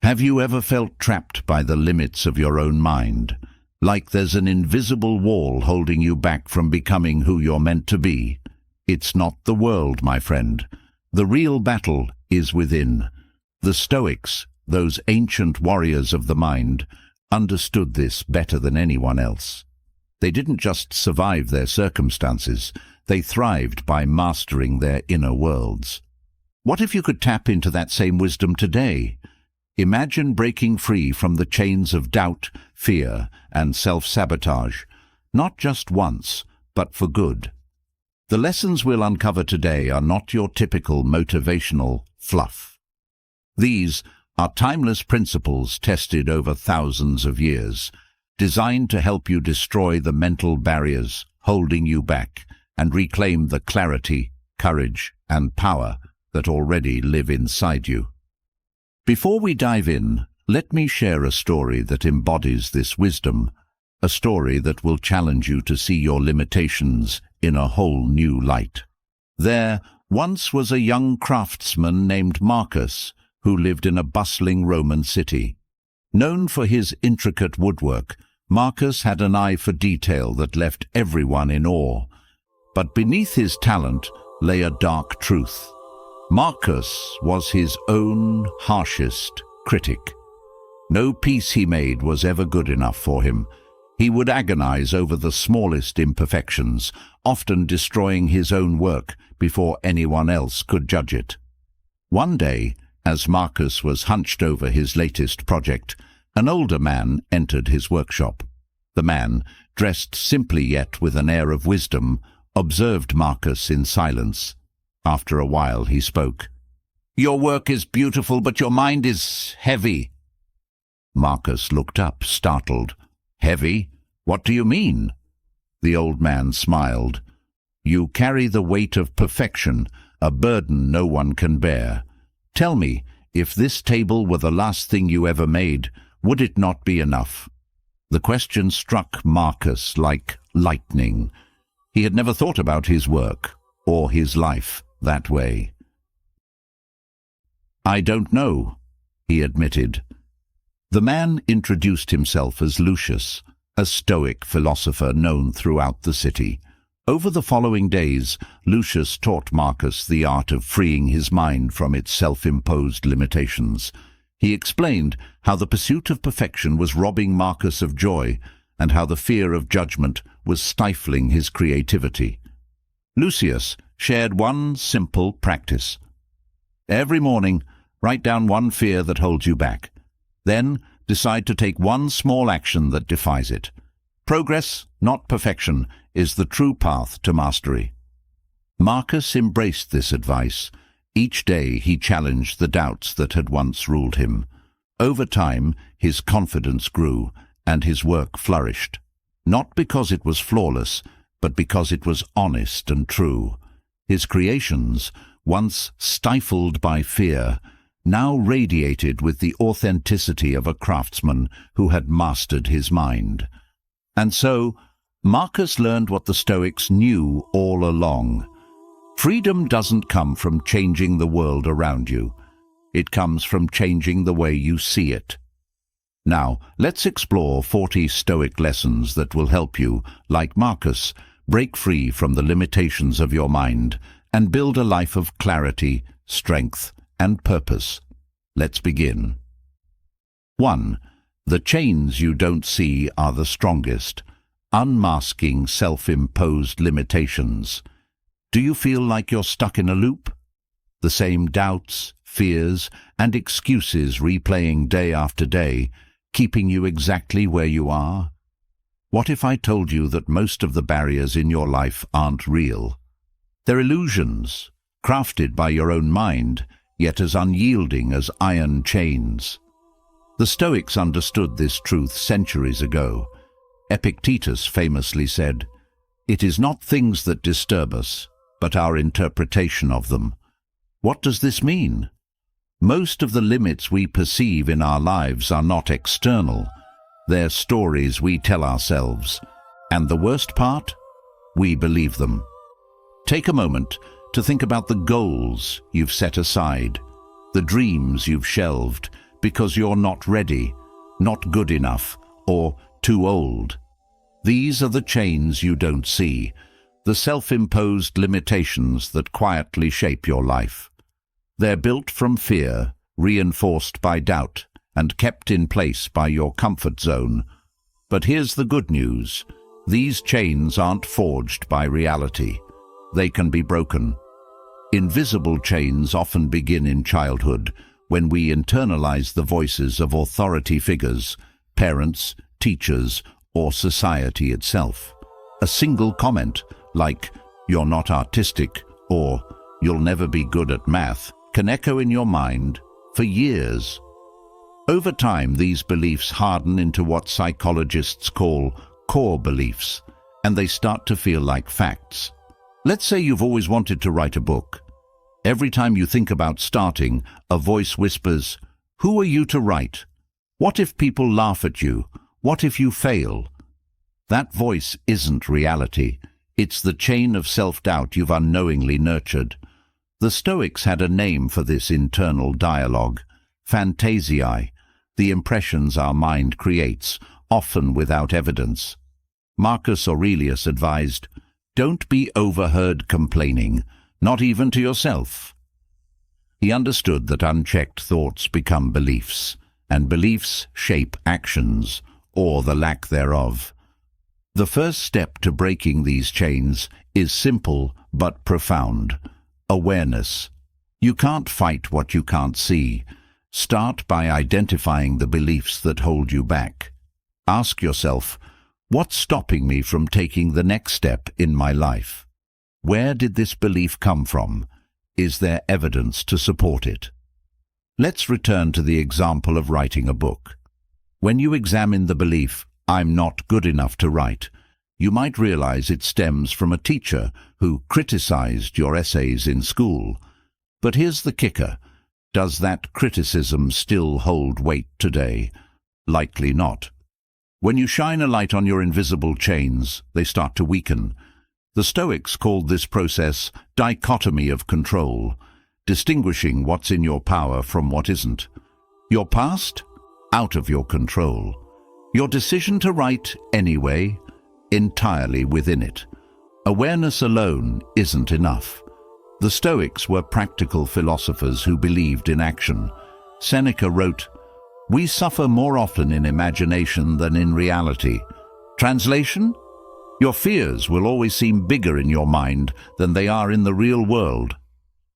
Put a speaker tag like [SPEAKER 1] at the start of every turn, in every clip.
[SPEAKER 1] Have you ever felt trapped by the limits of your own mind? Like there's an invisible wall holding you back from becoming who you're meant to be? It's not the world, my friend. The real battle is within. The Stoics, those ancient warriors of the mind, understood this better than anyone else. They didn't just survive their circumstances, they thrived by mastering their inner worlds. What if you could tap into that same wisdom today? Imagine breaking free from the chains of doubt, fear, and self-sabotage, not just once, but for good. The lessons we'll uncover today are not your typical motivational fluff. These are timeless principles tested over thousands of years, designed to help you destroy the mental barriers holding you back and reclaim the clarity, courage, and power that already live inside you. Before we dive in, let me share a story that embodies this wisdom, a story that will challenge you to see your limitations in a whole new light. There once was a young craftsman named Marcus, who lived in a bustling Roman city. Known for his intricate woodwork, Marcus had an eye for detail that left everyone in awe. But beneath his talent lay a dark truth. Marcus was his own harshest critic. No piece he made was ever good enough for him. He would agonize over the smallest imperfections, often destroying his own work before anyone else could judge it. One day, as Marcus was hunched over his latest project, an older man entered his workshop. The man, dressed simply yet with an air of wisdom, observed Marcus in silence. After a while he spoke. "Your work is beautiful, but your mind is heavy." Marcus looked up, startled. "Heavy? What do you mean?" The old man smiled. "You carry the weight of perfection, a burden no one can bear. Tell me, if this table were the last thing you ever made, would it not be enough?" The question struck Marcus like lightning. He had never thought about his work or his life that way. "I don't know," he admitted. The man introduced himself as Lucius, a Stoic philosopher known throughout the city. Over the following days, Lucius taught Marcus the art of freeing his mind from its self-imposed limitations. He explained how the pursuit of perfection was robbing Marcus of joy and how the fear of judgment was stifling his creativity. Lucius shared one simple practice. Every morning, write down one fear that holds you back. Then, decide to take one small action that defies it. Progress, not perfection, is the true path to mastery. Marcus embraced this advice. Each day he challenged the doubts that had once ruled him. Over time, his confidence grew, and his work flourished. Not because it was flawless, but because it was honest and true. His creations, once stifled by fear, now radiated with the authenticity of a craftsman who had mastered his mind. And so, Marcus learned what the Stoics knew all along. Freedom doesn't come from changing the world around you. It comes from changing the way you see it. Now, let's explore 40 Stoic lessons that will help you, like Marcus, break free from the limitations of your mind and build a life of clarity, strength, and purpose. Let's begin. 1. The chains you don't see are the strongest. Unmasking self-imposed limitations. Do you feel like you're stuck in a loop? The same doubts, fears, and excuses replaying day after day, keeping you exactly where you are? What if I told you that most of the barriers in your life aren't real? They're illusions, crafted by your own mind, yet as unyielding as iron chains. The Stoics understood this truth centuries ago. Epictetus famously said, "It is not things that disturb us, but our interpretation of them." What does this mean? Most of the limits we perceive in our lives are not external. They're stories we tell ourselves. And the worst part? We believe them. Take a moment to think about the goals you've set aside, the dreams you've shelved, because you're not ready, not good enough, or too old. These are the chains you don't see, the self-imposed limitations that quietly shape your life. They're built from fear, reinforced by doubt, and kept in place by your comfort zone. But here's the good news. These chains aren't forged by reality. They can be broken. Invisible chains often begin in childhood, when we internalize the voices of authority figures, parents, teachers, or society itself. A single comment, like, "You're not artistic," or "You'll never be good at math," can echo in your mind for years. Over time, these beliefs harden into what psychologists call core beliefs, and they start to feel like facts. Let's say you've always wanted to write a book. Every time you think about starting, a voice whispers, "Who are you to write? What if people laugh at you? What if you fail?" That voice isn't reality. It's the chain of self-doubt you've unknowingly nurtured. The Stoics had a name for this internal dialogue: fantasiae, the impressions our mind creates, often without evidence. Marcus Aurelius advised, "Don't be overheard complaining, not even to yourself." He understood that unchecked thoughts become beliefs, and beliefs shape actions, or the lack thereof. The first step to breaking these chains is simple but profound: awareness. You can't fight what you can't see. Start by identifying the beliefs that hold you back. Ask yourself, what's stopping me from taking the next step in my life? Where did this belief come from? Is there evidence to support it? Let's return to the example of writing a book. When you examine the belief, "I'm not good enough to write," you might realize it stems from a teacher who criticized your essays in school. But here's the kicker. Does that criticism still hold weight today? Likely not. When you shine a light on your invisible chains, they start to weaken. The Stoics called this process dichotomy of control, distinguishing what's in your power from what isn't. Your past? Out of your control. Your decision to write anyway? Entirely within it. Awareness alone isn't enough. The Stoics were practical philosophers who believed in action. Seneca wrote, "We suffer more often in imagination than in reality." Translation? Your fears will always seem bigger in your mind than they are in the real world.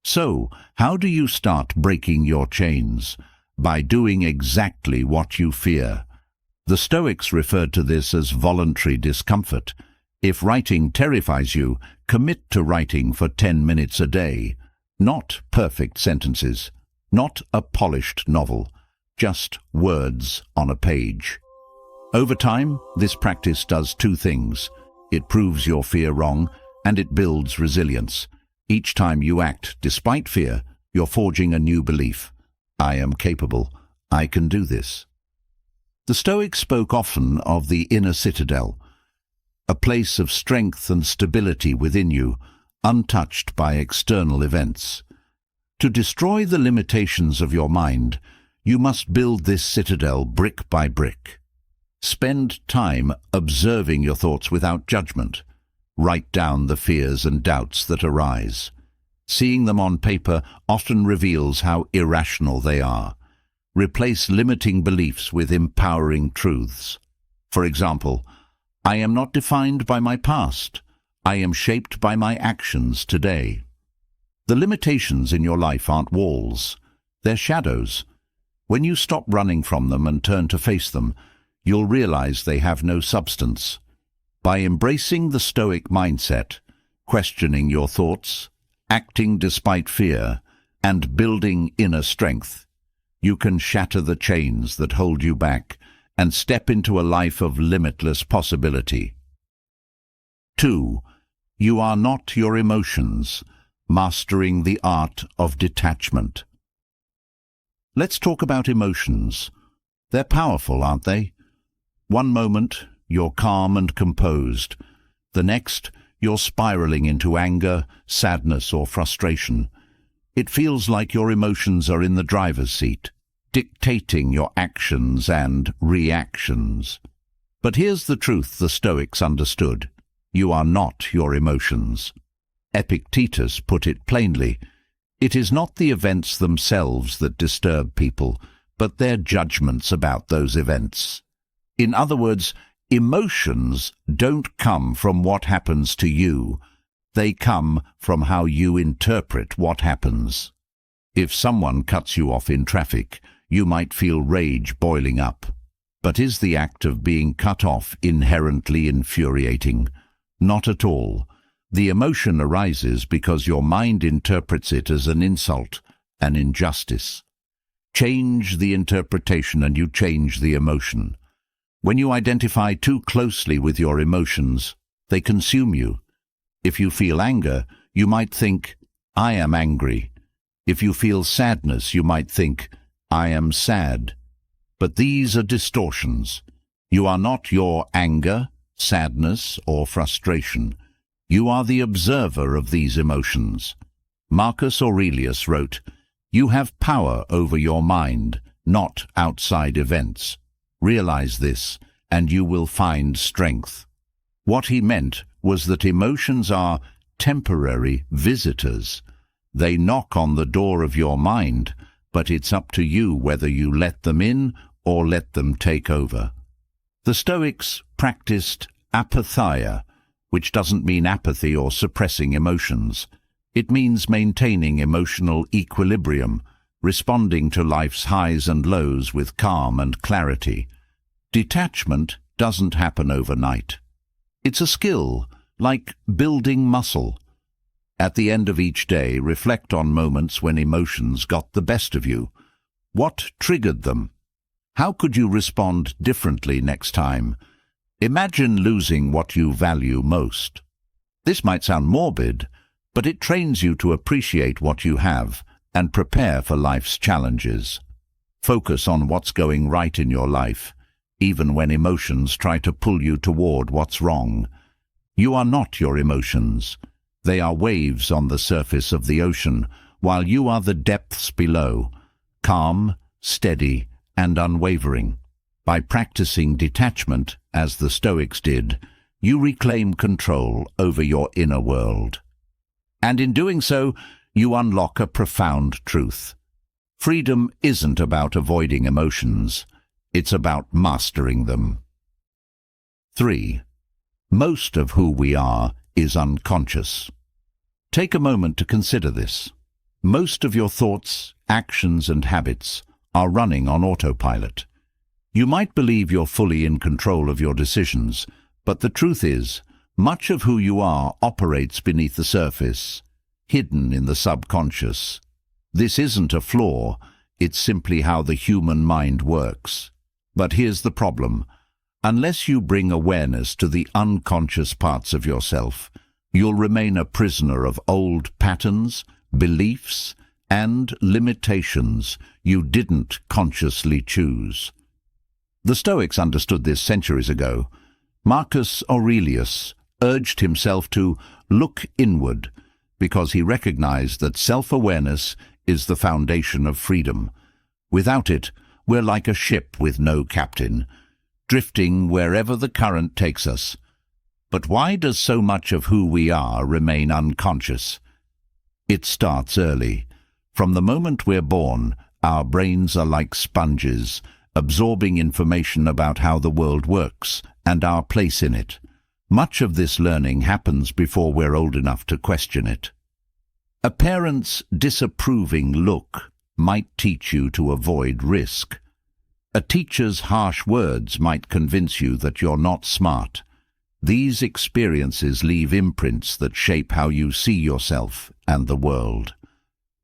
[SPEAKER 1] So, how do you start breaking your chains? By doing exactly what you fear. The Stoics referred to this as voluntary discomfort. If writing terrifies you, commit to writing for 10 minutes a day. Not perfect sentences, not a polished novel, just words on a page. Over time, this practice does two things. It proves your fear wrong, and it builds resilience. Each time you act despite fear, you're forging a new belief. I am capable. I can do this. The Stoics spoke often of the inner citadel, a place of strength and stability within you, untouched by external events. To destroy the limitations of your mind, you must build this citadel brick by brick. Spend time observing your thoughts without judgment. Write down the fears and doubts that arise. Seeing them on paper often reveals how irrational they are. Replace limiting beliefs with empowering truths. For example, I am not defined by my past. I am shaped by my actions today. The limitations in your life aren't walls. They're shadows. When you stop running from them and turn to face them, you'll realize they have no substance. By embracing the Stoic mindset, questioning your thoughts, acting despite fear, and building inner strength, you can shatter the chains that hold you back and step into a life of limitless possibility. 2. You are not your emotions. Mastering the art of detachment. Let's talk about emotions. They're powerful, aren't they? One moment, you're calm and composed. The next, you're spiraling into anger, sadness, or frustration. It feels like your emotions are in the driver's seat. dictating your actions and reactions. But here's the truth the Stoics understood. You are not your emotions. Epictetus put it plainly. It is not the events themselves that disturb people, but their judgments about those events. In other words, emotions don't come from what happens to you. They come from how you interpret what happens. If someone cuts you off in traffic, you might feel rage boiling up. But is the act of being cut off inherently infuriating? Not at all. The emotion arises because your mind interprets it as an insult, an injustice. Change the interpretation and you change the emotion. When you identify too closely with your emotions, they consume you. If you feel anger, you might think, I am angry. If you feel sadness, you might think, I am sad. But these are distortions. You are not your anger, sadness, or frustration. You are the observer of these emotions. Marcus Aurelius wrote, "You have power over your mind, not outside events. Realize this, and you will find strength." What he meant was that emotions are temporary visitors. They knock on the door of your mind, but it's up to you whether you let them in or let them take over. The Stoics practiced apatheia, which doesn't mean apathy or suppressing emotions. It means maintaining emotional equilibrium, responding to life's highs and lows with calm and clarity. Detachment doesn't happen overnight. It's a skill, like building muscle. At the end of each day, reflect on moments when emotions got the best of you. What triggered them? How could you respond differently next time? Imagine losing what you value most. This might sound morbid, but it trains you to appreciate what you have and prepare for life's challenges. Focus on what's going right in your life, even when emotions try to pull you toward what's wrong. You are not your emotions. They are waves on the surface of the ocean, while you are the depths below, calm, steady, and unwavering. By practicing detachment, as the Stoics did, you reclaim control over your inner world. And in doing so, you unlock a profound truth. Freedom isn't about avoiding emotions. It's about mastering them. 3. Most of who we are is unconscious. Take a moment to consider this. Most of your thoughts, actions, and habits are running on autopilot. You might believe you're fully in control of your decisions, but the truth is, much of who you are operates beneath the surface, hidden in the subconscious. This isn't a flaw, it's simply how the human mind works. But here's the problem. Unless you bring awareness to the unconscious parts of yourself, you'll remain a prisoner of old patterns, beliefs, and limitations you didn't consciously choose. The Stoics understood this centuries ago. Marcus Aurelius urged himself to look inward because he recognized that self-awareness is the foundation of freedom. Without it, we're like a ship with no captain, drifting wherever the current takes us. But why does so much of who we are remain unconscious? It starts early. From the moment we're born, our brains are like sponges, absorbing information about how the world works and our place in it. Much of this learning happens before we're old enough to question it. A parent's disapproving look might teach you to avoid risk. A teacher's harsh words might convince you that you're not smart. These experiences leave imprints that shape how you see yourself and the world.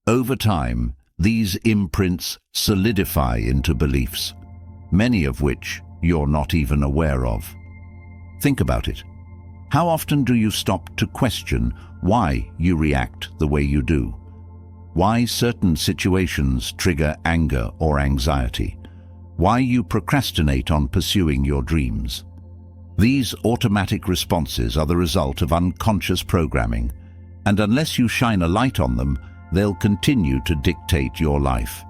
[SPEAKER 1] Over time, these imprints solidify into beliefs, many of which you're not even aware of. Think about it. How often do you stop to question why you react the way you do? Why certain situations trigger anger or anxiety? Why you procrastinate on pursuing your dreams? These automatic responses are the result of unconscious programming, and unless you shine a light on them, they'll continue to dictate your life.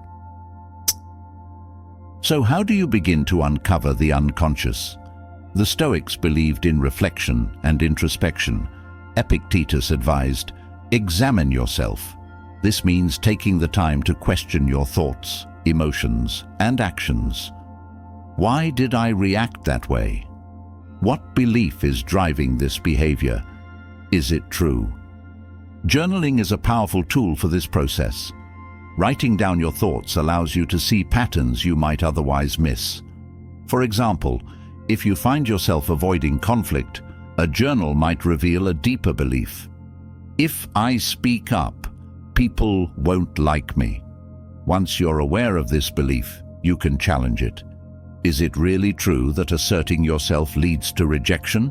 [SPEAKER 1] So how do you begin to uncover the unconscious? The Stoics believed in reflection and introspection. Epictetus advised, examine yourself. This means taking the time to question your thoughts, emotions, and actions. Why did I react that way? What belief is driving this behavior? Is it true? Journaling is a powerful tool for this process. Writing down your thoughts allows you to see patterns you might otherwise miss. For example, if you find yourself avoiding conflict, a journal might reveal a deeper belief. If I speak up, people won't like me. Once you're aware of this belief, you can challenge it. Is it really true that asserting yourself leads to rejection?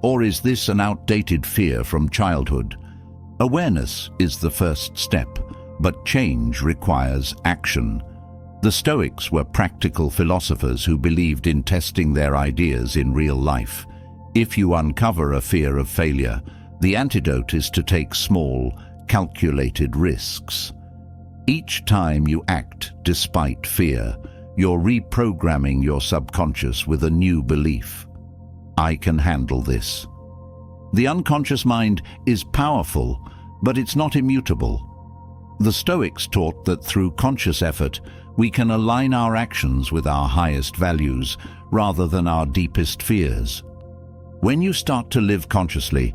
[SPEAKER 1] Or is this an outdated fear from childhood? Awareness is the first step, but change requires action. The Stoics were practical philosophers who believed in testing their ideas in real life. If you uncover a fear of failure, the antidote is to take small, calculated risks. Each time you act despite fear, you're reprogramming your subconscious with a new belief. I can handle this. The unconscious mind is powerful, but it's not immutable. The Stoics taught that through conscious effort, we can align our actions with our highest values rather than our deepest fears. When you start to live consciously,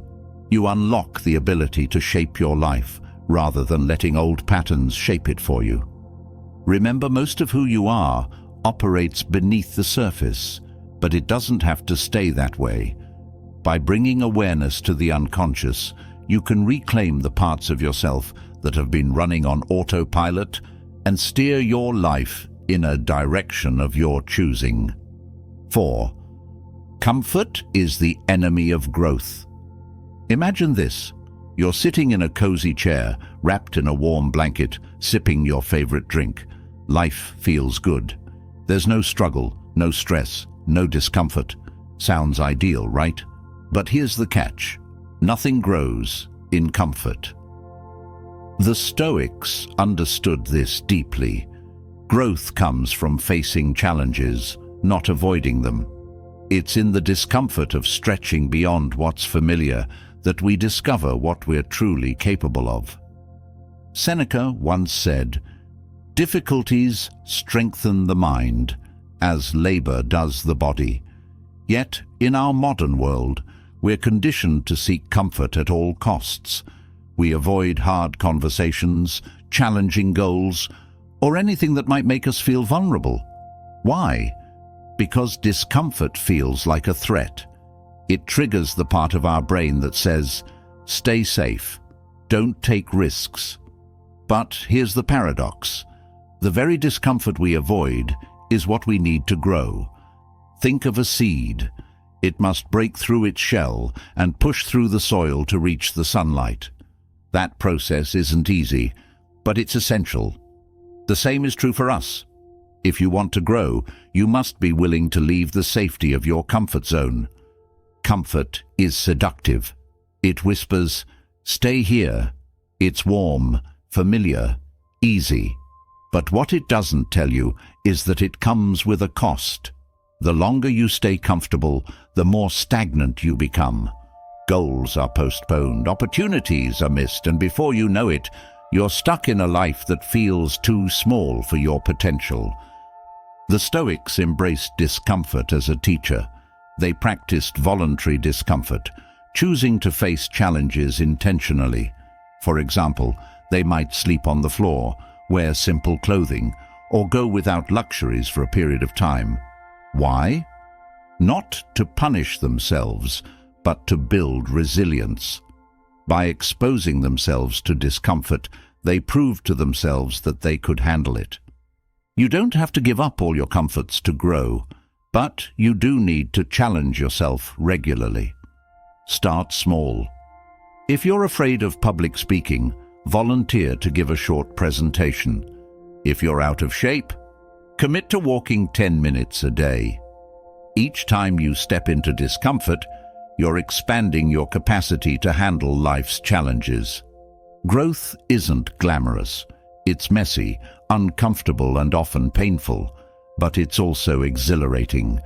[SPEAKER 1] you unlock the ability to shape your life rather than letting old patterns shape it for you. Remember, most of who you are operates beneath the surface, but it doesn't have to stay that way. By bringing awareness to the unconscious, you can reclaim the parts of yourself that have been running on autopilot and steer your life in a direction of your choosing. 4. Comfort is the enemy of growth. Imagine this. You're sitting in a cozy chair, wrapped in a warm blanket, sipping your favorite drink. Life feels good. There's no struggle, no stress, no discomfort. Sounds ideal, right? But here's the catch. Nothing grows in comfort. The Stoics understood this deeply. Growth comes from facing challenges, not avoiding them. It's in the discomfort of stretching beyond what's familiar that we discover what we're truly capable of. Seneca once said, "Difficulties strengthen the mind, as labor does the body." Yet, in our modern world, we're conditioned to seek comfort at all costs. We avoid hard conversations, challenging goals, or anything that might make us feel vulnerable. Why? Because discomfort feels like a threat. It triggers the part of our brain that says, stay safe, don't take risks. But here's the paradox. The very discomfort we avoid is what we need to grow. Think of a seed. It must break through its shell and push through the soil to reach the sunlight. That process isn't easy, but it's essential. The same is true for us. If you want to grow, you must be willing to leave the safety of your comfort zone. Comfort is seductive. It whispers, stay here. It's warm, familiar, easy. But what it doesn't tell you is that it comes with a cost. The longer you stay comfortable, the more stagnant you become. Goals are postponed, opportunities are missed, and before you know it, you're stuck in a life that feels too small for your potential. The Stoics embraced discomfort as a teacher. They practiced voluntary discomfort, choosing to face challenges intentionally. For example, they might sleep on the floor, wear simple clothing, or go without luxuries for a period of time. Why? Not to punish themselves, but to build resilience. By exposing themselves to discomfort, they proved to themselves that they could handle it. You don't have to give up all your comforts to grow, but you do need to challenge yourself regularly. Start small. If you're afraid of public speaking, volunteer to give a short presentation. If you're out of shape, commit to walking 10 minutes a day. Each time you step into discomfort, you're expanding your capacity to handle life's challenges. Growth isn't glamorous. It's messy, uncomfortable, and often painful. but it's also exhilarating.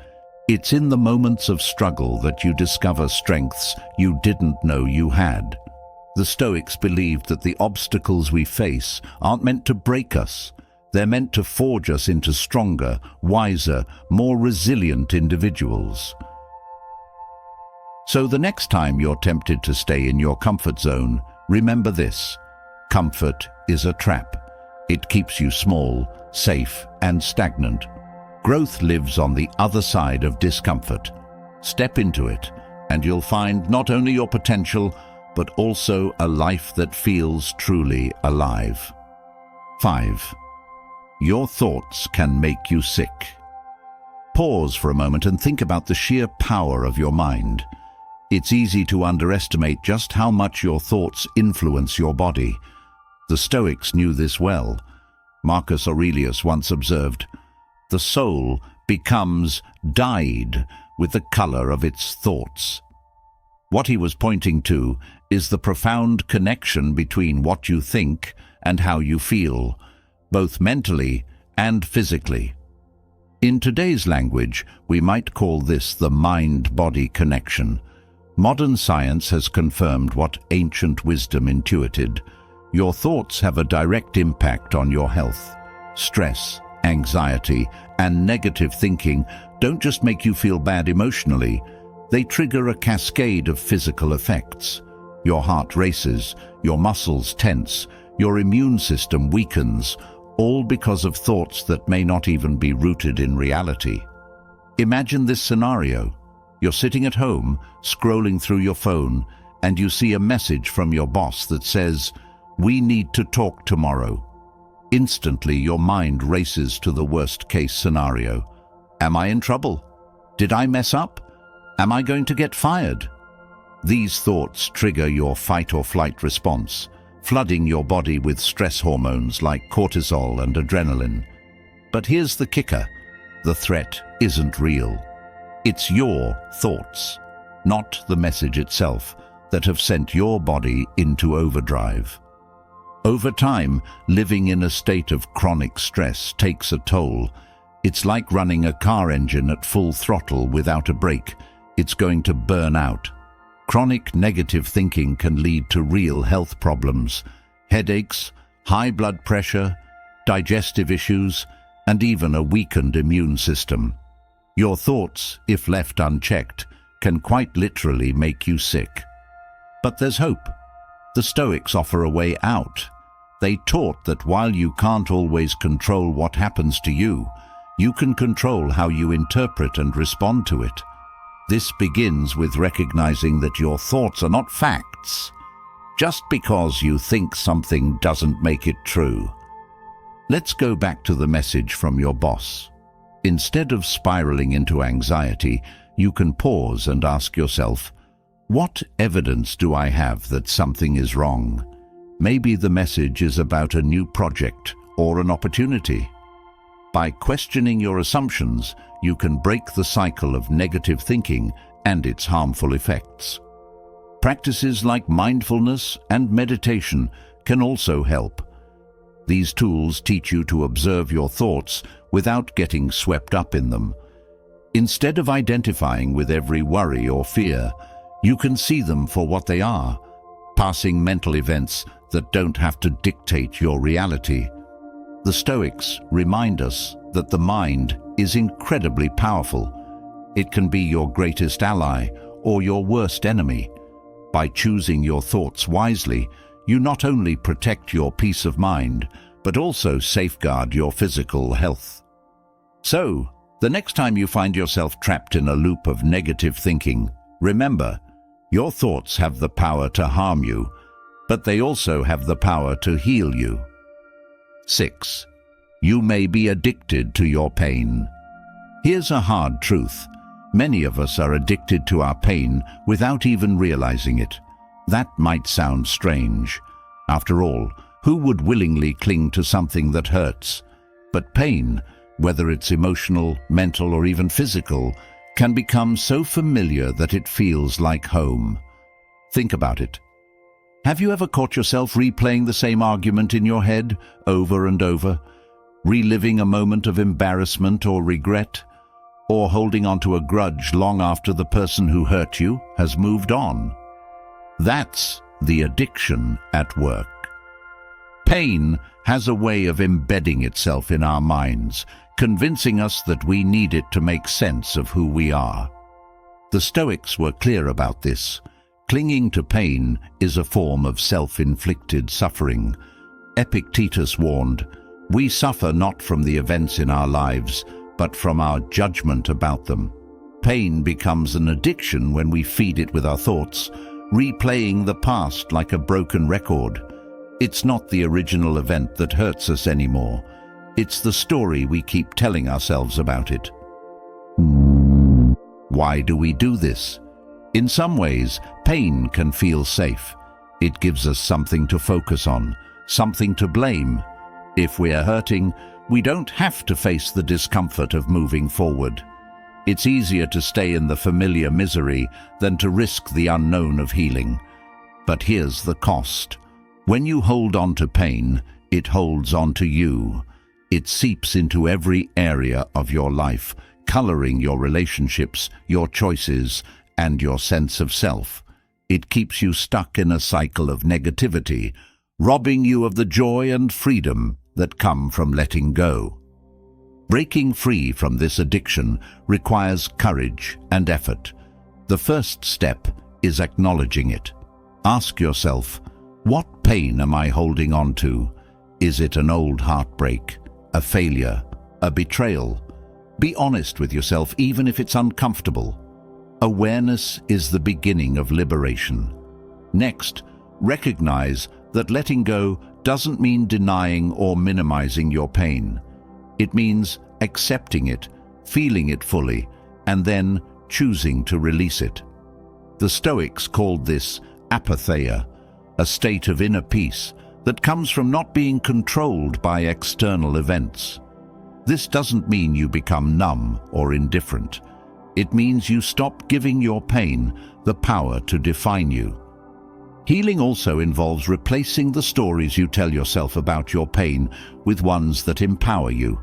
[SPEAKER 1] It's in the moments of struggle that you discover strengths you didn't know you had. The Stoics believed that the obstacles we face aren't meant to break us. They're meant to forge us into stronger, wiser, more resilient individuals. So the next time you're tempted to stay in your comfort zone, remember this: comfort is a trap. It keeps you small, safe, and stagnant. Growth lives on the other side of discomfort. Step into it, and you'll find not only your potential, but also a life that feels truly alive. 5. Your thoughts can make you sick. Pause for a moment and think about the sheer power of your mind. It's easy to underestimate just how much your thoughts influence your body. The Stoics knew this well. Marcus Aurelius once observed, "The soul becomes dyed with the color of its thoughts." What he was pointing to is the profound connection between what you think and how you feel, both mentally and physically. In today's language, we might call this the mind-body connection. Modern science has confirmed what ancient wisdom intuited. Your thoughts have a direct impact on your health. Stress, anxiety, and negative thinking don't just make you feel bad emotionally, they trigger a cascade of physical effects. Your heart races, your muscles tense, your immune system weakens, all because of thoughts that may not even be rooted in reality. Imagine this scenario. You're sitting at home, scrolling through your phone, and you see a message from your boss that says, "We need to talk tomorrow." Instantly, your mind races to the worst-case scenario. Am I in trouble? Did I mess up? Am I going to get fired? These thoughts trigger your fight-or-flight response, flooding your body with stress hormones like cortisol and adrenaline. But here's the kicker: the threat isn't real. It's your thoughts, not the message itself, that have sent your body into overdrive. Over time, living in a state of chronic stress takes a toll. It's like running a car engine at full throttle without a brake. It's going to burn out. Chronic negative thinking can lead to real health problems: headaches, high blood pressure, digestive issues, and even a weakened immune system. Your thoughts, if left unchecked, can quite literally make you sick. But there's hope. The Stoics offer a way out. They taught that while you can't always control what happens to you, you can control how you interpret and respond to it. This begins with recognizing that your thoughts are not facts. Just because you think something doesn't make it true. Let's go back to the message from your boss. Instead of spiraling into anxiety, you can pause and ask yourself, what evidence do I have that something is wrong? Maybe the message is about a new project or an opportunity. By questioning your assumptions, you can break the cycle of negative thinking and its harmful effects. Practices like mindfulness and meditation can also help. These tools teach you to observe your thoughts without getting swept up in them. Instead of identifying with every worry or fear, you can see them for what they are, passing mental events that don't have to dictate your reality. The Stoics remind us that the mind is incredibly powerful. It can be your greatest ally or your worst enemy. By choosing your thoughts wisely, you not only protect your peace of mind, but also safeguard your physical health. So, the next time you find yourself trapped in a loop of negative thinking, remember, your thoughts have the power to harm you, but they also have the power to heal you. 6. You may be addicted to your pain. Here's a hard truth. Many of us are addicted to our pain without even realizing it. That might sound strange. After all, who would willingly cling to something that hurts? But pain, whether it's emotional, mental, or even physical, can become so familiar that it feels like home. Think about it. Have you ever caught yourself replaying the same argument in your head over and over? reliving a moment of embarrassment or regret, or holding on to a grudge long after the person who hurt you has moved on. That's the addiction at work. Pain has a way of embedding itself in our minds, convincing us that we need it to make sense of who we are. The Stoics were clear about this. Clinging to pain is a form of self-inflicted suffering. Epictetus warned, "We suffer not from the events in our lives, but from our judgment about them." Pain becomes an addiction when we feed it with our thoughts, replaying the past like a broken record. It's not the original event that hurts us anymore. It's the story we keep telling ourselves about it. Why do we do this? In some ways, pain can feel safe. It gives us something to focus on, something to blame. If we're hurting, we don't have to face the discomfort of moving forward. It's easier to stay in the familiar misery than to risk the unknown of healing. But here's the cost. When you hold on to pain, it holds on to you. It seeps into every area of your life, coloring your relationships, your choices, and your sense of self. It keeps you stuck in a cycle of negativity, robbing you of the joy and freedom that come from letting go. Breaking free from this addiction requires courage and effort. The first step is acknowledging it. Ask yourself, what pain am I holding on to? Is it an old heartbreak, a failure, a betrayal? Be honest with yourself, even if it's uncomfortable. Awareness is the beginning of liberation. Next, recognize that letting go doesn't mean denying or minimizing your pain. It means accepting it, feeling it fully, and then choosing to release it. The Stoics called this apatheia, a state of inner peace that comes from not being controlled by external events. This doesn't mean you become numb or indifferent. It means you stop giving your pain the power to define you. Healing also involves replacing the stories you tell yourself about your pain with ones that empower you.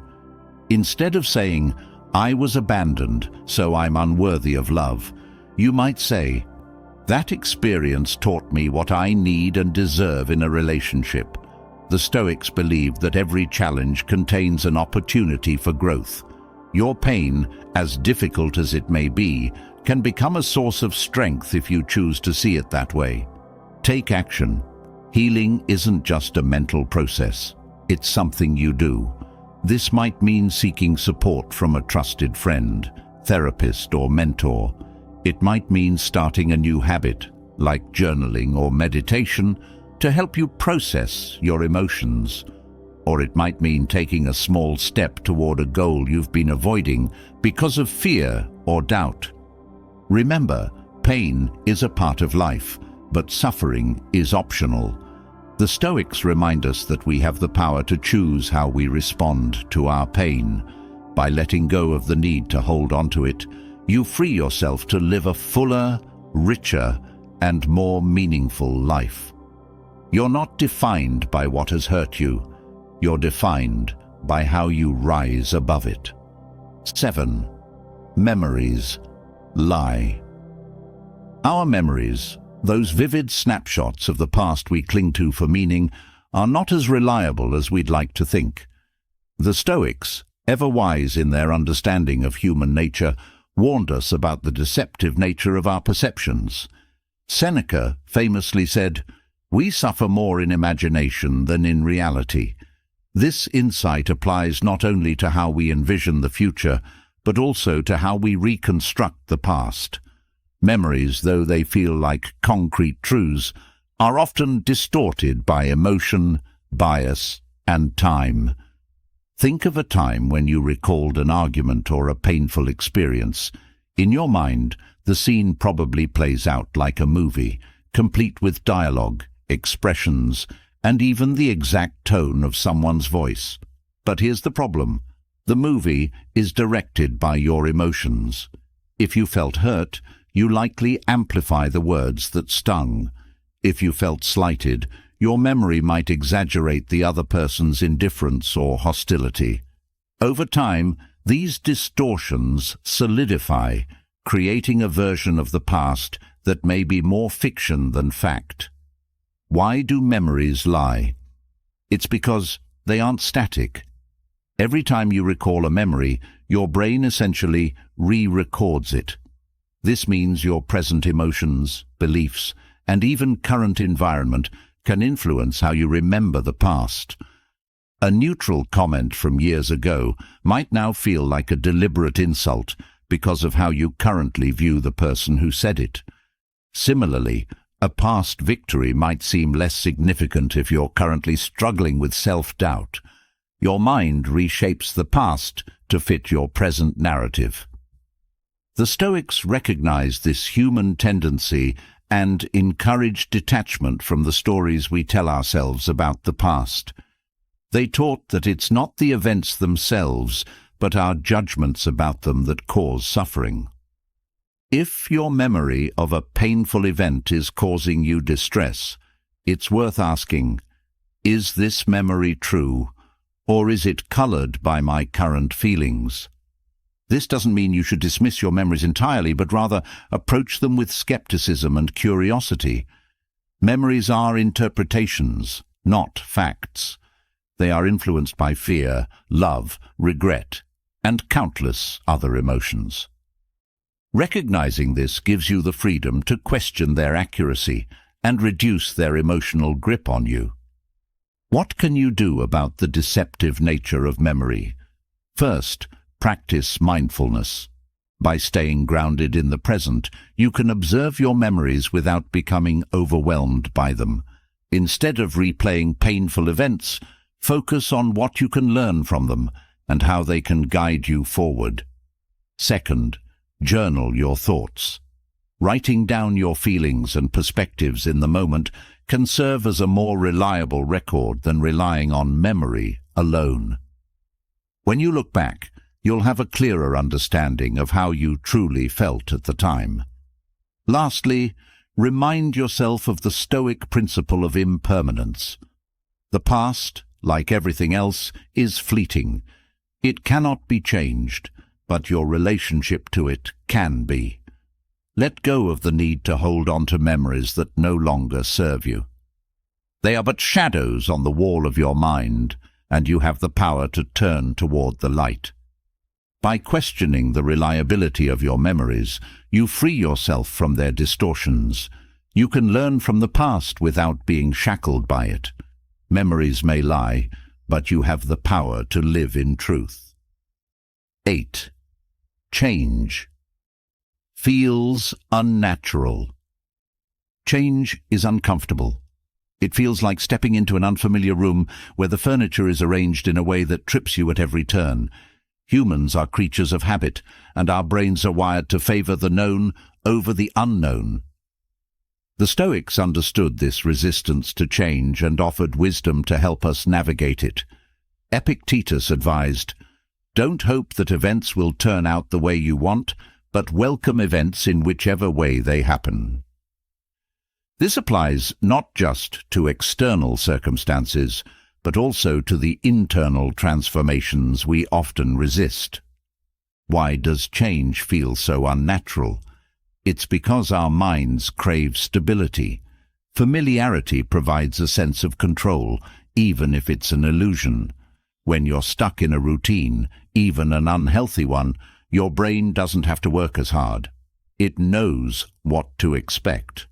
[SPEAKER 1] Instead of saying, "I was abandoned, so I'm unworthy of love," you might say, "That experience taught me what I need and deserve in a relationship." The Stoics believed that every challenge contains an opportunity for growth. Your pain, as difficult as it may be, can become a source of strength if you choose to see it that way. Take action. Healing isn't just a mental process. It's something you do. This might mean seeking support from a trusted friend, therapist, or mentor. It might mean starting a new habit, like journaling or meditation, to help you process your emotions. Or it might mean taking a small step toward a goal you've been avoiding because of fear or doubt. Remember, pain is a part of life, but suffering is optional. The Stoics remind us that we have the power to choose how we respond to our pain. By letting go of the need to hold on to it, you free yourself to live a fuller, richer, and more meaningful life. You're not defined by what has hurt you. You're defined by how you rise above it. 7. Memories lie. Our memories, those vivid snapshots of the past we cling to for meaning, are not as reliable as we'd like to think. The Stoics, ever wise in their understanding of human nature, warned us about the deceptive nature of our perceptions. Seneca famously said, "We suffer more in imagination than in reality." This insight applies not only to how we envision the future, but also to how we reconstruct the past. Memories, though they feel like concrete truths, are often distorted by emotion, bias, and time. Think of a time when you recalled an argument or a painful experience. In your mind, the scene probably plays out like a movie, complete with dialogue, expressions, and even the exact tone of someone's voice. But here's the problem. The movie is directed by your emotions. If you felt hurt, you likely amplify the words that stung. If you felt slighted, your memory might exaggerate the other person's indifference or hostility. Over time, these distortions solidify, creating a version of the past that may be more fiction than fact. Why do memories lie? It's because they aren't static. Every time you recall a memory, your brain essentially re-records it. This means your present emotions, beliefs, and even current environment can influence how you remember the past. A neutral comment from years ago might now feel like a deliberate insult because of how you currently view the person who said it. Similarly, a past victory might seem less significant if you're currently struggling with self-doubt. Your mind reshapes the past to fit your present narrative. The Stoics recognized this human tendency and encouraged detachment from the stories we tell ourselves about the past. They taught that it's not the events themselves, but our judgments about them that cause suffering. If your memory of a painful event is causing you distress, it's worth asking, is this memory true, or is it colored by my current feelings? This doesn't mean you should dismiss your memories entirely, but rather approach them with skepticism and curiosity. Memories are interpretations, not facts. They are influenced by fear, love, regret, and countless other emotions. Recognizing this gives you the freedom to question their accuracy and reduce their emotional grip on you. What can you do about the deceptive nature of memory? First, practice mindfulness. By staying grounded in the present, you can observe your memories without becoming overwhelmed by them. Instead of replaying painful events, focus on what you can learn from them and how they can guide you forward. Second, journal your thoughts. Writing down your feelings and perspectives in the moment can serve as a more reliable record than relying on memory alone. When you look back, you'll have a clearer understanding of how you truly felt at the time. Lastly, remind yourself of the Stoic principle of impermanence. The past, like everything else, is fleeting. It cannot be changed, but your relationship to it can be. Let go of the need to hold on to memories that no longer serve you. They are but shadows on the wall of your mind, and you have the power to turn toward the light. By questioning the reliability of your memories, you free yourself from their distortions. You can learn from the past without being shackled by it. Memories may lie, but you have the power to live in truth. 8. Change feels unnatural. Change is uncomfortable. It feels like stepping into an unfamiliar room where the furniture is arranged in a way that trips you at every turn. Humans are creatures of habit, and our brains are wired to favor the known over the unknown. The Stoics understood this resistance to change and offered wisdom to help us navigate it. Epictetus advised, "Don't hope that events will turn out the way you want, but welcome events in whichever way they happen." This applies not just to external circumstances, but also to the internal transformations we often resist. Why does change feel so unnatural? It's because our minds crave stability. Familiarity provides a sense of control, even if it's an illusion. When you're stuck in a routine, even an unhealthy one, your brain doesn't have to work as hard. It knows what to expect.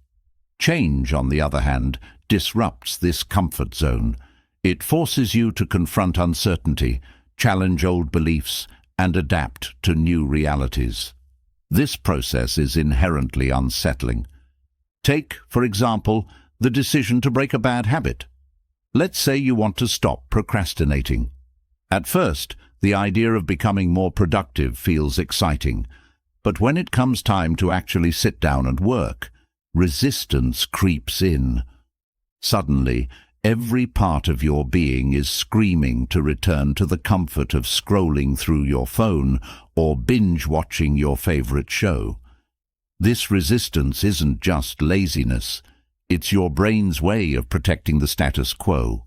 [SPEAKER 1] Change, on the other hand, disrupts this comfort zone. It forces you to confront uncertainty, challenge old beliefs, and adapt to new realities. This process is inherently unsettling. Take, for example, the decision to break a bad habit. Let's say you want to stop procrastinating. At first, the idea of becoming more productive feels exciting, but when it comes time to actually sit down and work, resistance creeps in. Suddenly, every part of your being is screaming to return to the comfort of scrolling through your phone or binge-watching your favorite show. This resistance isn't just laziness, It's your brain's way of protecting the status quo.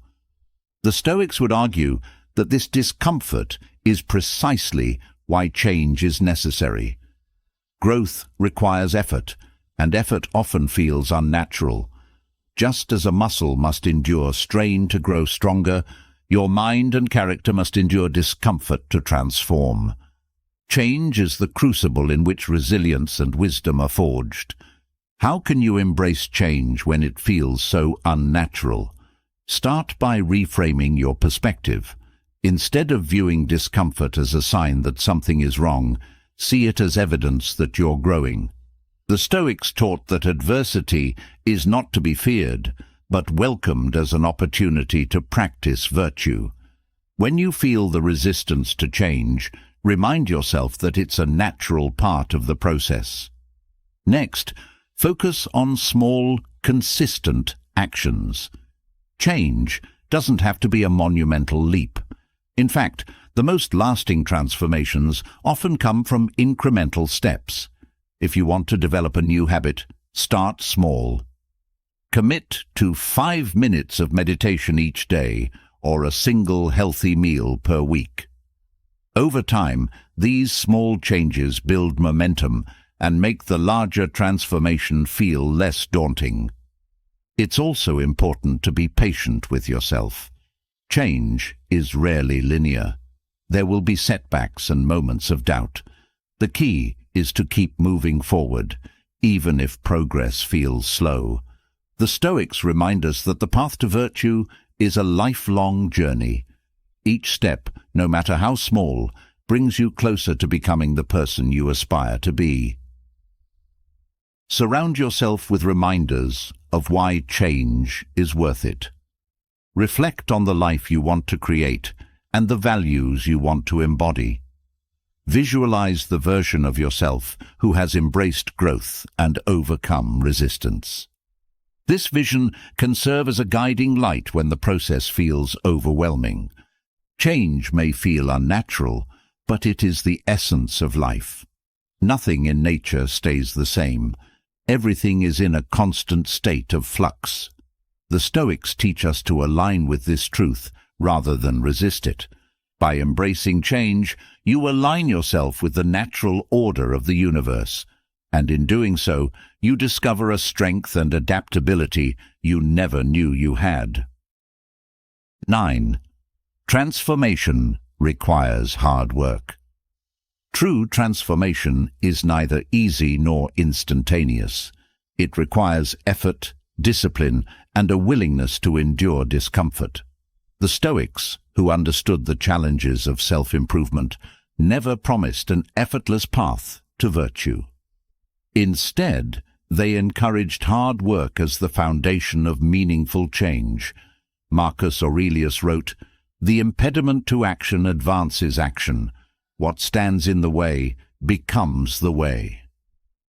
[SPEAKER 1] The Stoics would argue that this discomfort is precisely why change is necessary. Growth requires effort, and effort often feels unnatural. Just as a muscle must endure strain to grow stronger, your mind and character must endure discomfort to transform. Change is the crucible in which resilience and wisdom are forged. How can you embrace change when it feels so unnatural? Start by reframing your perspective. Instead of viewing discomfort as a sign that something is wrong, see it as evidence that you're growing. The Stoics taught that adversity is not to be feared, but welcomed as an opportunity to practice virtue. When you feel the resistance to change, remind yourself that it's a natural part of the process. Next, focus on small, consistent actions. Change doesn't have to be a monumental leap. In fact, the most lasting transformations often come from incremental steps. If you want to develop a new habit, start small. Commit to 5 minutes of meditation each day or a single healthy meal per week. Over time, these small changes build momentum and make the larger transformation feel less daunting. It's also important to be patient with yourself. Change is rarely linear. There will be setbacks and moments of doubt. The key is to keep moving forward, even if progress feels slow. The Stoics remind us that the path to virtue is a lifelong journey. Each step, no matter how small, brings you closer to becoming the person you aspire to be. Surround yourself with reminders of why change is worth it. Reflect on the life you want to create and the values you want to embody. Visualize the version of yourself who has embraced growth and overcome resistance. This vision can serve as a guiding light when the process feels overwhelming. Change may feel unnatural, but it is the essence of life. Nothing in nature stays the same. Everything is in a constant state of flux. The Stoics teach us to align with this truth rather than resist it. By embracing change, you align yourself with the natural order of the universe, and in doing so, you discover a strength and adaptability you never knew you had. 9. Transformation requires hard work. True transformation is neither easy nor instantaneous. It requires effort, discipline, and a willingness to endure discomfort. The Stoics, who understood the challenges of self-improvement, never promised an effortless path to virtue. Instead, they encouraged hard work as the foundation of meaningful change. Marcus Aurelius wrote, "The impediment to action advances action. What stands in the way becomes the way."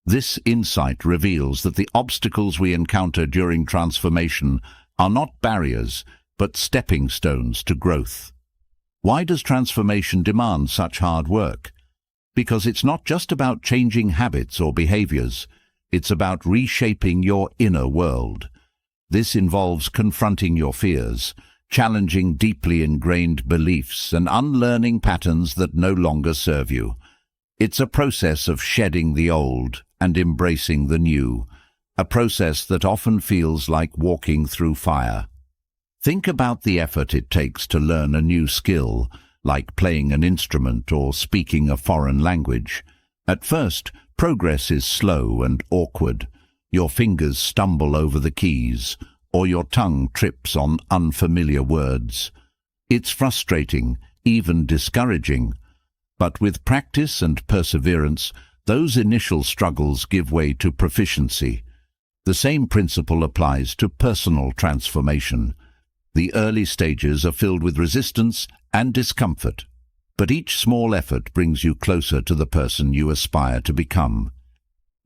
[SPEAKER 1] This insight reveals that the obstacles we encounter during transformation are not barriers, but stepping stones to growth. Why does transformation demand such hard work? Because it's not just about changing habits or behaviors. It's about reshaping your inner world. This involves confronting your fears, challenging deeply ingrained beliefs, and unlearning patterns that no longer serve you. It's a process of shedding the old and embracing the new, a process that often feels like walking through fire. Think about the effort it takes to learn a new skill, like playing an instrument or speaking a foreign language. At first, progress is slow and awkward. Your fingers stumble over the keys, or your tongue trips on unfamiliar words. It's frustrating, even discouraging. But with practice and perseverance, those initial struggles give way to proficiency. The same principle applies to personal transformation. The early stages are filled with resistance and discomfort, but each small effort brings you closer to the person you aspire to become.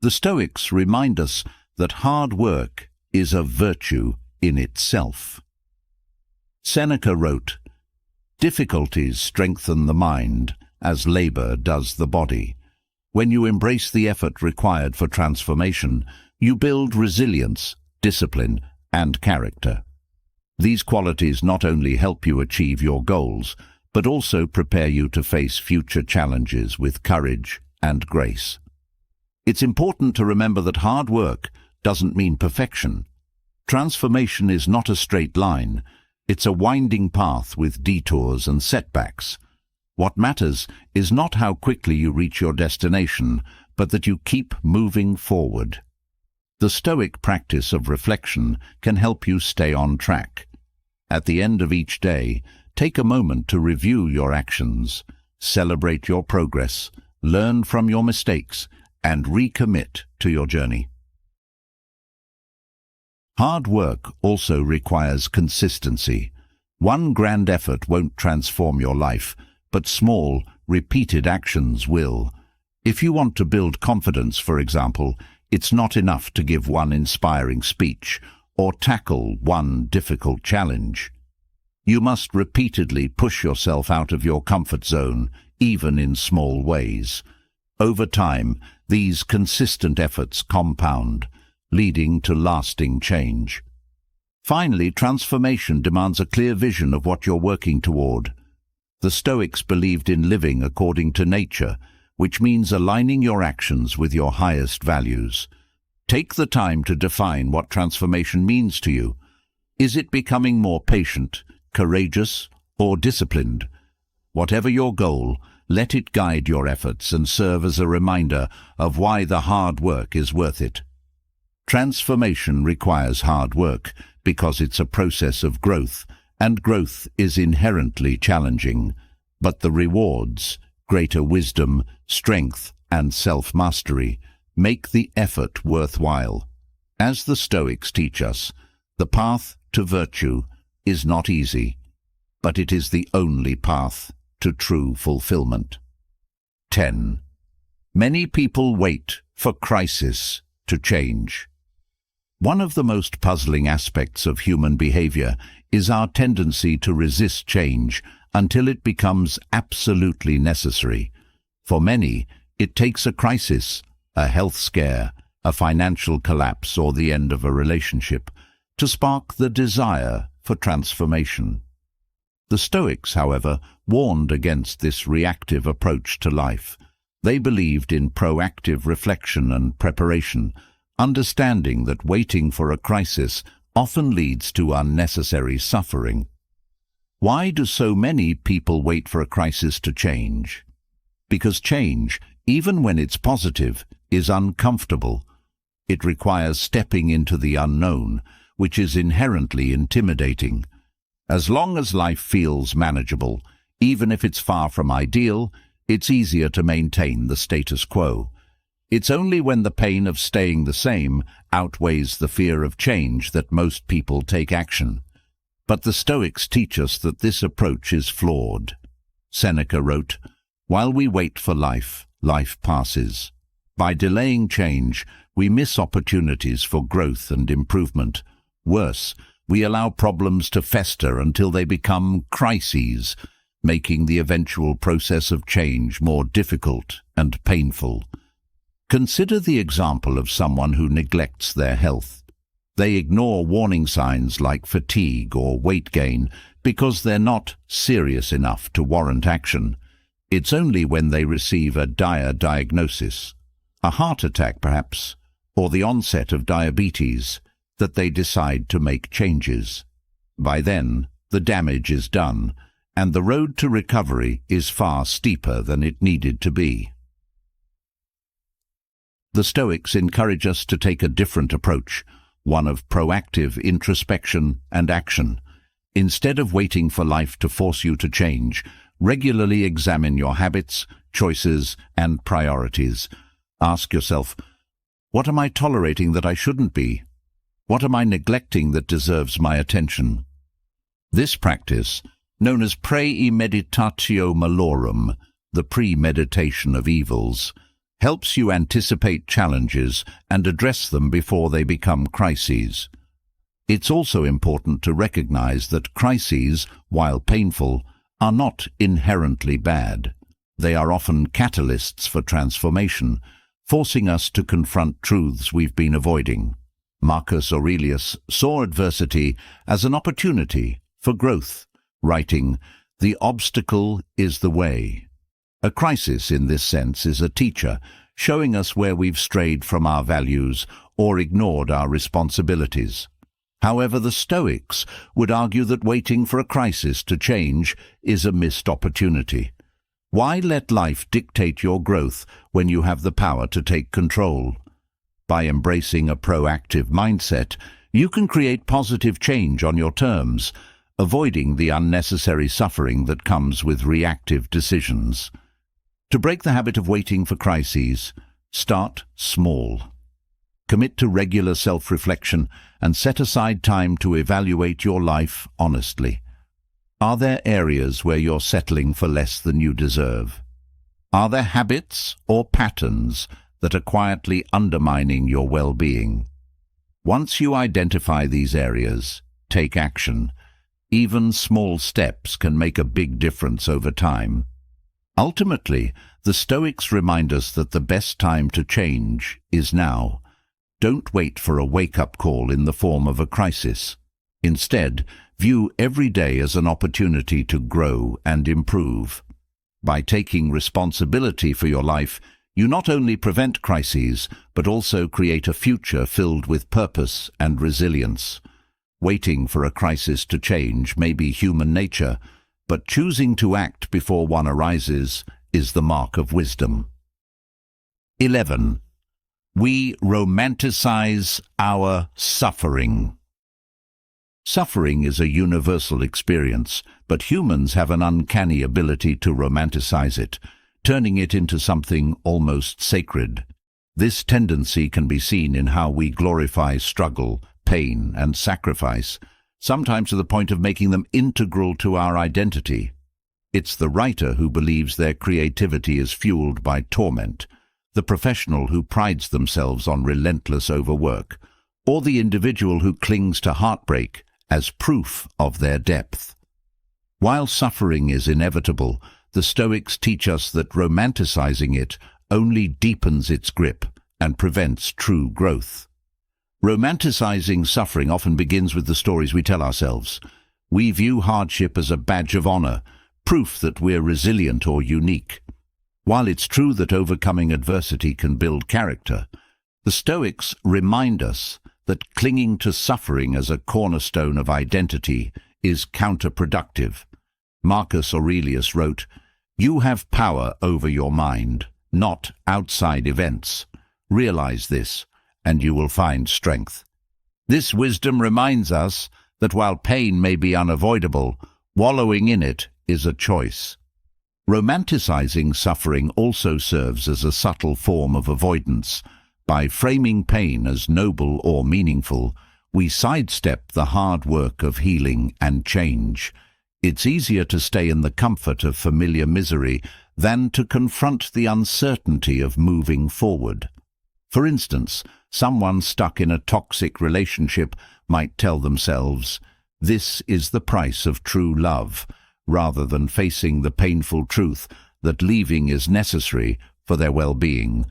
[SPEAKER 1] The Stoics remind us that hard work is a virtue in itself. Seneca wrote, "Difficulties strengthen the mind, as labor does the body." When you embrace the effort required for transformation, you build resilience, discipline, and character. These qualities not only help you achieve your goals, but also prepare you to face future challenges with courage and grace. It's important to remember that hard work doesn't mean perfection. Transformation is not a straight line. It's a winding path with detours and setbacks. What matters is not how quickly you reach your destination, but that you keep moving forward. The Stoic practice of reflection can help you stay on track. At the end of each day, take a moment to review your actions, celebrate your progress, learn from your mistakes, and recommit to your journey. Hard work also requires consistency. One grand effort won't transform your life, but small, repeated actions will. If you want to build confidence, for example, it's not enough to give one inspiring speech or tackle one difficult challenge. You must repeatedly push yourself out of your comfort zone, even in small ways. Over time, these consistent efforts compound, leading to lasting change. Finally, transformation demands a clear vision of what you're working toward. The Stoics believed in living according to nature, which means aligning your actions with your highest values. Take the time to define what transformation means to you. Is it becoming more patient, courageous, or disciplined? Whatever your goal, let it guide your efforts and serve as a reminder of why the hard work is worth it. Transformation requires hard work because it's a process of growth, and growth is inherently challenging. But the rewards, greater wisdom, strength, and self-mastery, make the effort worthwhile. As the Stoics teach us, the path to virtue is not easy, but it is the only path to true fulfillment. 10. Many people wait for crisis to change. One of the most puzzling aspects of human behavior is our tendency to resist change until it becomes absolutely necessary. For many, it takes a crisis, a health scare, a financial collapse, or the end of a relationship to spark the desire for transformation. The Stoics, however, warned against this reactive approach to life. They believed in proactive reflection and preparation, understanding that waiting for a crisis often leads to unnecessary suffering. Why do so many people wait for a crisis to change? Because change, even when it's positive, is uncomfortable. It requires stepping into the unknown, which is inherently intimidating. As long as life feels manageable, even if it's far from ideal, it's easier to maintain the status quo. It's only when the pain of staying the same outweighs the fear of change that most people take action. But the Stoics teach us that this approach is flawed. Seneca wrote, "While we wait for life, life passes." By delaying change, we miss opportunities for growth and improvement. Worse, we allow problems to fester until they become crises, making the eventual process of change more difficult and painful. Consider the example of someone who neglects their health. They ignore warning signs like fatigue or weight gain because they're not serious enough to warrant action. It's only when they receive a dire diagnosis, a heart attack perhaps, or the onset of diabetes, that they decide to make changes. By then, the damage is done, and the road to recovery is far steeper than it needed to be. The Stoics encourage us to take a different approach, one of proactive introspection and action. Instead of waiting for life to force you to change, regularly examine your habits, choices, and priorities. Ask yourself, what am I tolerating that I shouldn't be? What am I neglecting that deserves my attention? This practice, known as premeditatio malorum, the premeditation of evils, helps you anticipate challenges and address them before they become crises. It's also important to recognize that crises, while painful, are not inherently bad. They are often catalysts for transformation, forcing us to confront truths we've been avoiding. Marcus Aurelius saw adversity as an opportunity for growth, writing, "The obstacle is the way." A crisis, in this sense, is a teacher, showing us where we've strayed from our values or ignored our responsibilities. However, the Stoics would argue that waiting for a crisis to change is a missed opportunity. Why let life dictate your growth when you have the power to take control? By embracing a proactive mindset, you can create positive change on your terms, avoiding the unnecessary suffering that comes with reactive decisions. To break the habit of waiting for crises, start small. Commit to regular self-reflection and set aside time to evaluate your life honestly. Are there areas where you're settling for less than you deserve? Are there habits or patterns that are quietly undermining your well-being? Once you identify these areas, take action. Even small steps can make a big difference over time. Ultimately, the Stoics remind us that the best time to change is now. Don't wait for a wake-up call in the form of a crisis. Instead, view every day as an opportunity to grow and improve. By taking responsibility for your life, you not only prevent crises, but also create a future filled with purpose and resilience. Waiting for a crisis to change may be human nature, but choosing to act before one arises is the mark of wisdom. 11. We romanticize our suffering. Suffering is a universal experience, but humans have an uncanny ability to romanticize it, turning it into something almost sacred. This tendency can be seen in how we glorify struggle, pain, and sacrifice, sometimes to the point of making them integral to our identity. It's the writer who believes their creativity is fueled by torment, the professional who prides themselves on relentless overwork, or the individual who clings to heartbreak as proof of their depth. While suffering is inevitable, the Stoics teach us that romanticizing it only deepens its grip and prevents true growth. Romanticizing suffering often begins with the stories we tell ourselves. We view hardship as a badge of honor, proof that we're resilient or unique. While it's true that overcoming adversity can build character, the Stoics remind us that clinging to suffering as a cornerstone of identity is counterproductive. Marcus Aurelius wrote, "You have power over your mind, not outside events. Realize this, and you will find strength." This wisdom reminds us that while pain may be unavoidable, wallowing in it is a choice. Romanticizing suffering also serves as a subtle form of avoidance. By framing pain as noble or meaningful, we sidestep the hard work of healing and change. It's easier to stay in the comfort of familiar misery than to confront the uncertainty of moving forward. For instance, someone stuck in a toxic relationship might tell themselves, "This is the price of true love," rather than facing the painful truth that leaving is necessary for their well-being.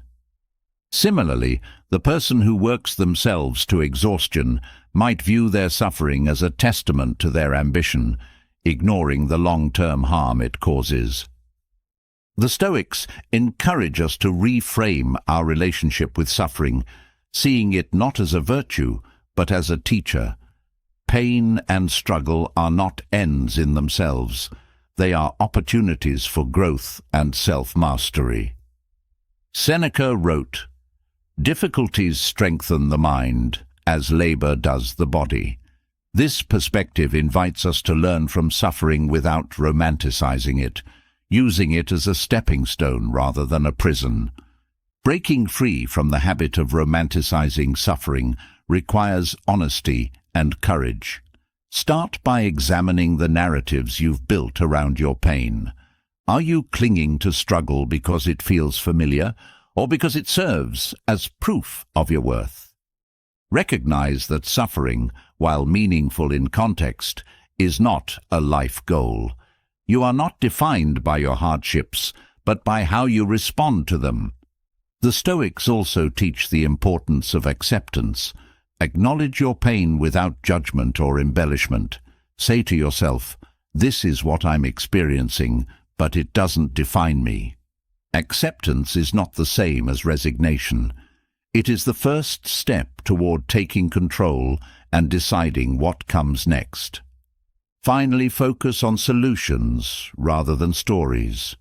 [SPEAKER 1] Similarly, the person who works themselves to exhaustion might view their suffering as a testament to their ambition, ignoring the long-term harm it causes. The Stoics encourage us to reframe our relationship with suffering, seeing it not as a virtue, but as a teacher. Pain and struggle are not ends in themselves. They are opportunities for growth and self-mastery. Seneca wrote, "Difficulties strengthen the mind, as labor does the body." This perspective invites us to learn from suffering without romanticizing it, using it as a stepping stone rather than a prison. Breaking free from the habit of romanticizing suffering requires honesty and courage. Start by examining the narratives you've built around your pain. Are you clinging to struggle because it feels familiar, or because it serves as proof of your worth? Recognize that suffering, while meaningful in context, is not a life goal. You are not defined by your hardships, but by how you respond to them. The Stoics also teach the importance of acceptance. Acknowledge your pain without judgment or embellishment. Say to yourself, "This is what I'm experiencing, but it doesn't define me." Acceptance is not the same as resignation. It is the first step toward taking control and deciding what comes next. Finally, focus on solutions rather than stories.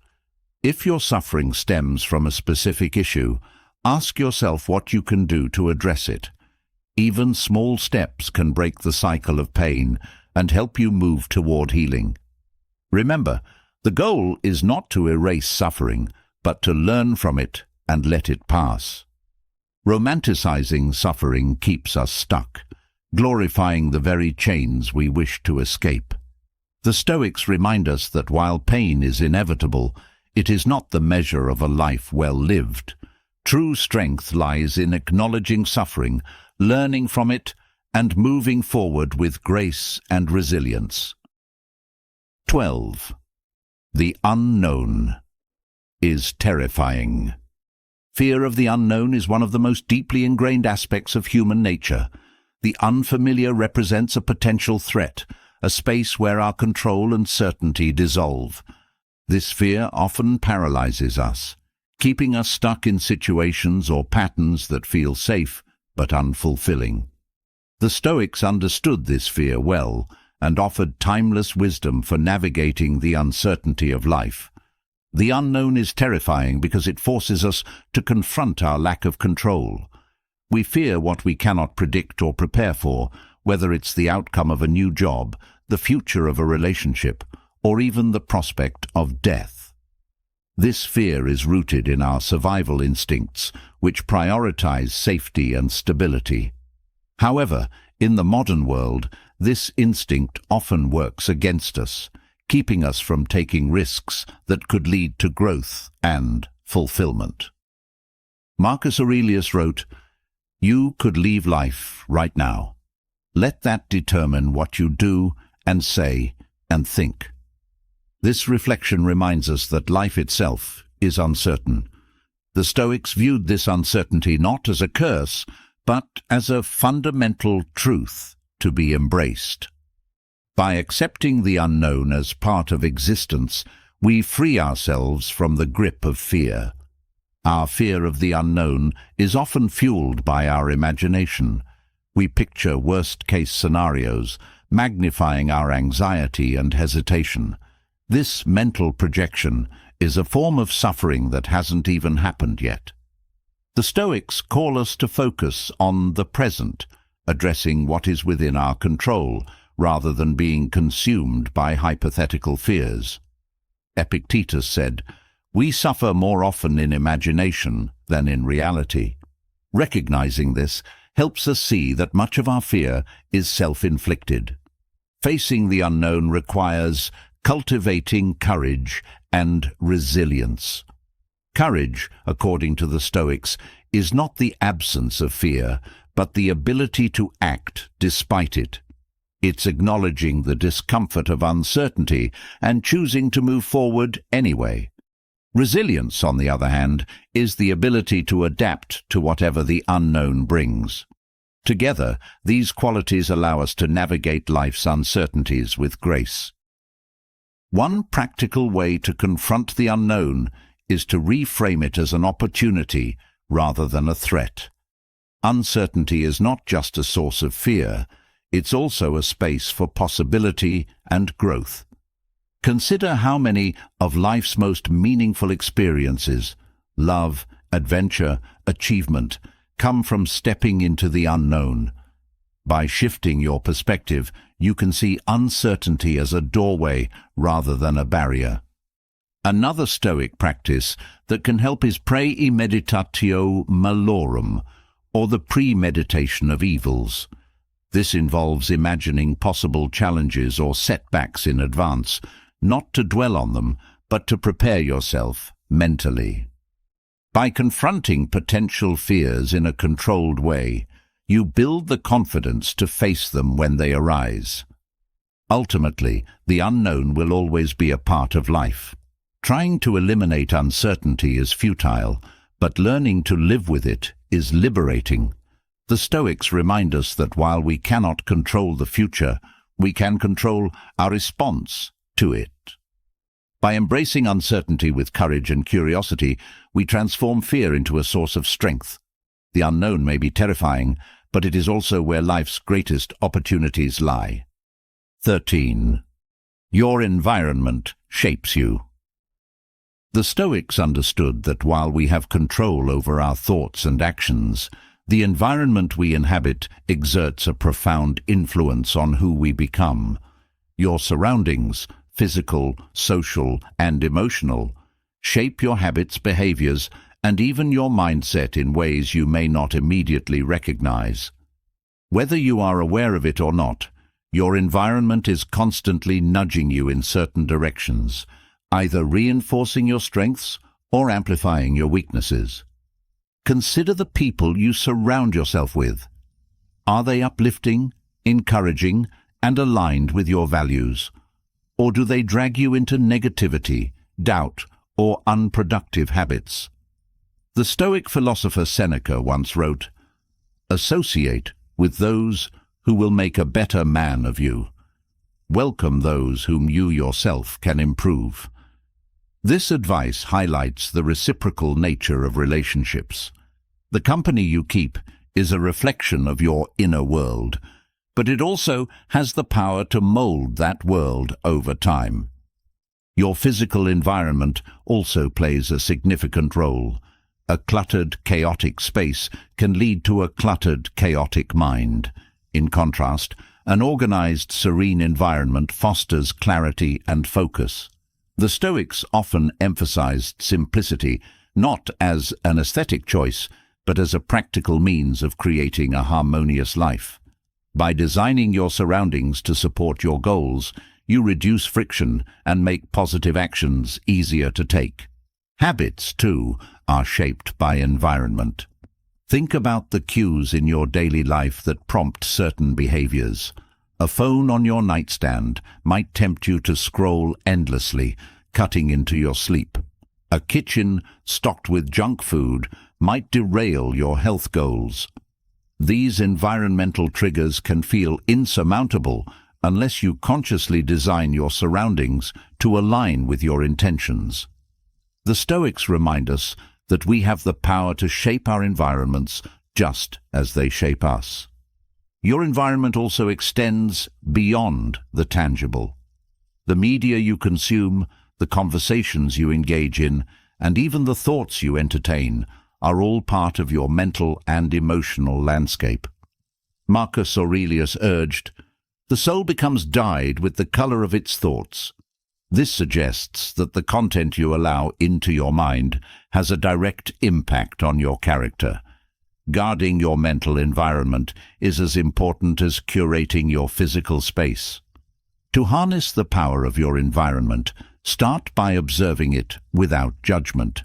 [SPEAKER 1] If your suffering stems from a specific issue, ask yourself what you can do to address it. Even small steps can break the cycle of pain and help you move toward healing. Remember, the goal is not to erase suffering, but to learn from it and let it pass. Romanticizing suffering keeps us stuck, glorifying the very chains we wish to escape. The Stoics remind us that while pain is inevitable, it is not the measure of a life well lived. True strength lies in acknowledging suffering, learning from it, and moving forward with grace and resilience. 12. The unknown is terrifying. Fear of the unknown is one of the most deeply ingrained aspects of human nature. The unfamiliar represents a potential threat, a space where our control and certainty dissolve. This fear often paralyzes us, keeping us stuck in situations or patterns that feel safe but unfulfilling. The Stoics understood this fear well and offered timeless wisdom for navigating the uncertainty of life. The unknown is terrifying because it forces us to confront our lack of control. We fear what we cannot predict or prepare for, whether it's the outcome of a new job, the future of a relationship, or even the prospect of death. This fear is rooted in our survival instincts, which prioritize safety and stability. However, in the modern world, this instinct often works against us, keeping us from taking risks that could lead to growth and fulfillment. Marcus Aurelius wrote, "You could leave life right now. Let that determine what you do and say and think." This reflection reminds us that life itself is uncertain. The Stoics viewed this uncertainty not as a curse, but as a fundamental truth to be embraced. By accepting the unknown as part of existence, we free ourselves from the grip of fear. Our fear of the unknown is often fueled by our imagination. We picture worst-case scenarios, magnifying our anxiety and hesitation. This mental projection is a form of suffering that hasn't even happened yet. The Stoics call us to focus on the present, addressing what is within our control, rather than being consumed by hypothetical fears. Epictetus said, "We suffer more often in imagination than in reality." Recognizing this helps us see that much of our fear is self-inflicted. Facing the unknown requires cultivating courage and resilience. Courage, according to the Stoics, is not the absence of fear, but the ability to act despite it. It's acknowledging the discomfort of uncertainty and choosing to move forward anyway. Resilience, on the other hand, is the ability to adapt to whatever the unknown brings. Together, these qualities allow us to navigate life's uncertainties with grace. One practical way to confront the unknown is to reframe it as an opportunity rather than a threat. Uncertainty is not just a source of fear, it's also a space for possibility and growth. Consider how many of life's most meaningful experiences, love, adventure, achievement, come from stepping into the unknown. By shifting your perspective, you can see uncertainty as a doorway rather than a barrier. Another Stoic practice that can help is premeditatio malorum, or the premeditation of evils. This involves imagining possible challenges or setbacks in advance, not to dwell on them, but to prepare yourself mentally. By confronting potential fears in a controlled way, you build the confidence to face them when they arise. Ultimately, the unknown will always be a part of life. Trying to eliminate uncertainty is futile, but learning to live with it is liberating. The Stoics remind us that while we cannot control the future, we can control our response to it. By embracing uncertainty with courage and curiosity, we transform fear into a source of strength. The unknown may be terrifying, but it is also where life's greatest opportunities lie. 13. Your environment shapes you. The Stoics understood that while we have control over our thoughts and actions, the environment we inhabit exerts a profound influence on who we become. Your surroundings, physical, social, and emotional, shape your habits, behaviors, and even your mindset in ways you may not immediately recognize. Whether you are aware of it or not, your environment is constantly nudging you in certain directions, either reinforcing your strengths or amplifying your weaknesses. Consider the people you surround yourself with. Are they uplifting, encouraging, and aligned with your values? Or do they drag you into negativity, doubt, or unproductive habits? The Stoic philosopher Seneca once wrote, "Associate with those who will make a better man of you. Welcome those whom you yourself can improve." This advice highlights the reciprocal nature of relationships. The company you keep is a reflection of your inner world, but it also has the power to mold that world over time. Your physical environment also plays a significant role. A cluttered, chaotic space can lead to a cluttered, chaotic mind. In contrast, an organized, serene environment fosters clarity and focus. The Stoics often emphasized simplicity, not as an aesthetic choice, but as a practical means of creating a harmonious life. By designing your surroundings to support your goals, you reduce friction and make positive actions easier to take. Habits, too, are shaped by environment. Think about the cues in your daily life that prompt certain behaviors. A phone on your nightstand might tempt you to scroll endlessly, cutting into your sleep. A kitchen stocked with junk food might derail your health goals. These environmental triggers can feel insurmountable unless you consciously design your surroundings to align with your intentions. The Stoics remind us that we have the power to shape our environments just as they shape us. Your environment also extends beyond the tangible. The media you consume, the conversations you engage in, and even the thoughts you entertain are all part of your mental and emotional landscape. Marcus Aurelius urged, "The soul becomes dyed with the color of its thoughts." This suggests that the content you allow into your mind has a direct impact on your character. Guarding your mental environment is as important as curating your physical space. To harness the power of your environment, start by observing it without judgment.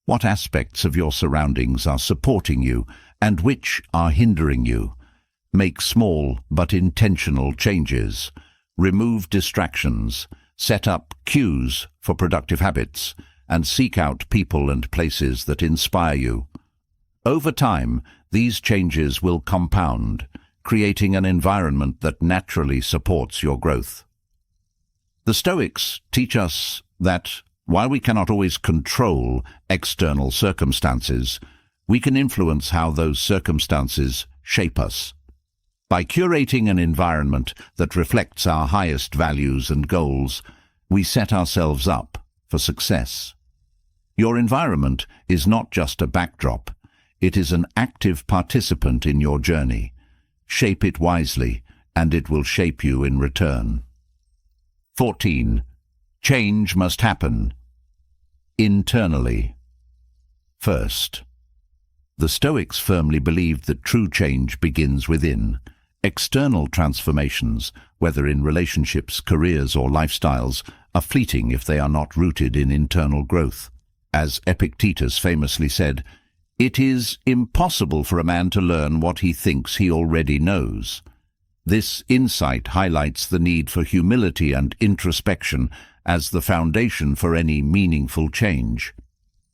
[SPEAKER 1] What aspects of your surroundings are supporting you and which are hindering you? Make small but intentional changes. Remove distractions. Set up cues for productive habits, and seek out people and places that inspire you. Over time, these changes will compound, creating an environment that naturally supports your growth. The Stoics teach us that while we cannot always control external circumstances, we can influence how those circumstances shape us. By curating an environment that reflects our highest values and goals, we set ourselves up for success. Your environment is not just a backdrop, it is an active participant in your journey. Shape it wisely, and it will shape you in return. 14. Change must happen internally. First, the Stoics firmly believed that true change begins within. External transformations, whether in relationships, careers, or lifestyles, are fleeting if they are not rooted in internal growth. As Epictetus famously said, "It is impossible for a man to learn what he thinks he already knows." This insight highlights the need for humility and introspection as the foundation for any meaningful change.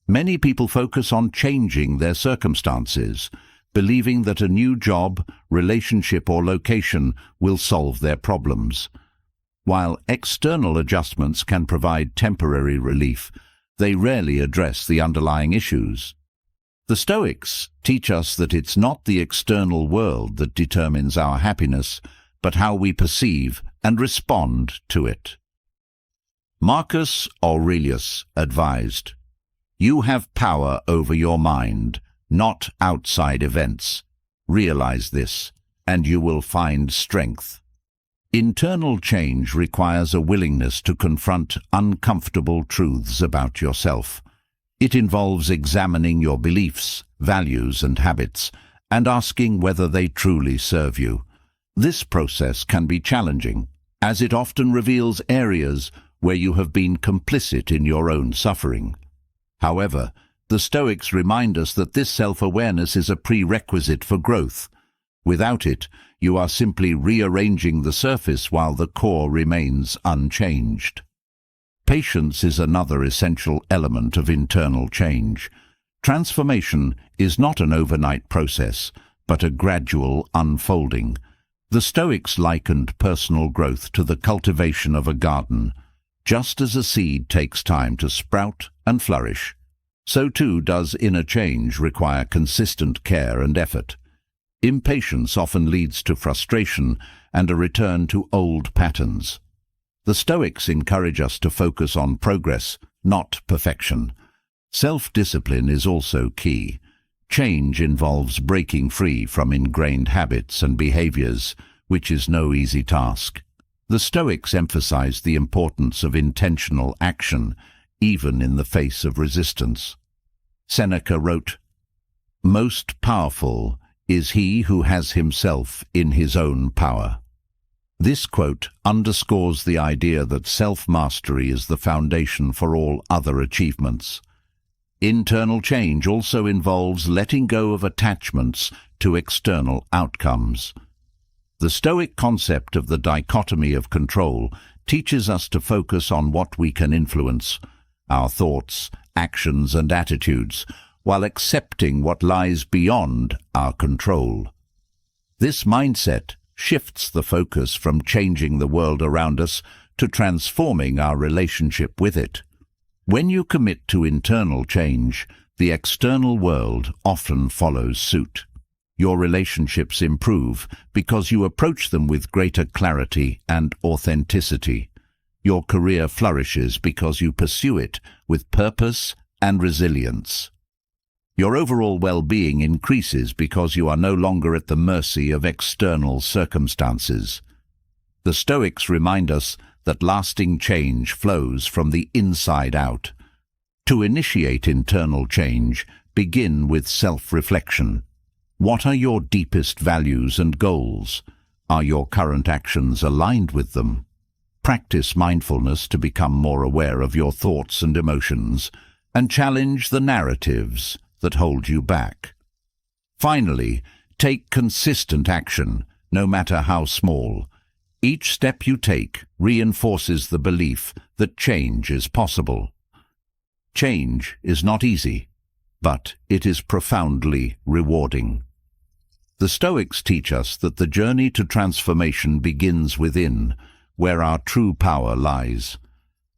[SPEAKER 1] Many people focus on changing their circumstances, believing that a new job, relationship or location will solve their problems. While external adjustments can provide temporary relief, they rarely address the underlying issues. The Stoics teach us that it's not the external world that determines our happiness, but how we perceive and respond to it. Marcus Aurelius advised, "You have power over your mind, not outside events. Realize this, and you will find strength." Internal change requires a willingness to confront uncomfortable truths about yourself. It involves examining your beliefs, values and habits, and asking whether they truly serve you. This process can be challenging, as it often reveals areas where you have been complicit in your own suffering. However, the Stoics remind us that this self-awareness is a prerequisite for growth. Without it, you are simply rearranging the surface while the core remains unchanged. Patience is another essential element of internal change. Transformation is not an overnight process, but a gradual unfolding. The Stoics likened personal growth to the cultivation of a garden. Just as a seed takes time to sprout and flourish, so too does inner change require consistent care and effort. Impatience often leads to frustration and a return to old patterns. The Stoics encourage us to focus on progress, not perfection. Self-discipline is also key. Change involves breaking free from ingrained habits and behaviors, which is no easy task. The Stoics emphasize the importance of intentional action, even in the face of resistance. Seneca wrote, "Most powerful is he who has himself in his own power." This quote underscores the idea that self-mastery is the foundation for all other achievements. Internal change also involves letting go of attachments to external outcomes. The Stoic concept of the dichotomy of control teaches us to focus on what we can influence, our thoughts, actions and attitudes, while accepting what lies beyond our control. This mindset shifts the focus from changing the world around us to transforming our relationship with it. When you commit to internal change, the external world often follows suit. Your relationships improve because you approach them with greater clarity and authenticity. Your career flourishes because you pursue it with purpose and resilience. Your overall well-being increases because you are no longer at the mercy of external circumstances. The Stoics remind us that lasting change flows from the inside out. To initiate internal change, begin with self-reflection. What are your deepest values and goals? Are your current actions aligned with them? Practice mindfulness to become more aware of your thoughts and emotions, and challenge the narratives that hold you back. Finally, take consistent action, no matter how small. Each step you take reinforces the belief that change is possible. Change is not easy, but it is profoundly rewarding. The Stoics teach us that the journey to transformation begins within, where our true power lies.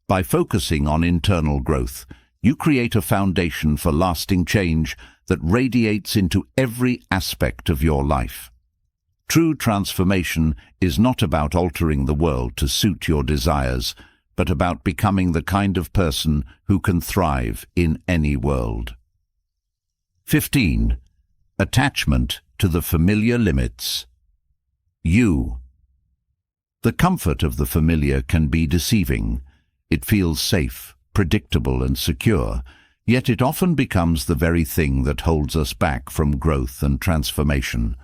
[SPEAKER 1] By focusing on internal growth, you create a foundation for lasting change that radiates into every aspect of your life. True transformation is not about altering the world to suit your desires, but about becoming the kind of person who can thrive in any world. 15. Attachment to the familiar limits. You. The comfort of the familiar can be deceiving. It feels safe, predictable and secure, yet it often becomes the very thing that holds us back from growth and transformation.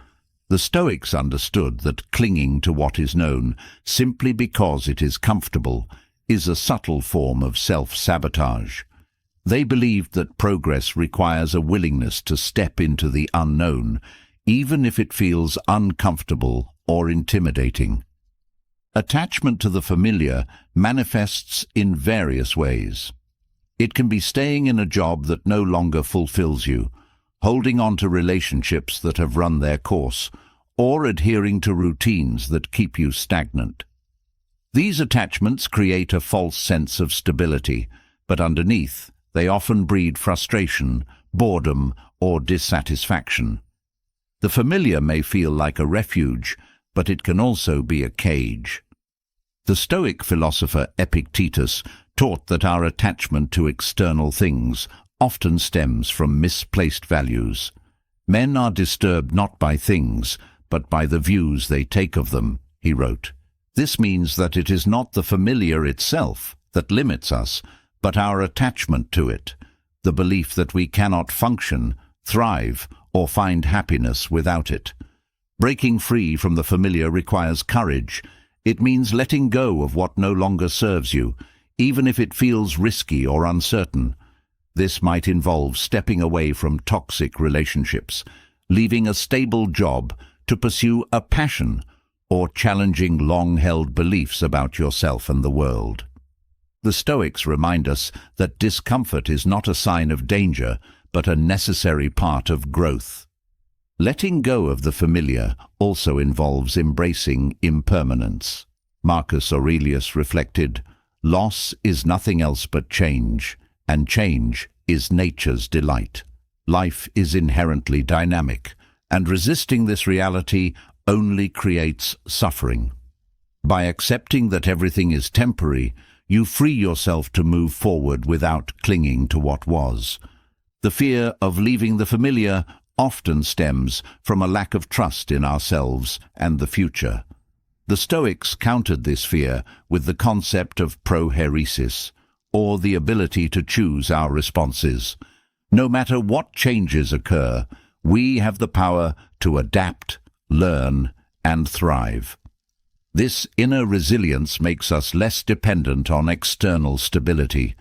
[SPEAKER 1] The Stoics understood that clinging to what is known simply because it is comfortable is a subtle form of self-sabotage. They believed that progress requires a willingness to step into the unknown, even if it feels uncomfortable or intimidating. Attachment to the familiar manifests in various ways. It can be staying in a job that no longer fulfills you, holding on to relationships that have run their course, or adhering to routines that keep you stagnant. These attachments create a false sense of stability, but underneath, they often breed frustration, boredom, or dissatisfaction. The familiar may feel like a refuge, but it can also be a cage. The Stoic philosopher Epictetus taught that our attachment to external things often stems from misplaced values. Men are disturbed not by things, but by the views they take of them, he wrote. This means that it is not the familiar itself that limits us, but our attachment to it, the belief that we cannot function, thrive, or find happiness without it. Breaking free from the familiar requires courage. It means letting go of what no longer serves you, even if it feels risky or uncertain. This might involve stepping away from toxic relationships, leaving a stable job to pursue a passion, or challenging long-held beliefs about yourself and the world. The Stoics remind us that discomfort is not a sign of danger, but a necessary part of growth. Letting go of the familiar also involves embracing impermanence. Marcus Aurelius reflected, "Loss is nothing else but change, and change is nature's delight. Life is inherently dynamic, and resisting this reality only creates suffering. By accepting that everything is temporary, you free yourself to move forward without clinging to what was." The fear of leaving the familiar often stems from a lack of trust in ourselves and the future. The Stoics countered this fear with the concept of prohairesis, or the ability to choose our responses. No matter what changes occur, we have the power to adapt, learn, and thrive. This inner resilience makes us less dependent on external stability.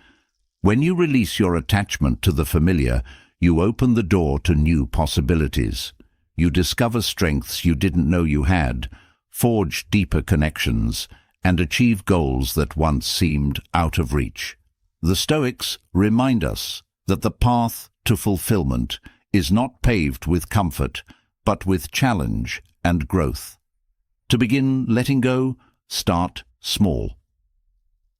[SPEAKER 1] When you release your attachment to the familiar, you open the door to new possibilities. You discover strengths you didn't know you had, forge deeper connections, and achieve goals that once seemed out of reach. The Stoics remind us that the path to fulfillment is not paved with comfort, but with challenge and growth. To begin letting go, start small.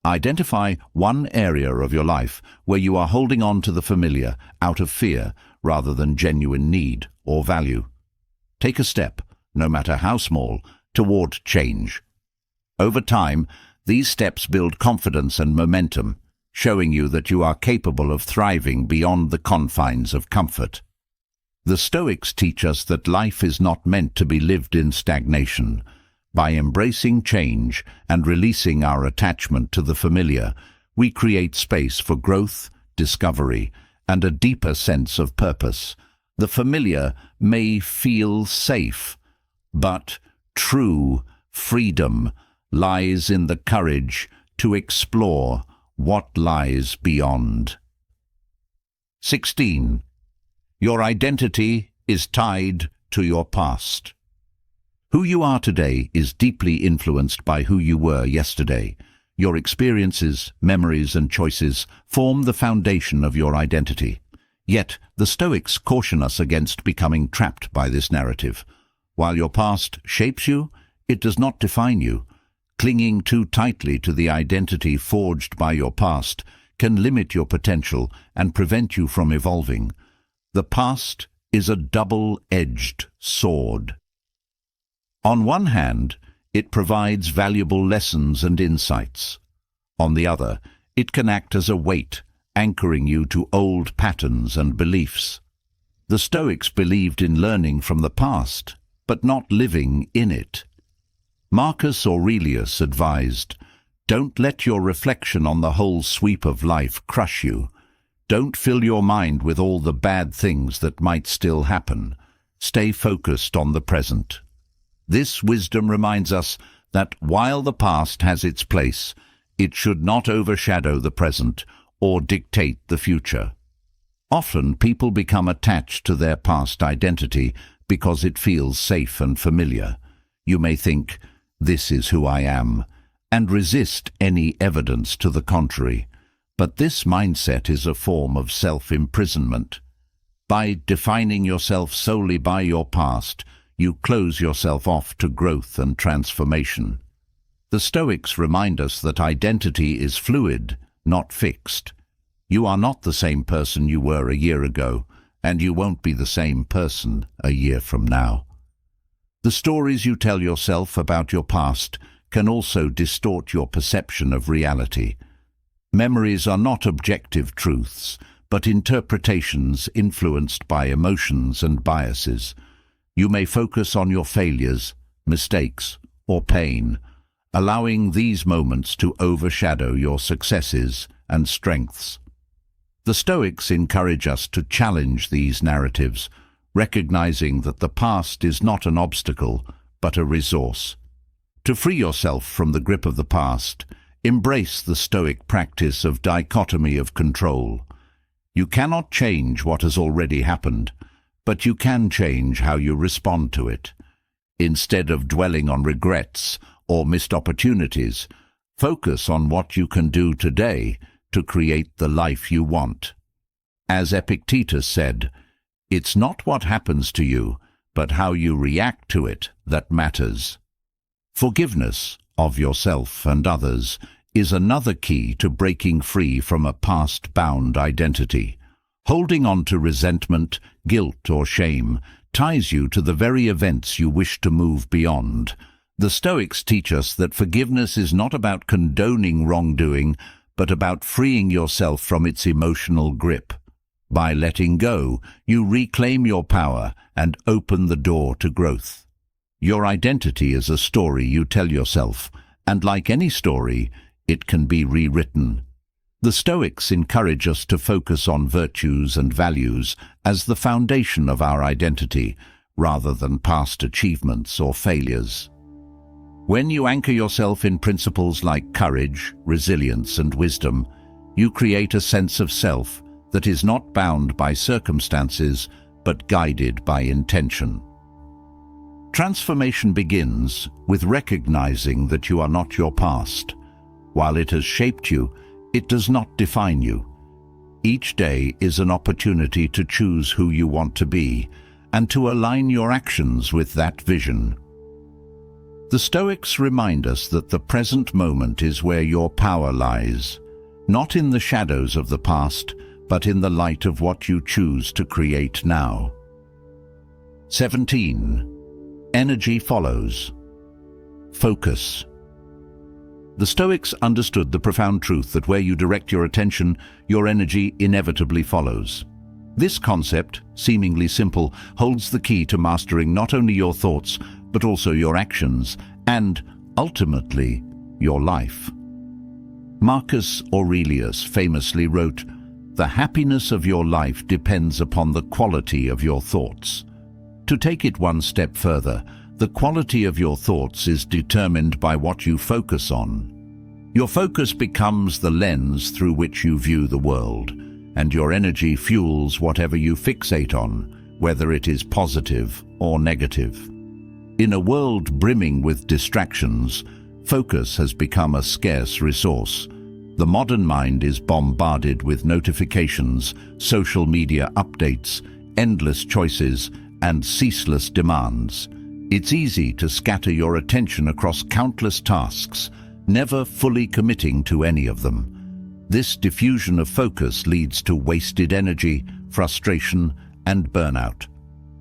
[SPEAKER 1] Identify one area of your life where you are holding on to the familiar out of fear rather than genuine need or value. Take a step, no matter how small, toward change. Over time, these steps build confidence and momentum, showing you that you are capable of thriving beyond the confines of comfort. The Stoics teach us that life is not meant to be lived in stagnation. By embracing change and releasing our attachment to the familiar, we create space for growth, discovery, and a deeper sense of purpose. The familiar may feel safe, but true freedom lies in the courage to explore what lies beyond. 16. Your identity is tied to your past. Who you are today is deeply influenced by who you were yesterday. Your experiences, memories, and choices form the foundation of your identity. Yet, the Stoics caution us against becoming trapped by this narrative. While your past shapes you, it does not define you. Clinging too tightly to the identity forged by your past can limit your potential and prevent you from evolving. The past is a double-edged sword. On one hand, it provides valuable lessons and insights. On the other, it can act as a weight, anchoring you to old patterns and beliefs. The Stoics believed in learning from the past, but not living in it. Marcus Aurelius advised, "Don't let your reflection on the whole sweep of life crush you. Don't fill your mind with all the bad things that might still happen. Stay focused on the present." This wisdom reminds us that while the past has its place, it should not overshadow the present or dictate the future. Often people become attached to their past identity because it feels safe and familiar. You may think, "This is who I am," and resist any evidence to the contrary. But this mindset is a form of self-imprisonment. By defining yourself solely by your past, you close yourself off to growth and transformation. The Stoics remind us that identity is fluid, not fixed. You are not the same person you were a year ago, and you won't be the same person a year from now. The stories you tell yourself about your past can also distort your perception of reality. Memories are not objective truths, but interpretations influenced by emotions and biases. You may focus on your failures, mistakes, or pain, allowing these moments to overshadow your successes and strengths. The Stoics encourage us to challenge these narratives, recognizing that the past is not an obstacle, but a resource. To free yourself from the grip of the past, embrace the Stoic practice of dichotomy of control. You cannot change what has already happened, but you can change how you respond to it. Instead of dwelling on regrets or missed opportunities, focus on what you can do today to create the life you want. As Epictetus said, "It's not what happens to you, but how you react to it that matters." Forgiveness of yourself and others is another key to breaking free from a past-bound identity. Holding on to resentment, guilt, or shame ties you to the very events you wish to move beyond. The Stoics teach us that forgiveness is not about condoning wrongdoing, but about freeing yourself from its emotional grip. By letting go, you reclaim your power and open the door to growth. Your identity is a story you tell yourself, and like any story, it can be rewritten. The Stoics encourage us to focus on virtues and values as the foundation of our identity, rather than past achievements or failures. When you anchor yourself in principles like courage, resilience, and wisdom, you create a sense of self that is not bound by circumstances, but guided by intention. Transformation begins with recognizing that you are not your past. While it has shaped you, it does not define you. Each day is an opportunity to choose who you want to be and to align your actions with that vision. The Stoics remind us that the present moment is where your power lies, not in the shadows of the past, but in the light of what you choose to create now. 17. Energy follows. Focus. The Stoics understood the profound truth that where you direct your attention, your energy inevitably follows. This concept, seemingly simple, holds the key to mastering not only your thoughts, but also your actions, and, ultimately, your life. Marcus Aurelius famously wrote, "The happiness of your life depends upon the quality of your thoughts." To take it one step further, the quality of your thoughts is determined by what you focus on. Your focus becomes the lens through which you view the world, and your energy fuels whatever you fixate on, whether it is positive or negative. In a world brimming with distractions, focus has become a scarce resource. The modern mind is bombarded with notifications, social media updates, endless choices, and ceaseless demands. It's easy to scatter your attention across countless tasks, never fully committing to any of them. This diffusion of focus leads to wasted energy, frustration, and burnout.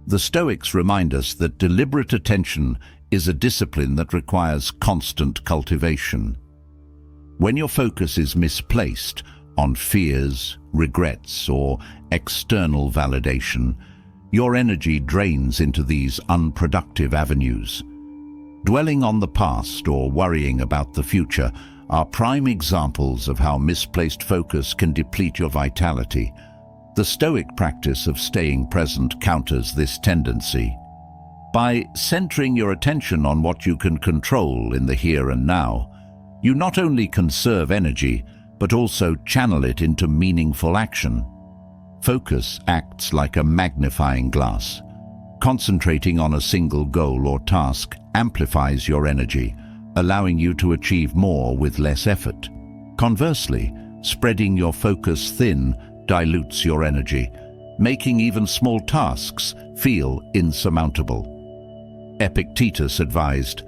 [SPEAKER 1] The Stoics remind us that deliberate attention is a discipline that requires constant cultivation. When your focus is misplaced on fears, regrets, or external validation, your energy drains into these unproductive avenues. Dwelling on the past or worrying about the future are prime examples of how misplaced focus can deplete your vitality. The Stoic practice of staying present counters this tendency. By centering your attention on what you can control in the here and now, you not only conserve energy, but also channel it into meaningful action. Focus acts like a magnifying glass. Concentrating on a single goal or task amplifies your energy, allowing you to achieve more with less effort. Conversely, spreading your focus thin dilutes your energy, making even small tasks feel insurmountable. Epictetus advised,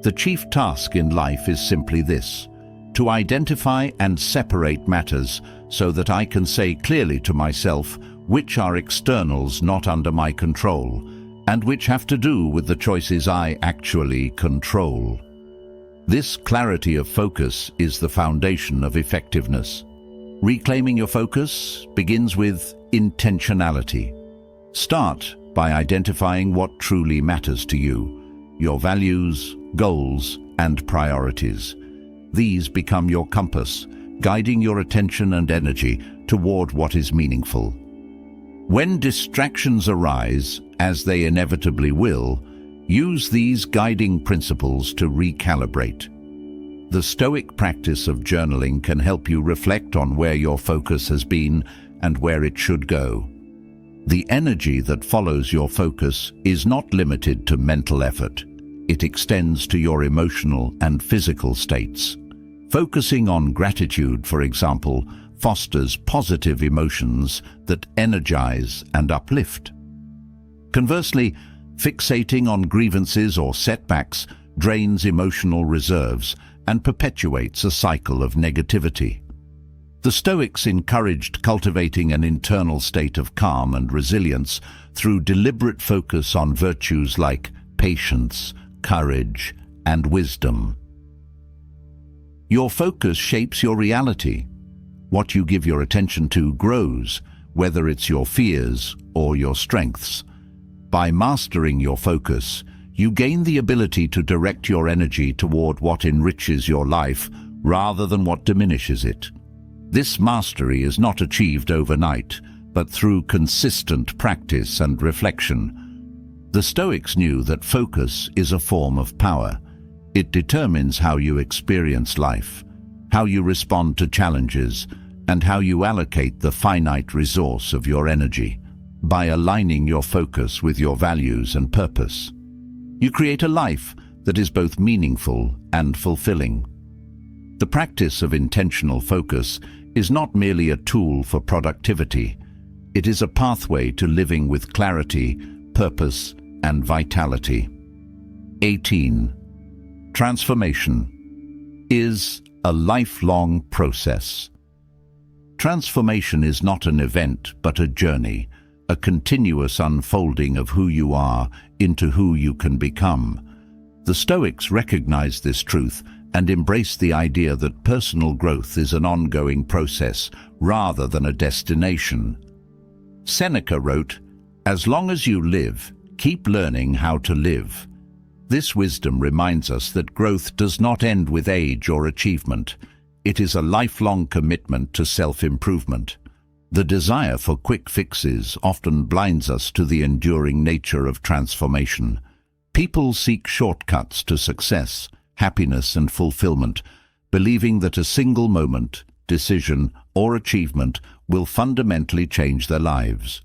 [SPEAKER 1] "The chief task in life is simply this, to identify and separate matters so that I can say clearly to myself which are externals not under my control and which have to do with the choices I actually control." This clarity of focus is the foundation of effectiveness. Reclaiming your focus begins with intentionality. Start by identifying what truly matters to you, your values, goals, and priorities. These become your compass, guiding your attention and energy toward what is meaningful. When distractions arise, as they inevitably will, use these guiding principles to recalibrate. The Stoic practice of journaling can help you reflect on where your focus has been and where it should go. The energy that follows your focus is not limited to mental effort. It extends to your emotional and physical states. Focusing on gratitude, for example, fosters positive emotions that energize and uplift. Conversely, fixating on grievances or setbacks drains emotional reserves and perpetuates a cycle of negativity. The Stoics encouraged cultivating an internal state of calm and resilience through deliberate focus on virtues like patience, courage, and wisdom. Your focus shapes your reality. What you give your attention to grows, whether it's your fears or your strengths. By mastering your focus, you gain the ability to direct your energy toward what enriches your life rather than what diminishes it. This mastery is not achieved overnight, but through consistent practice and reflection. The Stoics knew that focus is a form of power. It determines how you experience life, how you respond to challenges, and how you allocate the finite resource of your energy. By aligning your focus with your values and purpose, you create a life that is both meaningful and fulfilling. The practice of intentional focus is not merely a tool for productivity. It is a pathway to living with clarity, purpose, and vitality. 18. Transformation is a lifelong process. Transformation is not an event, but a journey, a continuous unfolding of who you are into who you can become. The Stoics recognized this truth and embraced the idea that personal growth is an ongoing process rather than a destination. Seneca wrote, "As long as you live, keep learning how to live." This wisdom reminds us that growth does not end with age or achievement. It is a lifelong commitment to self-improvement. The desire for quick fixes often blinds us to the enduring nature of transformation. People seek shortcuts to success, happiness, and fulfillment, believing that a single moment, decision, or achievement will fundamentally change their lives.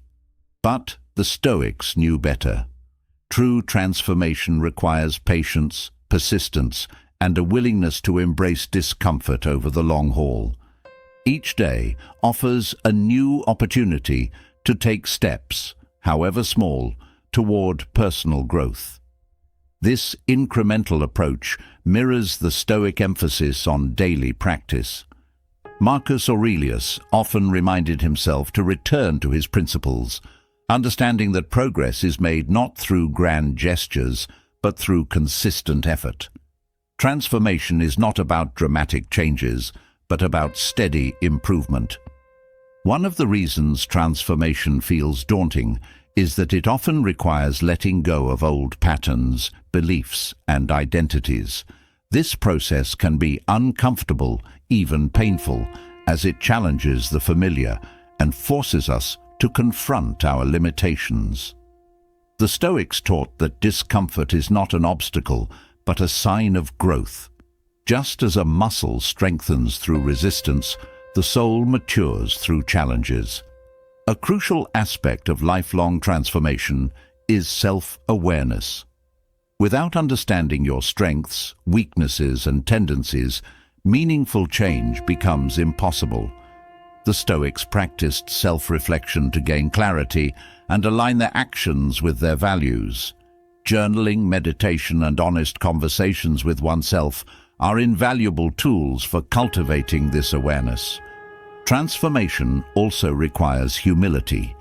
[SPEAKER 1] But the Stoics knew better. True transformation requires patience, persistence, and a willingness to embrace discomfort over the long haul. Each day offers a new opportunity to take steps, however small, toward personal growth. This incremental approach mirrors the Stoic emphasis on daily practice. Marcus Aurelius often reminded himself to return to his principles, understanding that progress is made not through grand gestures, but through consistent effort. Transformation is not about dramatic changes, but about steady improvement. One of the reasons transformation feels daunting is that it often requires letting go of old patterns, beliefs, and identities. This process can be uncomfortable, even painful, as it challenges the familiar and forces us to confront our limitations. The Stoics taught that discomfort is not an obstacle, but a sign of growth. Just as a muscle strengthens through resistance, the soul matures through challenges. A crucial aspect of lifelong transformation is self-awareness. Without understanding your strengths, weaknesses, and tendencies, meaningful change becomes impossible. The Stoics practiced self-reflection to gain clarity and align their actions with their values. Journaling, meditation, and honest conversations with oneself are invaluable tools for cultivating this awareness. Transformation also requires humility,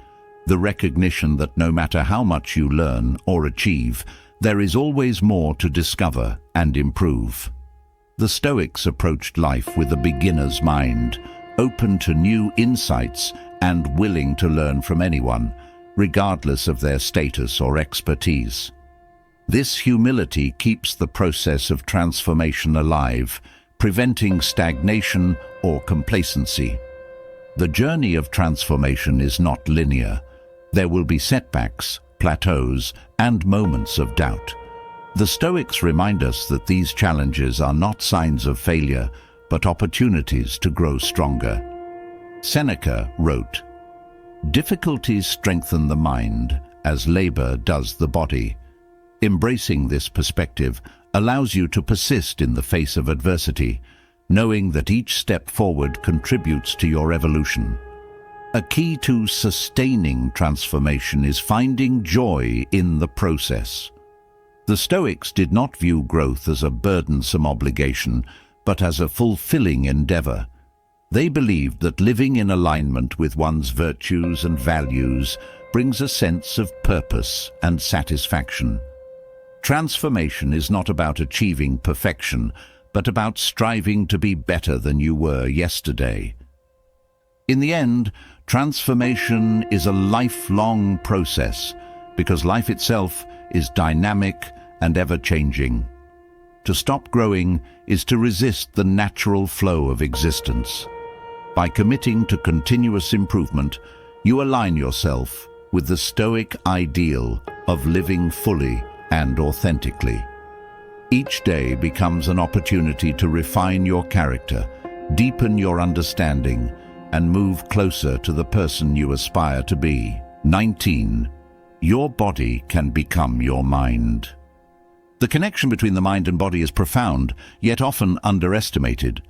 [SPEAKER 1] the recognition that no matter how much you learn or achieve, there is always more to discover and improve. The Stoics approached life with a beginner's mind, open to new insights and willing to learn from anyone, regardless of their status or expertise. This humility keeps the process of transformation alive, preventing stagnation or complacency. The journey of transformation is not linear. There will be setbacks, plateaus, and moments of doubt. The Stoics remind us that these challenges are not signs of failure, but opportunities to grow stronger. Seneca wrote, "Difficulties strengthen the mind as labor does the body." Embracing this perspective allows you to persist in the face of adversity, knowing that each step forward contributes to your evolution. A key to sustaining transformation is finding joy in the process. The Stoics did not view growth as a burdensome obligation, but as a fulfilling endeavor. They believed that living in alignment with one's virtues and values brings a sense of purpose and satisfaction. Transformation is not about achieving perfection, but about striving to be better than you were yesterday. In the end, transformation is a lifelong process, because life itself is dynamic and ever-changing. To stop growing is to resist the natural flow of existence. By committing to continuous improvement, you align yourself with the Stoic ideal of living fully and authentically. Each day becomes an opportunity to refine your character, deepen your understanding, and move closer to the person you aspire to be. 19. Your body can become your mind. The connection between the mind and body is profound, yet often underestimated.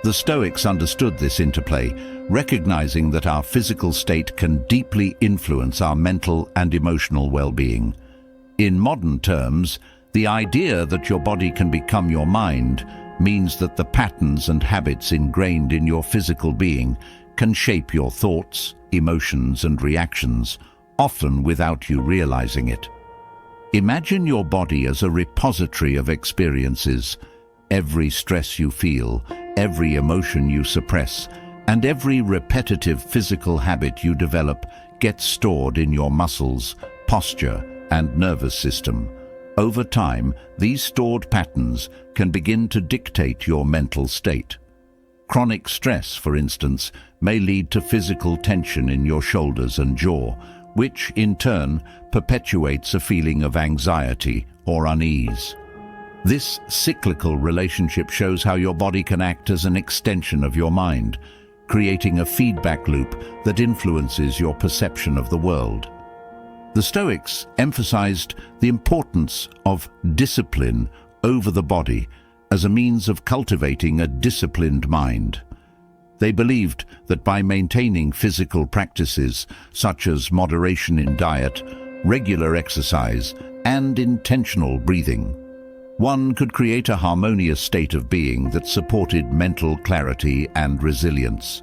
[SPEAKER 1] The Stoics understood this interplay, recognizing that our physical state can deeply influence our mental and emotional well-being. In modern terms, the idea that your body can become your mind means that the patterns and habits ingrained in your physical being can shape your thoughts, emotions, and reactions, often without you realizing it. Imagine your body as a repository of experiences. Every stress you feel, every emotion you suppress, and every repetitive physical habit you develop gets stored in your muscles, posture, and nervous system. Over time, these stored patterns can begin to dictate your mental state. Chronic stress, for instance, may lead to physical tension in your shoulders and jaw, which in turn perpetuates a feeling of anxiety or unease. This cyclical relationship shows how your body can act as an extension of your mind, creating a feedback loop that influences your perception of the world. The Stoics emphasized the importance of discipline over the body as a means of cultivating a disciplined mind. They believed that by maintaining physical practices such as moderation in diet, regular exercise, and intentional breathing, one could create a harmonious state of being that supported mental clarity and resilience.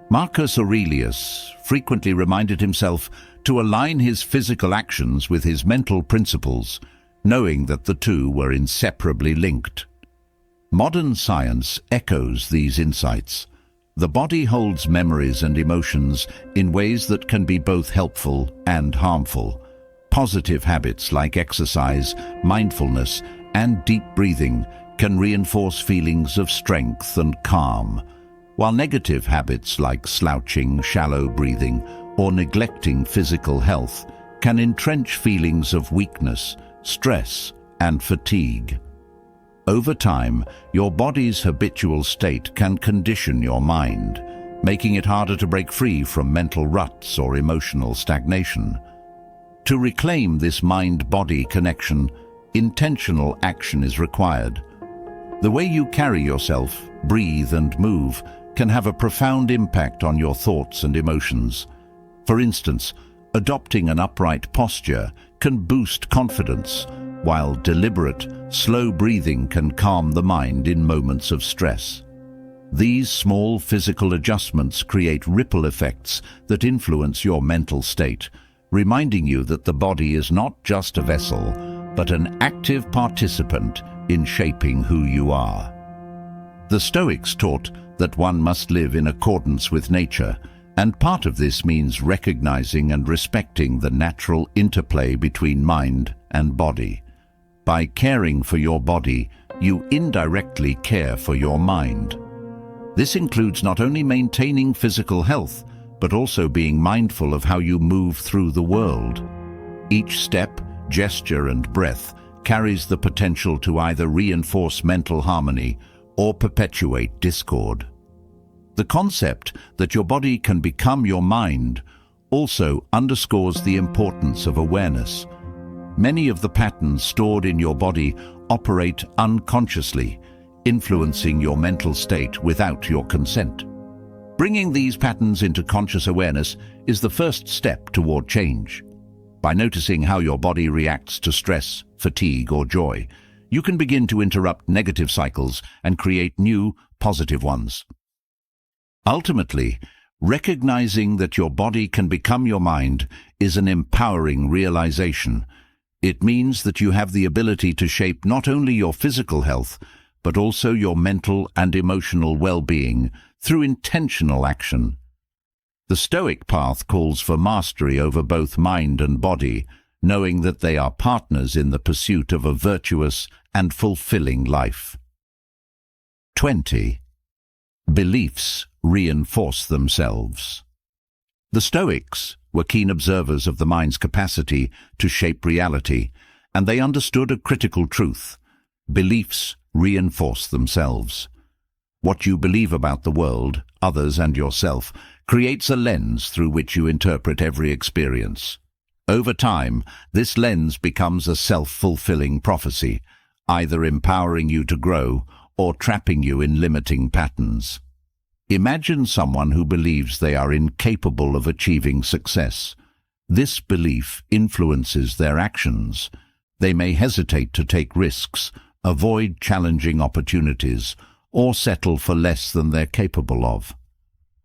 [SPEAKER 1] Marcus Aurelius frequently reminded himself to align his physical actions with his mental principles, knowing that the two were inseparably linked. Modern science echoes these insights. The body holds memories and emotions in ways that can be both helpful and harmful. Positive habits like exercise, mindfulness, and deep breathing can reinforce feelings of strength and calm, while negative habits like slouching, shallow breathing, or neglecting physical health can entrench feelings of weakness, stress, and fatigue. Over time, your body's habitual state can condition your mind, making it harder to break free from mental ruts or emotional stagnation. To reclaim this mind-body connection, intentional action is required. The way you carry yourself, breathe, and move can have a profound impact on your thoughts and emotions. For instance, adopting an upright posture can boost confidence, while deliberate, slow breathing can calm the mind in moments of stress. These small physical adjustments create ripple effects that influence your mental state, reminding you that the body is not just a vessel, but an active participant in shaping who you are. The Stoics taught that one must live in accordance with nature, and part of this means recognizing and respecting the natural interplay between mind and body. By caring for your body, you indirectly care for your mind. This includes not only maintaining physical health, but also being mindful of how you move through the world. Each step, gesture, and breath carries the potential to either reinforce mental harmony or perpetuate discord. The concept that your body can become your mind also underscores the importance of awareness. Many of the patterns stored in your body operate unconsciously, influencing your mental state without your consent. Bringing these patterns into conscious awareness is the first step toward change. By noticing how your body reacts to stress, fatigue, or joy, you can begin to interrupt negative cycles and create new, positive ones. Ultimately, recognizing that your body can become your mind is an empowering realization. It means that you have the ability to shape not only your physical health, but also your mental and emotional well-being through intentional action. The Stoic path calls for mastery over both mind and body, knowing that they are partners in the pursuit of a virtuous and fulfilling life. 20. Beliefs reinforce themselves. The Stoics were keen observers of the mind's capacity to shape reality, and they understood a critical truth: beliefs reinforce themselves. What you believe about the world, others, and yourself creates a lens through which you interpret every experience. Over time, this lens becomes a self-fulfilling prophecy, either empowering you to grow or trapping you in limiting patterns. Imagine someone who believes they are incapable of achieving success. This belief influences their actions. They may hesitate to take risks, avoid challenging opportunities, or settle for less than they're capable of.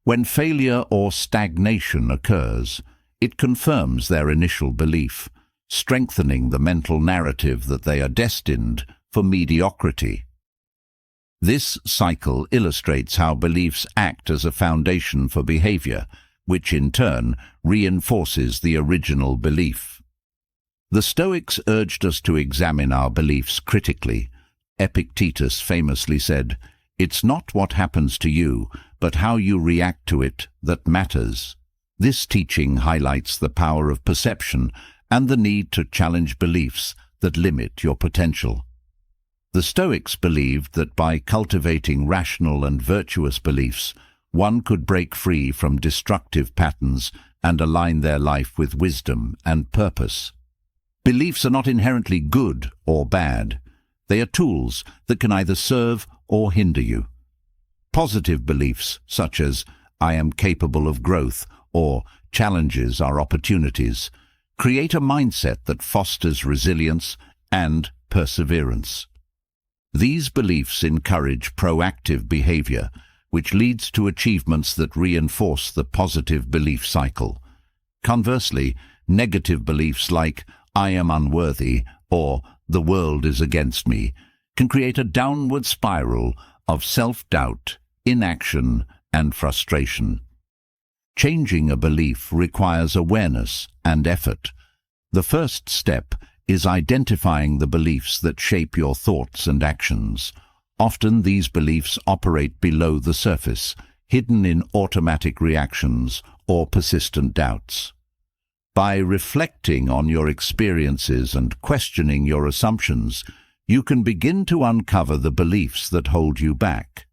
[SPEAKER 1] When failure or stagnation occurs, it confirms their initial belief, strengthening the mental narrative that they are destined for mediocrity. This cycle illustrates how beliefs act as a foundation for behavior, which in turn reinforces the original belief. The Stoics urged us to examine our beliefs critically. Epictetus famously said, "It's not what happens to you, but how you react to it that matters." This teaching highlights the power of perception and the need to challenge beliefs that limit your potential. The Stoics believed that by cultivating rational and virtuous beliefs, one could break free from destructive patterns and align their life with wisdom and purpose. Beliefs are not inherently good or bad. They are tools that can either serve or hinder you. Positive beliefs, such as "I am capable of growth" or "challenges are opportunities," create a mindset that fosters resilience and perseverance. These beliefs encourage proactive behavior, which leads to achievements that reinforce the positive belief cycle. Conversely, negative beliefs like "I am unworthy" or "the world is against me" can create a downward spiral of self-doubt, inaction, and frustration. Changing a belief requires awareness and effort. The first step is identifying the beliefs that shape your thoughts and actions. Often these beliefs operate below the surface, hidden in automatic reactions or persistent doubts. By reflecting on your experiences and questioning your assumptions, you can begin to uncover the beliefs that hold you back.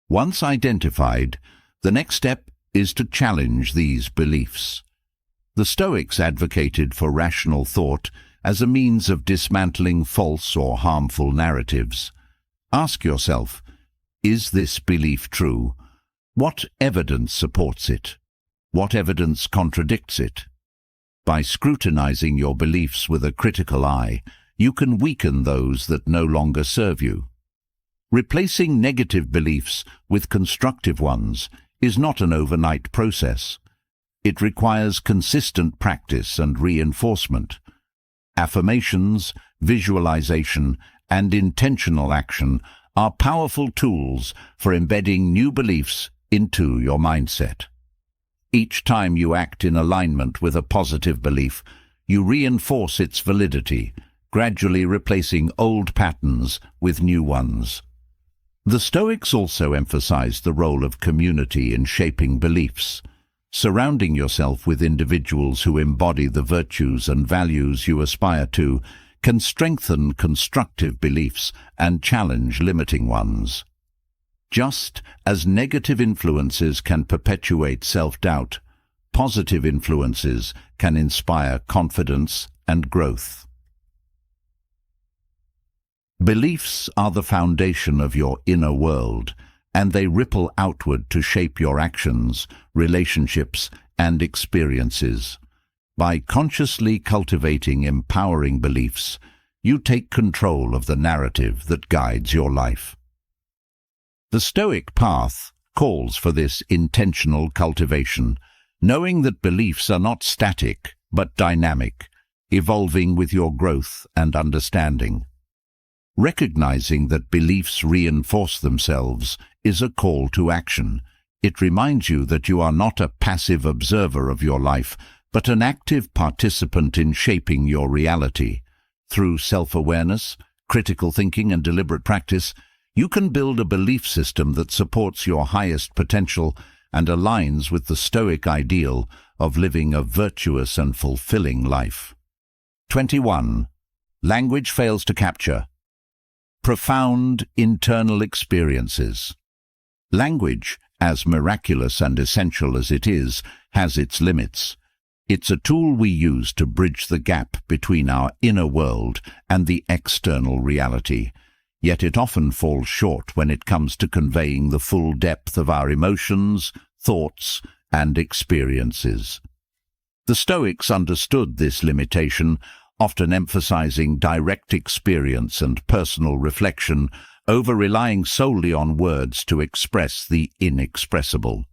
[SPEAKER 1] Once identified, the next step is to challenge these beliefs. The Stoics advocated for rational thought as a means of dismantling false or harmful narratives. Ask yourself, is this belief true? What evidence supports it? What evidence contradicts it? By scrutinizing your beliefs with a critical eye, you can weaken those that no longer serve you. Replacing negative beliefs with constructive ones is not an overnight process. It requires consistent practice and reinforcement. Affirmations, visualization, and intentional action are powerful tools for embedding new beliefs into your mindset. Each time you act in alignment with a positive belief, you reinforce its validity, gradually replacing old patterns with new ones. The Stoics also emphasized the role of community in shaping beliefs. Surrounding yourself with individuals who embody the virtues and values you aspire to can strengthen constructive beliefs and challenge limiting ones. Just as negative influences can perpetuate self-doubt, positive influences can inspire confidence and growth. Beliefs are the foundation of your inner world, and they ripple outward to shape your actions, relationships, and experiences. By consciously cultivating empowering beliefs, you take control of the narrative that guides your life. The Stoic path calls for this intentional cultivation, knowing that beliefs are not static but dynamic, evolving with your growth and understanding. Recognizing that beliefs reinforce themselves is a call to action. It reminds you that you are not a passive observer of your life, but an active participant in shaping your reality. Through self-awareness, critical thinking, and deliberate practice, you can build a belief system that supports your highest potential and aligns with the Stoic ideal of living a virtuous and fulfilling life. 21. Language fails to capture. Profound internal experiences. Language, as miraculous and essential as it is, has its limits. It's a tool we use to bridge the gap between our inner world and the external reality, yet it often falls short when it comes to conveying the full depth of our emotions, thoughts, and experiences. The Stoics understood this limitation, often emphasizing direct experience and personal reflection over relying solely on words to express the inexpressible.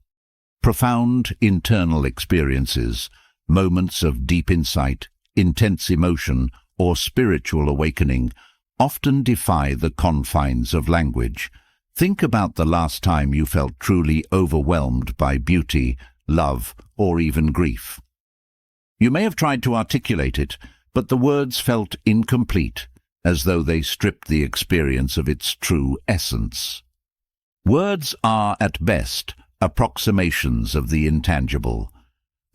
[SPEAKER 1] Profound internal experiences, moments of deep insight, intense emotion, or spiritual awakening, often defy the confines of language. Think about the last time you felt truly overwhelmed by beauty, love, or even grief. You may have tried to articulate it, but the words felt incomplete, as though they stripped the experience of its true essence. Words are, at best, approximations of the intangible.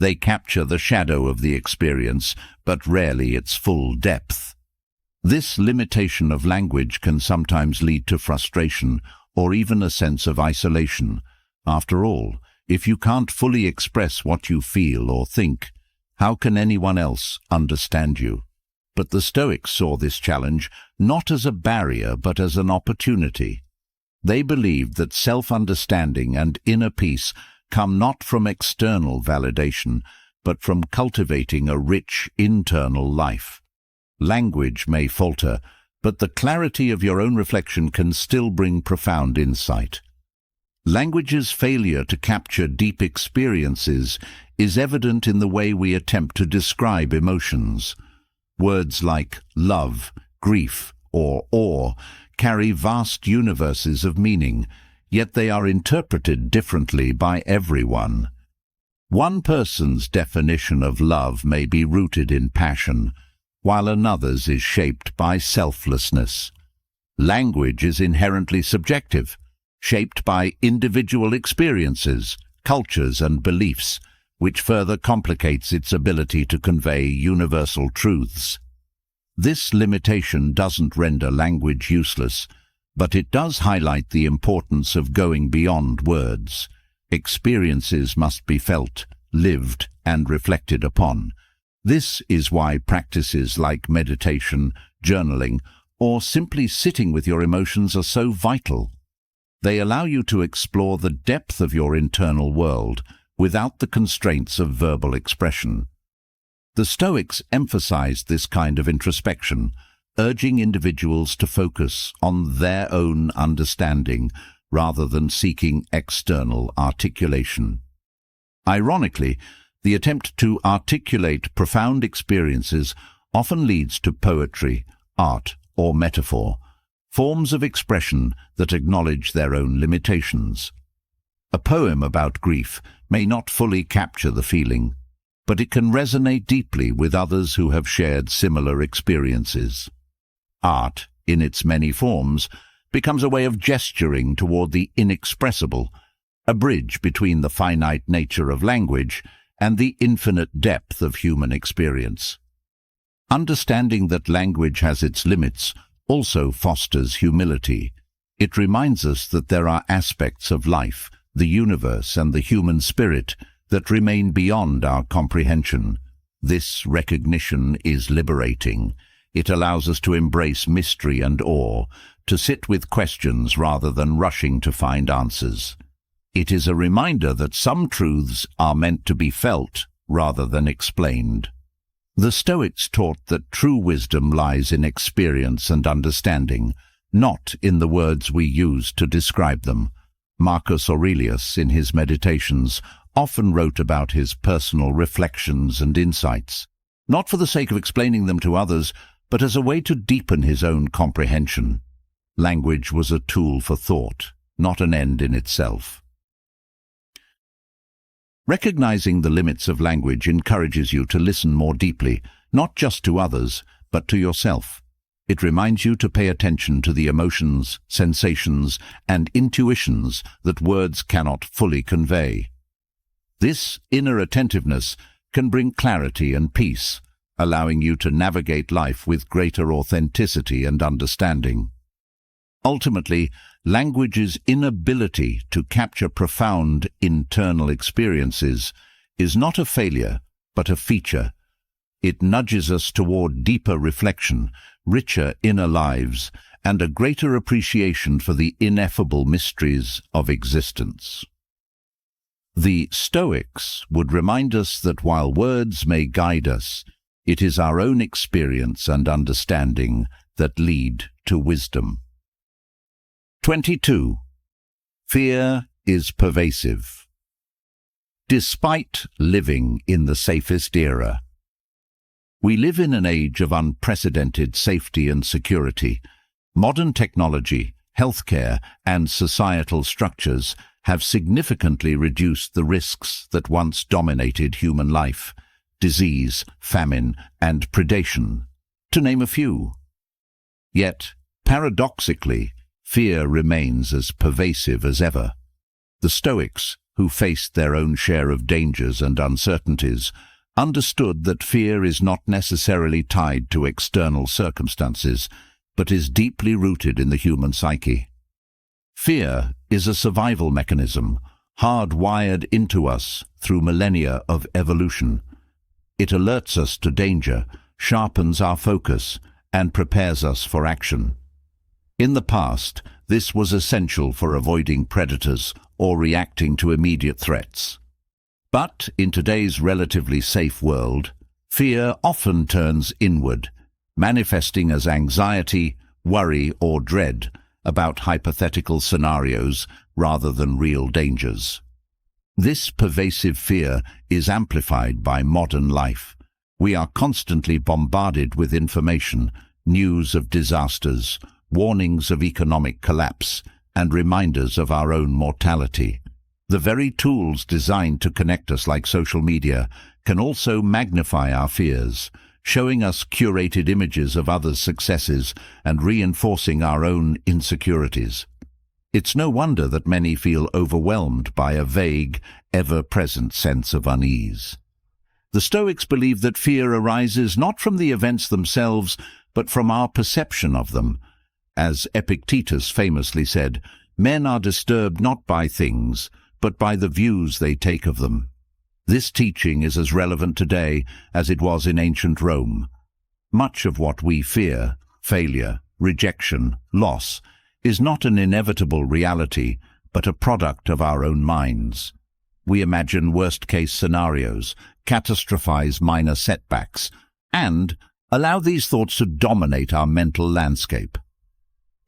[SPEAKER 1] They capture the shadow of the experience, but rarely its full depth. This limitation of language can sometimes lead to frustration or even a sense of isolation. After all, if you can't fully express what you feel or think, how can anyone else understand you? But the Stoics saw this challenge not as a barrier but as an opportunity. They believed that self-understanding and inner peace come not from external validation, but from cultivating a rich internal life. Language may falter, but the clarity of your own reflection can still bring profound insight. Language's failure to capture deep experiences is evident in the way we attempt to describe emotions. Words like love, grief, or awe carry vast universes of meaning, yet they are interpreted differently by everyone. One person's definition of love may be rooted in passion, while another's is shaped by selflessness. Language is inherently subjective, shaped by individual experiences, cultures, and beliefs, which further complicates its ability to convey universal truths. This limitation doesn't render language useless, but it does highlight the importance of going beyond words. Experiences must be felt, lived, and reflected upon. This is why practices like meditation, journaling, or simply sitting with your emotions are so vital. They allow you to explore the depth of your internal world without the constraints of verbal expression. The Stoics emphasized this kind of introspection, urging individuals to focus on their own understanding rather than seeking external articulation. Ironically, the attempt to articulate profound experiences often leads to poetry, art, or metaphor, forms of expression that acknowledge their own limitations. A poem about grief may not fully capture the feeling, but it can resonate deeply with others who have shared similar experiences. Art, in its many forms, becomes a way of gesturing toward the inexpressible, a bridge between the finite nature of language and the infinite depth of human experience. Understanding that language has its limits also fosters humility. It reminds us that there are aspects of life, the universe, and the human spirit that remain beyond our comprehension. This recognition is liberating. It allows us to embrace mystery and awe, to sit with questions rather than rushing to find answers. It is a reminder that some truths are meant to be felt rather than explained. The Stoics taught that true wisdom lies in experience and understanding, not in the words we use to describe them. Marcus Aurelius, in his Meditations, often wrote about his personal reflections and insights, not for the sake of explaining them to others, but as a way to deepen his own comprehension. Language was a tool for thought, not an end in itself. Recognizing the limits of language encourages you to listen more deeply, not just to others, but to yourself. It reminds you to pay attention to the emotions, sensations, and intuitions that words cannot fully convey. This inner attentiveness can bring clarity and peace, allowing you to navigate life with greater authenticity and understanding. Ultimately, language's inability to capture profound internal experiences is not a failure, but a feature. It nudges us toward deeper reflection, richer inner lives, and a greater appreciation for the ineffable mysteries of existence. The Stoics would remind us that while words may guide us, it is our own experience and understanding that lead to wisdom. 22. Fear is pervasive. Despite living in the safest era, we live in an age of unprecedented safety and security. Modern technology, healthcare, and societal structures have significantly reduced the risks that once dominated human life: disease, famine, and predation, to name a few. Yet, paradoxically, fear remains as pervasive as ever. The Stoics, who faced their own share of dangers and uncertainties, understood that fear is not necessarily tied to external circumstances, but is deeply rooted in the human psyche. Fear is a survival mechanism, hardwired into us through millennia of evolution. It alerts us to danger, sharpens our focus, and prepares us for action. In the past, this was essential for avoiding predators or reacting to immediate threats. But in today's relatively safe world, fear often turns inward, manifesting as anxiety, worry, or dread about hypothetical scenarios rather than real dangers. This pervasive fear is amplified by modern life. We are constantly bombarded with information, news of disasters, warnings of economic collapse, and reminders of our own mortality. The very tools designed to connect us, like social media, can also magnify our fears, showing us curated images of others' successes and reinforcing our own insecurities. It's no wonder that many feel overwhelmed by a vague, ever-present sense of unease. The Stoics believe that fear arises not from the events themselves, but from our perception of them. As Epictetus famously said, "Men are disturbed not by things, but by the views they take of them." This teaching is as relevant today as it was in ancient Rome. Much of what we fear, failure, rejection, loss, is not an inevitable reality, but a product of our own minds. We imagine worst-case scenarios, catastrophize minor setbacks, and allow these thoughts to dominate our mental landscape.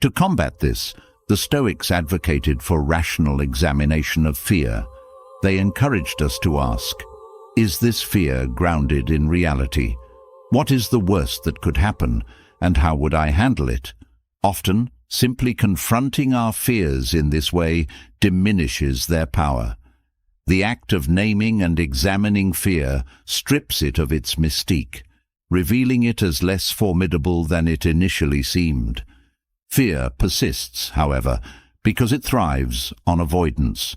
[SPEAKER 1] To combat this, the Stoics advocated for rational examination of fear. They encouraged us to ask, is this fear grounded in reality? What is the worst that could happen, and how would I handle it? Often, simply confronting our fears in this way diminishes their power. The act of naming and examining fear strips it of its mystique, revealing it as less formidable than it initially seemed. Fear persists, however, because it thrives on avoidance.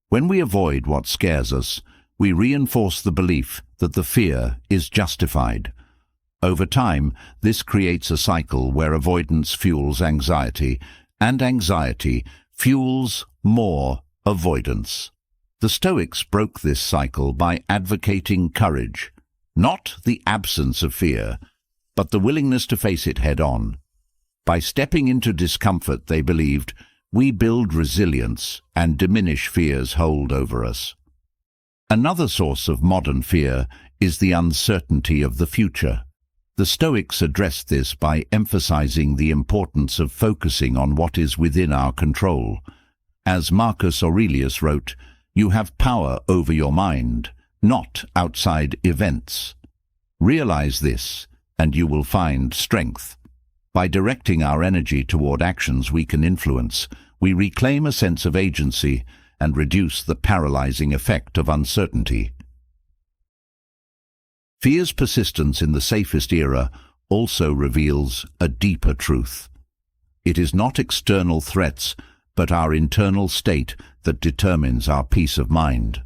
[SPEAKER 1] When we avoid what scares us, we reinforce the belief that the fear is justified. Over time, this creates a cycle where avoidance fuels anxiety, and anxiety fuels more avoidance. The Stoics broke this cycle by advocating courage, not the absence of fear, but the willingness to face it head-on. By stepping into discomfort, they believed, we build resilience and diminish fear's hold over us. Another source of modern fear is the uncertainty of the future. The Stoics addressed this by emphasizing the importance of focusing on what is within our control. As Marcus Aurelius wrote, you have power over your mind, not outside events. Realize this, and you will find strength. By directing our energy toward actions we can influence, we reclaim a sense of agency and reduce the paralyzing effect of uncertainty. Fear's persistence in the safest era also reveals a deeper truth. It is not external threats, but our internal state that determines our peace of mind.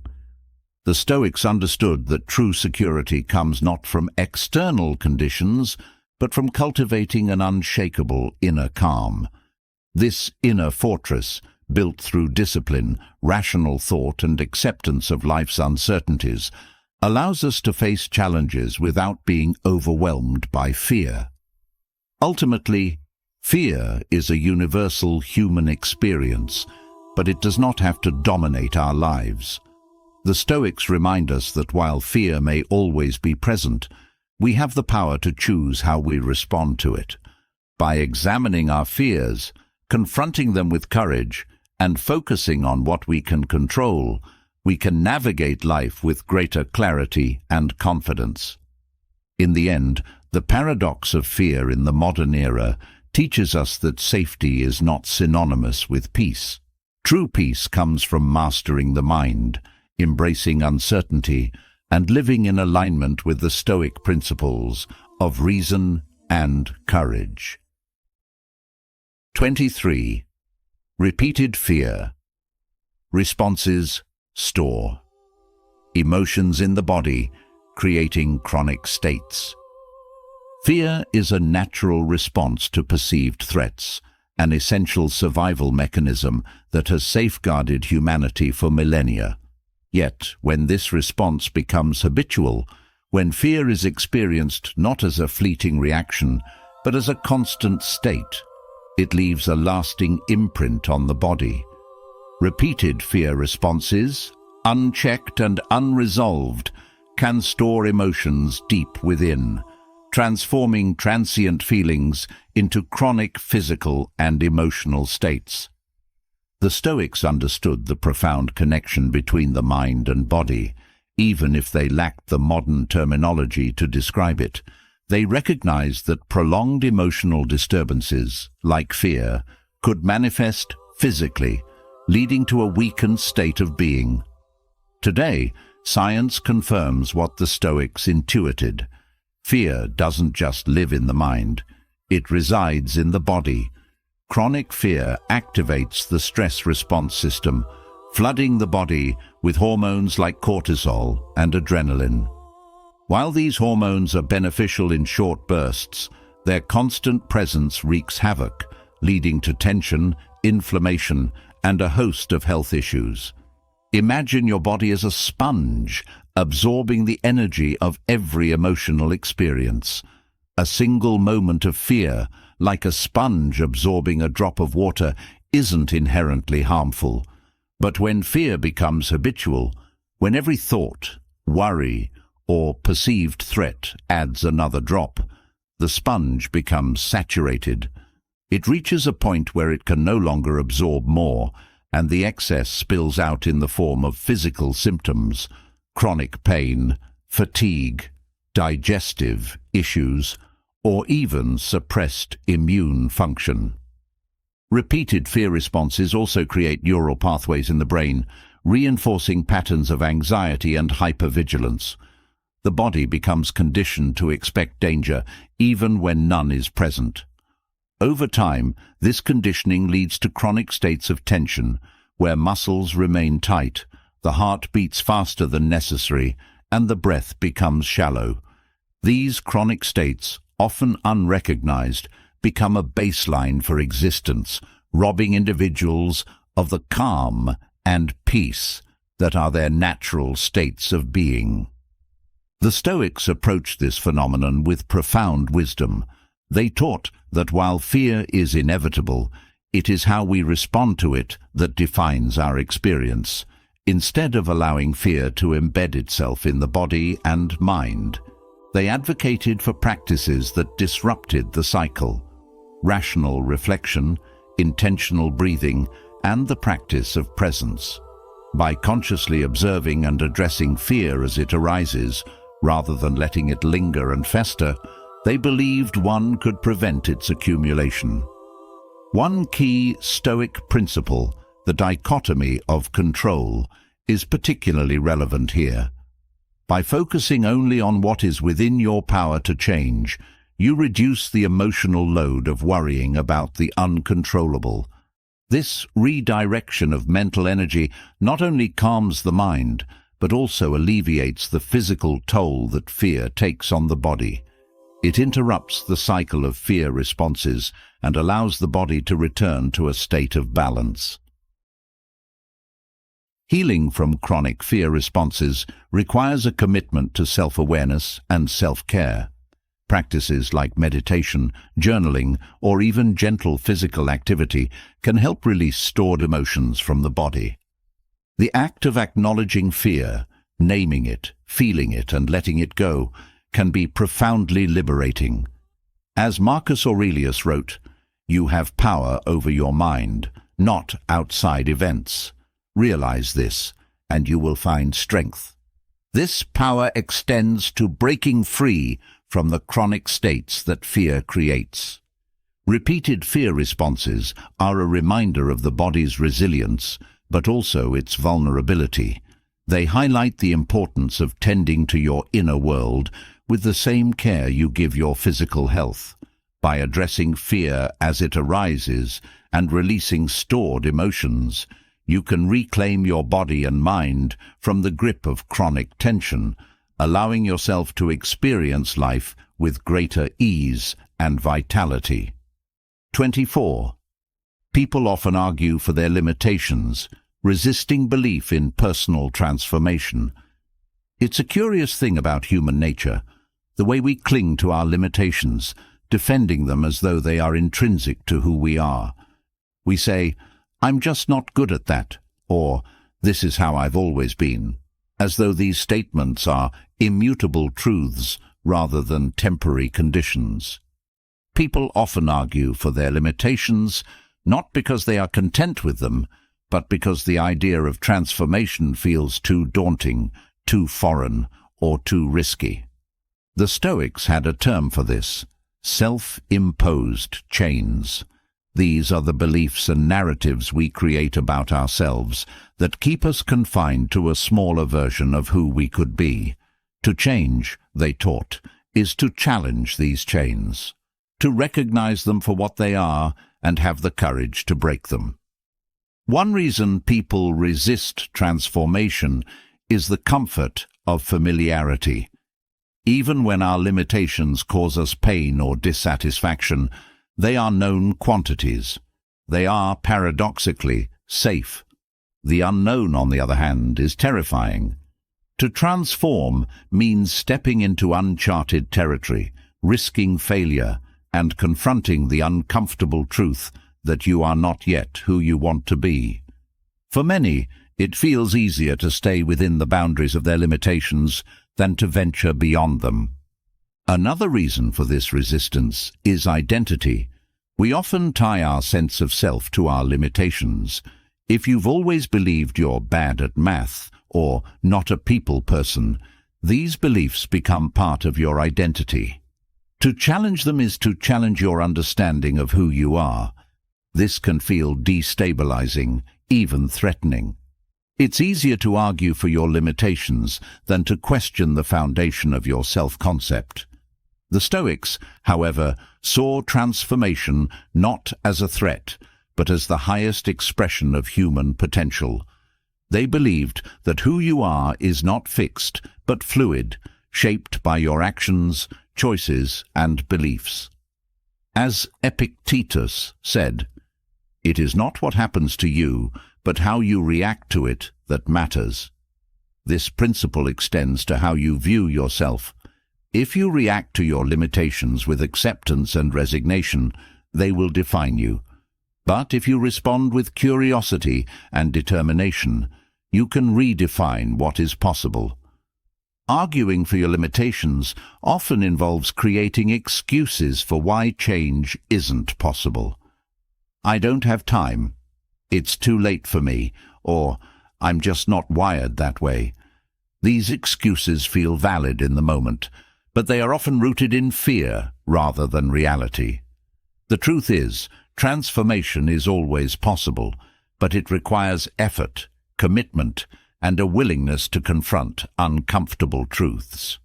[SPEAKER 1] The Stoics understood that true security comes not from external conditions, but from cultivating an unshakable inner calm. This inner fortress, built through discipline, rational thought, and acceptance of life's uncertainties, allows us to face challenges without being overwhelmed by fear. Ultimately, fear is a universal human experience, but it does not have to dominate our lives. The Stoics remind us that while fear may always be present, we have the power to choose how we respond to it. By examining our fears, confronting them with courage, and focusing on what we can control, we can navigate life with greater clarity and confidence. In the end, the paradox of fear in the modern era teaches us that safety is not synonymous with peace. True peace comes from mastering the mind, embracing uncertainty, and living in alignment with the Stoic principles of reason and courage. 23. Repeated fear. Responses store emotions in the body, creating chronic states. Fear is a natural response to perceived threats, an essential survival mechanism that has safeguarded humanity for millennia. Yet, when this response becomes habitual, when fear is experienced not as a fleeting reaction, but as a constant state, it leaves a lasting imprint on the body. Repeated fear responses, unchecked and unresolved, can store emotions deep within, transforming transient feelings into chronic physical and emotional states. The Stoics understood the profound connection between the mind and body, even if they lacked the modern terminology to describe it. They recognized that prolonged emotional disturbances, like fear, could manifest physically, leading to a weakened state of being. Today, science confirms what the Stoics intuited. Fear doesn't just live in the mind, it resides in the body. Chronic fear activates the stress response system, flooding the body with hormones like cortisol and adrenaline. While these hormones are beneficial in short bursts, their constant presence wreaks havoc, leading to tension, inflammation, and a host of health issues. Imagine your body as a sponge, absorbing the energy of every emotional experience. A single moment of fear, like a sponge absorbing a drop of water, isn't inherently harmful. But when fear becomes habitual, when every thought, worry, or perceived threat adds another drop, the sponge becomes saturated. It reaches a point where it can no longer absorb more, and the excess spills out in the form of physical symptoms, chronic pain, fatigue, digestive issues, or even suppressed immune function. Repeated fear responses also create neural pathways in the brain, reinforcing patterns of anxiety and hypervigilance. The body becomes conditioned to expect danger, even when none is present. Over time, this conditioning leads to chronic states of tension, where muscles remain tight, the heart beats faster than necessary, and the breath becomes shallow. These chronic states, often unrecognized, become a baseline for existence, robbing individuals of the calm and peace that are their natural states of being. The Stoics approached this phenomenon with profound wisdom. They taught that while fear is inevitable, it is how we respond to it that defines our experience. Instead of allowing fear to embed itself in the body and mind, they advocated for practices that disrupted the cycle: rational reflection, intentional breathing, and the practice of presence. By consciously observing and addressing fear as it arises, rather than letting it linger and fester, they believed one could prevent its accumulation. One key Stoic principle, the dichotomy of control, is particularly relevant here. By focusing only on what is within your power to change, you reduce the emotional load of worrying about the uncontrollable. This redirection of mental energy not only calms the mind, but also alleviates the physical toll that fear takes on the body. It interrupts the cycle of fear responses and allows the body to return to a state of balance. Healing from chronic fear responses requires a commitment to self-awareness and self-care. Practices like meditation, journaling, or even gentle physical activity can help release stored emotions from the body. The act of acknowledging fear, naming it, feeling it, and letting it go can be profoundly liberating. As Marcus Aurelius wrote, "You have power over your mind, not outside events. Realize this, and you will find strength." This power extends to breaking free from the chronic states that fear creates. Repeated fear responses are a reminder of the body's resilience, but also its vulnerability. They highlight the importance of tending to your inner world with the same care you give your physical health. By addressing fear as it arises and releasing stored emotions, you can reclaim your body and mind from the grip of chronic tension, allowing yourself to experience life with greater ease and vitality. 24. People often argue for their limitations, resisting belief in personal transformation. It's a curious thing about human nature, the way we cling to our limitations, defending them as though they are intrinsic to who we are. We say, "I'm just not good at that," or "This is how I've always been," as though these statements are immutable truths rather than temporary conditions. People often argue for their limitations, not because they are content with them, but because the idea of transformation feels too daunting, too foreign, or too risky. The Stoics had a term for this: self-imposed chains. These are the beliefs and narratives we create about ourselves that keep us confined to a smaller version of who we could be. To change, they taught, is to challenge these chains, to recognize them for what they are and have the courage to break them. One reason people resist transformation is the comfort of familiarity. Even when our limitations cause us pain or dissatisfaction, they are known quantities. They are, paradoxically, safe. The unknown, on the other hand, is terrifying. To transform means stepping into uncharted territory, risking failure, and confronting the uncomfortable truth that you are not yet who you want to be. For many, it feels easier to stay within the boundaries of their limitations than to venture beyond them. Another reason for this resistance is identity. We often tie our sense of self to our limitations. If you've always believed you're bad at math or not a people person, these beliefs become part of your identity. To challenge them is to challenge your understanding of who you are. This can feel destabilizing, even threatening. It's easier to argue for your limitations than to question the foundation of your self-concept. The Stoics, however, saw transformation not as a threat, but as the highest expression of human potential. They believed that who you are is not fixed, but fluid, shaped by your actions, choices, and beliefs. As Epictetus said, "It is not what happens to you, but how you react to it that matters." This principle extends to how you view yourself. If you react to your limitations with acceptance and resignation, they will define you. But if you respond with curiosity and determination, you can redefine what is possible. Arguing for your limitations often involves creating excuses for why change isn't possible. "I don't have time," "It's too late for me," or "I'm just not wired that way." These excuses feel valid in the moment, but they are often rooted in fear rather than reality. The truth is, transformation is always possible, but it requires effort, commitment, and a willingness to confront uncomfortable truths.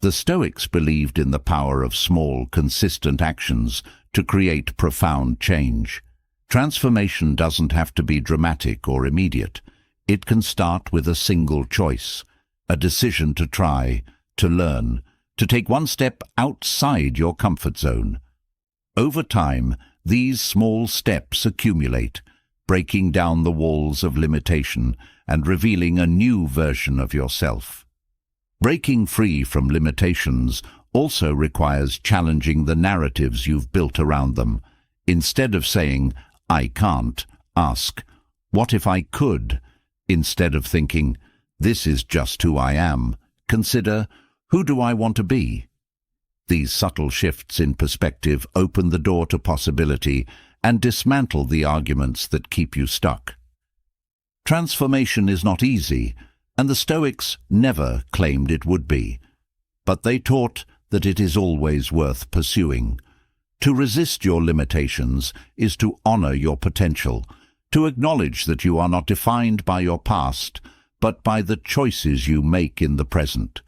[SPEAKER 1] The Stoics believed in the power of small, consistent actions to create profound change. Transformation doesn't have to be dramatic or immediate. It can start with a single choice, a decision to try, to learn, to take one step outside your comfort zone. Over time, these small steps accumulate, breaking down the walls of limitation and revealing a new version of yourself. Breaking free from limitations also requires challenging the narratives you've built around them. Instead of saying, "I can't," ask, "What if I could?" Instead of thinking, "This is just who I am," consider, "Who do I want to be?" These subtle shifts in perspective open the door to possibility and dismantle the arguments that keep you stuck. Transformation is not easy, and the Stoics never claimed it would be, but they taught that it is always worth pursuing. To resist your limitations is to honor your potential, to acknowledge that you are not defined by your past, but by the choices you make in the present.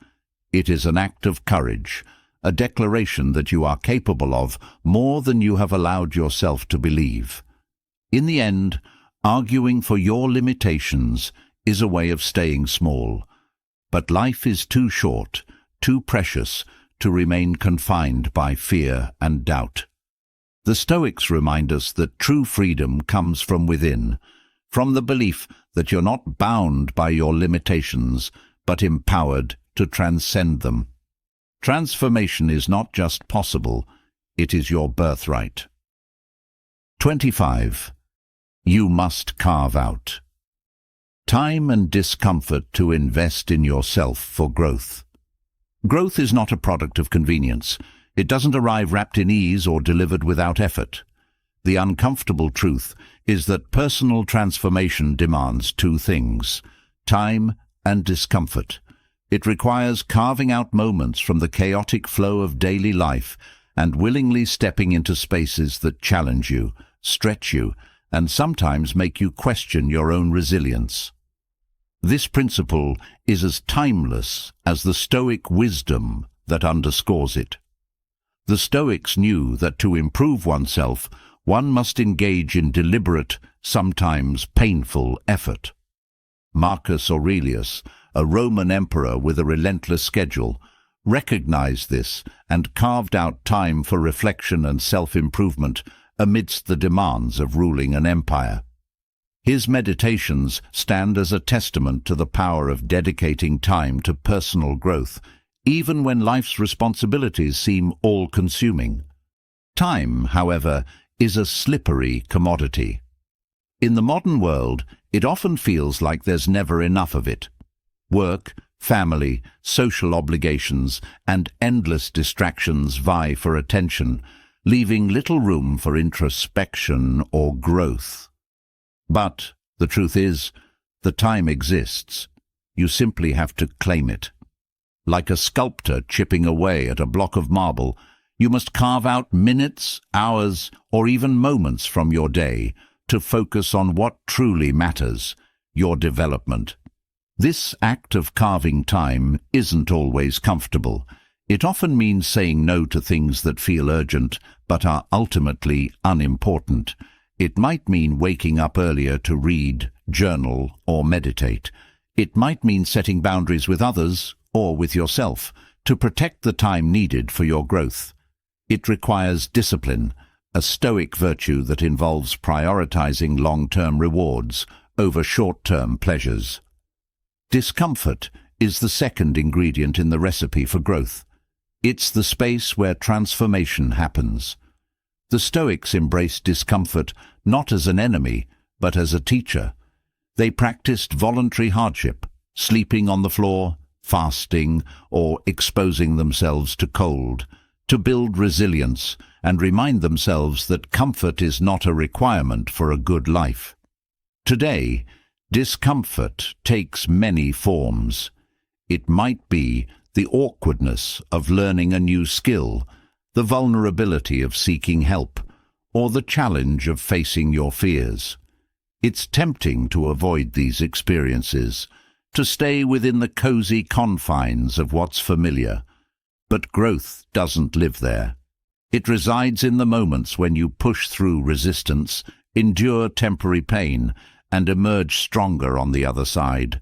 [SPEAKER 1] It is an act of courage, a declaration that you are capable of more than you have allowed yourself to believe. In the end, arguing for your limitations is a way of staying small, but life is too short, too precious, to remain confined by fear and doubt. The Stoics remind us that true freedom comes from within, from the belief that you're not bound by your limitations, but empowered to transcend them. Transformation is not just possible, it is your birthright. 25. You must carve out time and discomfort to invest in yourself for growth. Growth is not a product of convenience. It doesn't arrive wrapped in ease or delivered without effort. The uncomfortable truth is that personal transformation demands two things: time and discomfort. It requires carving out moments from the chaotic flow of daily life and willingly stepping into spaces that challenge you, stretch you, and sometimes make you question your own resilience. This principle is as timeless as the Stoic wisdom that underscores it. The Stoics knew that to improve oneself, one must engage in deliberate, sometimes painful effort. Marcus Aurelius, a Roman emperor with a relentless schedule, recognized this and carved out time for reflection and self-improvement amidst the demands of ruling an empire. His meditations stand as a testament to the power of dedicating time to personal growth, even when life's responsibilities seem all-consuming. Time, however, is a slippery commodity. In the modern world, it often feels like there's never enough of it. Work, family, social obligations, and endless distractions vie for attention, leaving little room for introspection or growth. But the truth is, the time exists. You simply have to claim it. Like a sculptor chipping away at a block of marble, you must carve out minutes, hours, or even moments from your day to focus on what truly matters, your development. This act of carving time isn't always comfortable. It often means saying no to things that feel urgent but are ultimately unimportant. It might mean waking up earlier to read, journal, or meditate. It might mean setting boundaries with others or with yourself to protect the time needed for your growth. It requires discipline, a Stoic virtue that involves prioritizing long-term rewards over short-term pleasures. Discomfort is the second ingredient in the recipe for growth. It's the space where transformation happens. The Stoics embraced discomfort not as an enemy, but as a teacher. They practiced voluntary hardship, sleeping on the floor, fasting, or exposing themselves to cold, to build resilience and remind themselves that comfort is not a requirement for a good life. Today, discomfort takes many forms. It might be the awkwardness of learning a new skill, the vulnerability of seeking help, or the challenge of facing your fears. It's tempting to avoid these experiences, to stay within the cozy confines of what's familiar. But growth doesn't live there. It resides in the moments when you push through resistance, endure temporary pain, and emerge stronger on the other side.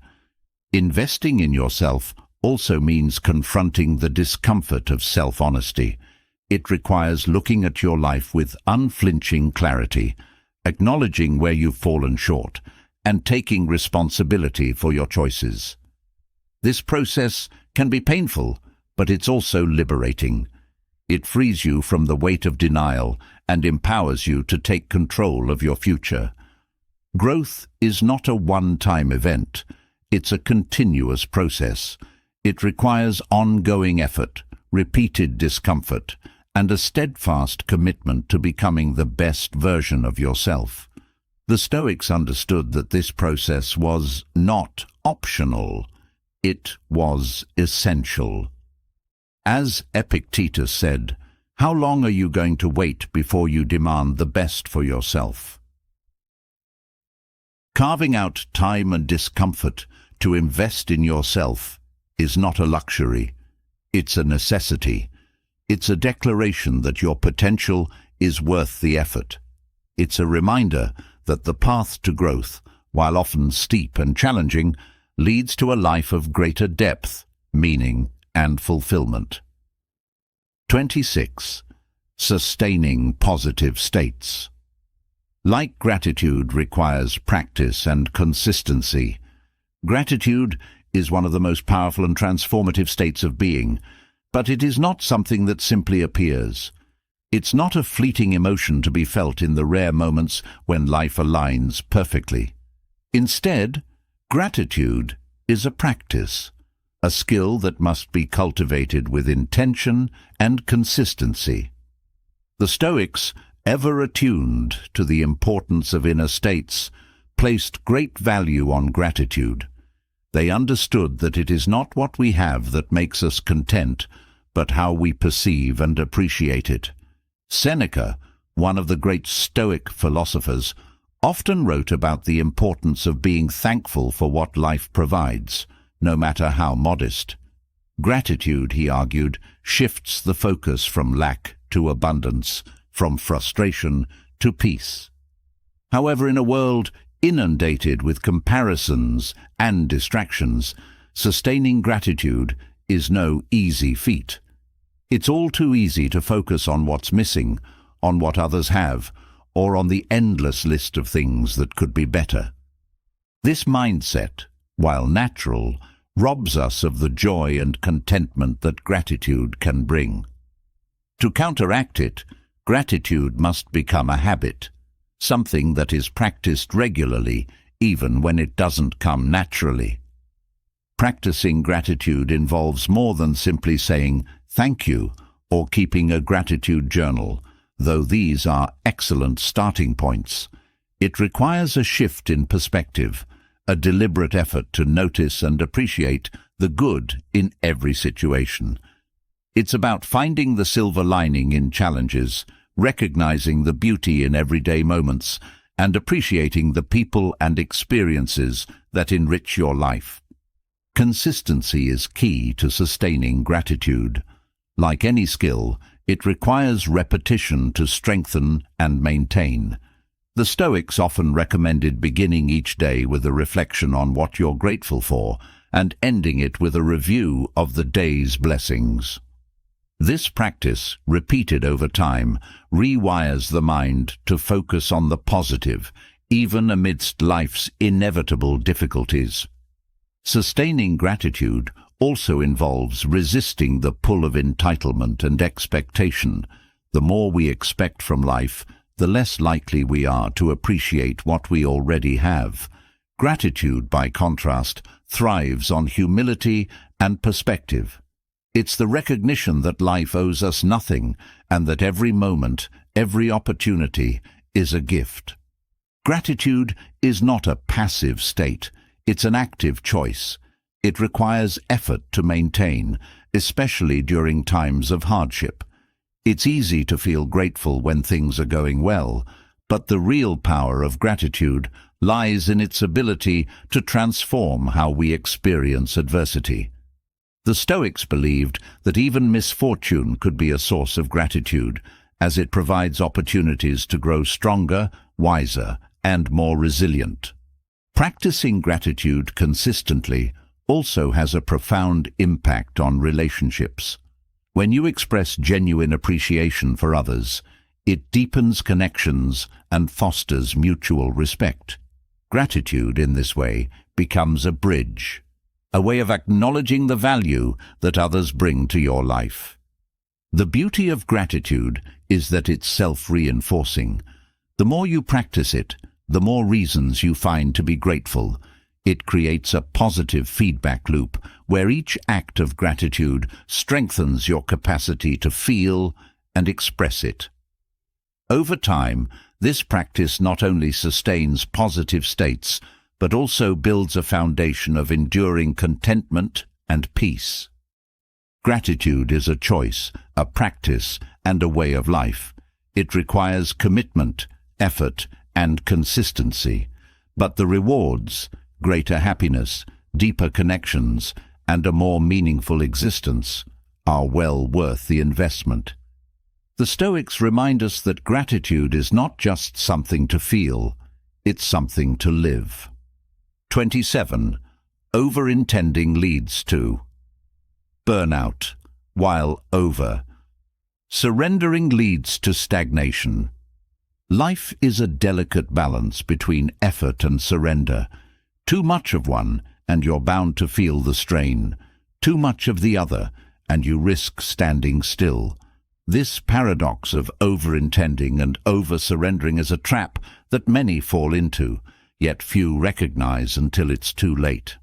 [SPEAKER 1] Investing in yourself also means confronting the discomfort of self-honesty. It requires looking at your life with unflinching clarity, acknowledging where you've fallen short, and taking responsibility for your choices. This process can be painful, but it's also liberating. It frees you from the weight of denial and empowers you to take control of your future. Growth is not a one-time event. It's a continuous process. It requires ongoing effort, repeated discomfort, and a steadfast commitment to becoming the best version of yourself. The Stoics understood that this process was not optional. It was essential. As Epictetus said, "How long are you going to wait before you demand the best for yourself?" Carving out time and discomfort to invest in yourself is not a luxury. It's a necessity. It's a declaration that your potential is worth the effort. It's a reminder that the path to growth, while often steep and challenging, leads to a life of greater depth, meaning, and fulfillment. 26. Sustaining positive states. Like gratitude requires practice and consistency. Gratitude is one of the most powerful and transformative states of being, but it is not something that simply appears. It's not a fleeting emotion to be felt in the rare moments when life aligns perfectly. Instead, gratitude is a practice, a skill that must be cultivated with intention and consistency. The Stoics, ever attuned to the importance of inner states, placed great value on gratitude. They understood that it is not what we have that makes us content, but how we perceive and appreciate it. Seneca, one of the great Stoic philosophers, often wrote about the importance of being thankful for what life provides, no matter how modest. Gratitude, he argued, shifts the focus from lack to abundance, from frustration to peace. However, in a world inundated with comparisons and distractions, sustaining gratitude is no easy feat. It's all too easy to focus on what's missing, on what others have, or on the endless list of things that could be better. This mindset, while natural, robs us of the joy and contentment that gratitude can bring. To counteract it, gratitude must become a habit, something that is practiced regularly, even when it doesn't come naturally. Practicing gratitude involves more than simply saying thank you or keeping a gratitude journal, though these are excellent starting points. It requires a shift in perspective, a deliberate effort to notice and appreciate the good in every situation. It's about finding the silver lining in challenges, recognizing the beauty in everyday moments, and appreciating the people and experiences that enrich your life. Consistency is key to sustaining gratitude. Like any skill, it requires repetition to strengthen and maintain. The Stoics often recommended beginning each day with a reflection on what you're grateful for and ending it with a review of the day's blessings. This practice, repeated over time, rewires the mind to focus on the positive, even amidst life's inevitable difficulties. Sustaining gratitude also involves resisting the pull of entitlement and expectation. The more we expect from life, the less likely we are to appreciate what we already have. Gratitude, by contrast, thrives on humility and perspective. It's the recognition that life owes us nothing and that every moment, every opportunity is a gift. Gratitude is not a passive state, it's an active choice. It requires effort to maintain, especially during times of hardship. It's easy to feel grateful when things are going well, but the real power of gratitude lies in its ability to transform how we experience adversity. The Stoics believed that even misfortune could be a source of gratitude, as it provides opportunities to grow stronger, wiser, and more resilient. Practicing gratitude consistently also has a profound impact on relationships. When you express genuine appreciation for others, it deepens connections and fosters mutual respect. Gratitude, in this way, becomes a bridge, a way of acknowledging the value that others bring to your life. The beauty of gratitude is that it's self-reinforcing. The more you practice it, the more reasons you find to be grateful. It creates a positive feedback loop where each act of gratitude strengthens your capacity to feel and express it. Over time, this practice not only sustains positive states, but also builds a foundation of enduring contentment and peace. Gratitude is a choice, a practice, and a way of life. It requires commitment, effort, and consistency. But the rewards, greater happiness, deeper connections, and a more meaningful existence, are well worth the investment. The Stoics remind us that gratitude is not just something to feel, it's something to live. 27. Overintending leads to burnout, while over. Surrendering leads to stagnation. Life is a delicate balance between effort and surrender. Too much of one, and you're bound to feel the strain. Too much of the other, and you risk standing still. This paradox of overintending and over-surrendering is a trap that many fall into, yet few recognize until it's too late.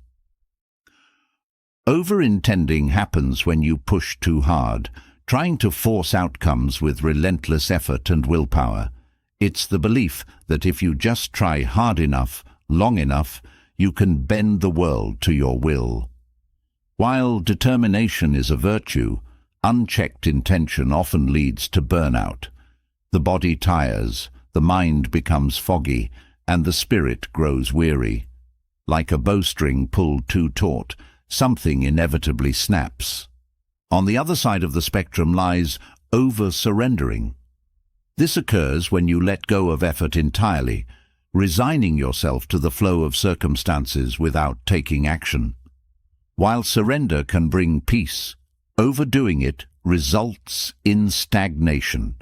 [SPEAKER 1] Overintending happens when you push too hard, trying to force outcomes with relentless effort and willpower. It's the belief that if you just try hard enough, long enough, you can bend the world to your will. While determination is a virtue, unchecked intention often leads to burnout. The body tires, the mind becomes foggy, and the spirit grows weary. Like a bowstring pulled too taut, something inevitably snaps. On the other side of the spectrum lies over-surrendering. This occurs when you let go of effort entirely, resigning yourself to the flow of circumstances without taking action. While surrender can bring peace, overdoing it results in stagnation,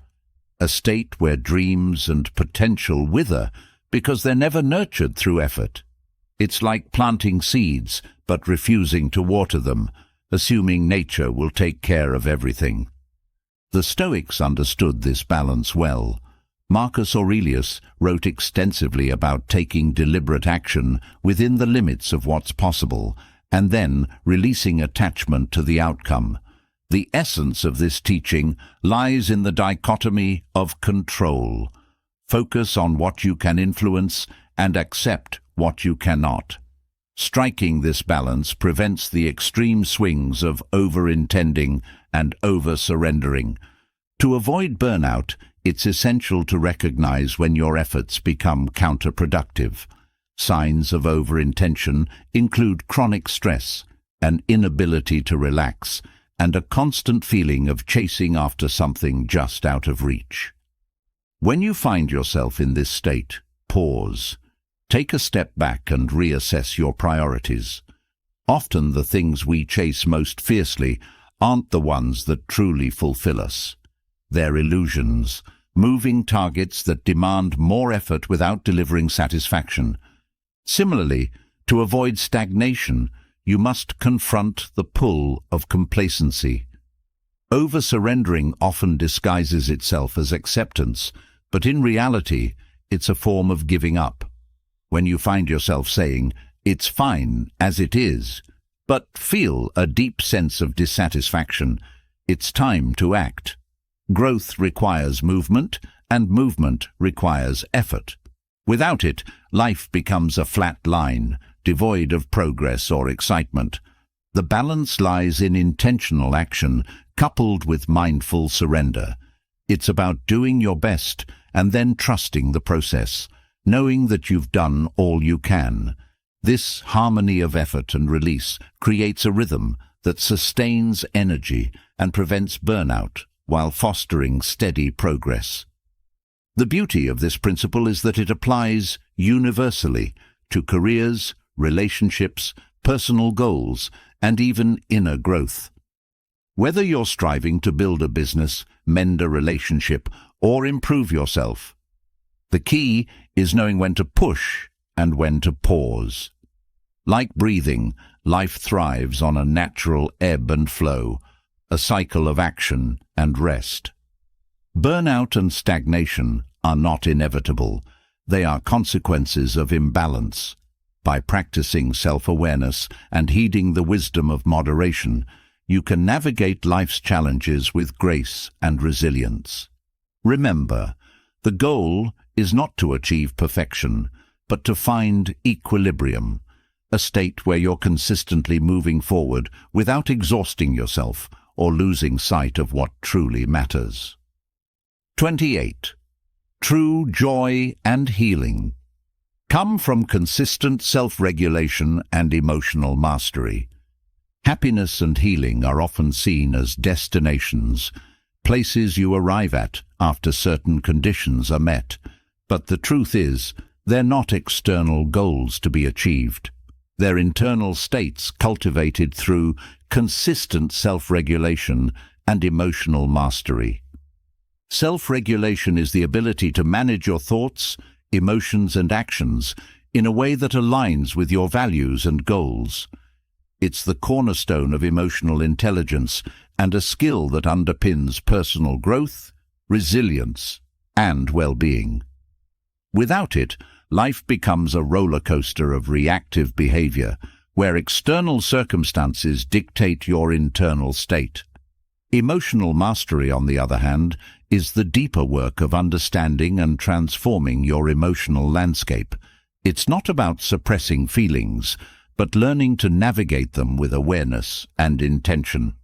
[SPEAKER 1] a state where dreams and potential wither because they're never nurtured through effort. It's like planting seeds but refusing to water them, assuming nature will take care of everything. The Stoics understood this balance well. Marcus Aurelius wrote extensively about taking deliberate action within the limits of what's possible, and then releasing attachment to the outcome. The essence of this teaching lies in the dichotomy of control. Focus on what you can influence and accept what you cannot. Striking this balance prevents the extreme swings of over-intending and over-surrendering. To avoid burnout, it's essential to recognize when your efforts become counterproductive. Signs of over-intention include chronic stress, an inability to relax, and a constant feeling of chasing after something just out of reach. When you find yourself in this state, pause. Take a step back and reassess your priorities. Often the things we chase most fiercely aren't the ones that truly fulfill us. They're illusions, moving targets that demand more effort without delivering satisfaction. Similarly, to avoid stagnation, you must confront the pull of complacency. Over-surrendering often disguises itself as acceptance, but in reality, it's a form of giving up. When you find yourself saying, "It's fine as it is," but feel a deep sense of dissatisfaction, it's time to act. Growth requires movement, and movement requires effort. Without it, life becomes a flat line, devoid of progress or excitement. The balance lies in intentional action, coupled with mindful surrender. It's about doing your best and then trusting the process, knowing that you've done all you can. This harmony of effort and release creates a rhythm that sustains energy and prevents burnout while fostering steady progress. The beauty of this principle is that it applies universally to careers, relationships, personal goals, and even inner growth. Whether you're striving to build a business, mend a relationship, or improve yourself, the key is knowing when to push and when to pause. Like breathing, life thrives on a natural ebb and flow, a cycle of action and rest. Burnout and stagnation are not inevitable. They are consequences of imbalance. By practicing self-awareness and heeding the wisdom of moderation, you can navigate life's challenges with grace and resilience. Remember, the goal is not to achieve perfection, but to find equilibrium, a state where you're consistently moving forward without exhausting yourself or losing sight of what truly matters. 28. True joy and healing come from consistent self-regulation and emotional mastery. Happiness and healing are often seen as destinations, places you arrive at after certain conditions are met. But the truth is, they're not external goals to be achieved. They're internal states cultivated through consistent self-regulation and emotional mastery. Self-regulation is the ability to manage your thoughts, emotions, and actions in a way that aligns with your values and goals. It's the cornerstone of emotional intelligence and a skill that underpins personal growth, resilience, and well-being. Without it, life becomes a roller coaster of reactive behavior, where external circumstances dictate your internal state. Emotional mastery, on the other hand, is the deeper work of understanding and transforming your emotional landscape. It's not about suppressing feelings, but learning to navigate them with awareness and intention.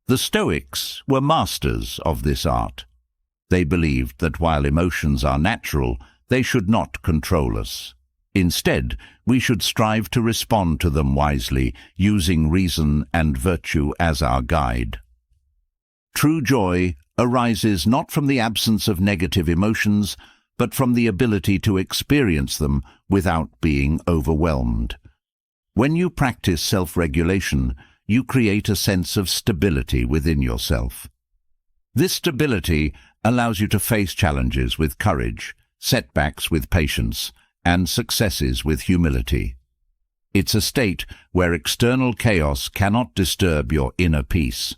[SPEAKER 1] The Stoics were masters of this art. They believed that while emotions are natural, they should not control us. Instead, we should strive to respond to them wisely, using reason and virtue as our guide. True joy arises not from the absence of negative emotions, but from the ability to experience them without being overwhelmed. When you practice self-regulation, you create a sense of stability within yourself. This stability allows you to face challenges with courage, setbacks with patience, and successes with humility. It's a state where external chaos cannot disturb your inner peace.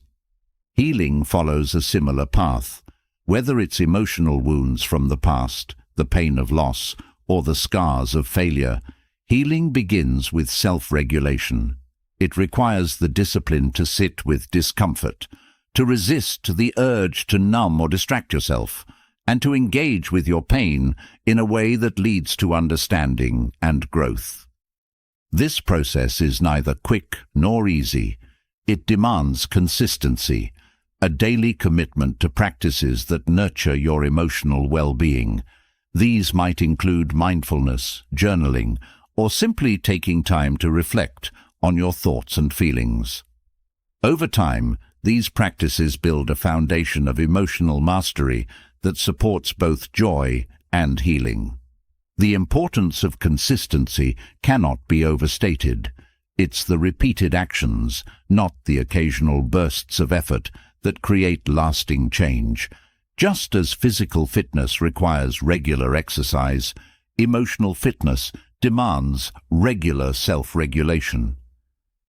[SPEAKER 1] Healing follows a similar path. Whether it's emotional wounds from the past, the pain of loss, or the scars of failure, healing begins with self-regulation. It requires the discipline to sit with discomfort, to resist the urge to numb or distract yourself, and to engage with your pain in a way that leads to understanding and growth. This process is neither quick nor easy. It demands consistency, a daily commitment to practices that nurture your emotional well-being. These might include mindfulness, journaling, or simply taking time to reflect on your thoughts and feelings. Over time, these practices build a foundation of emotional mastery that supports both joy and healing. The importance of consistency cannot be overstated. It's the repeated actions, not the occasional bursts of effort, that create lasting change. Just as physical fitness requires regular exercise, emotional fitness demands regular self-regulation.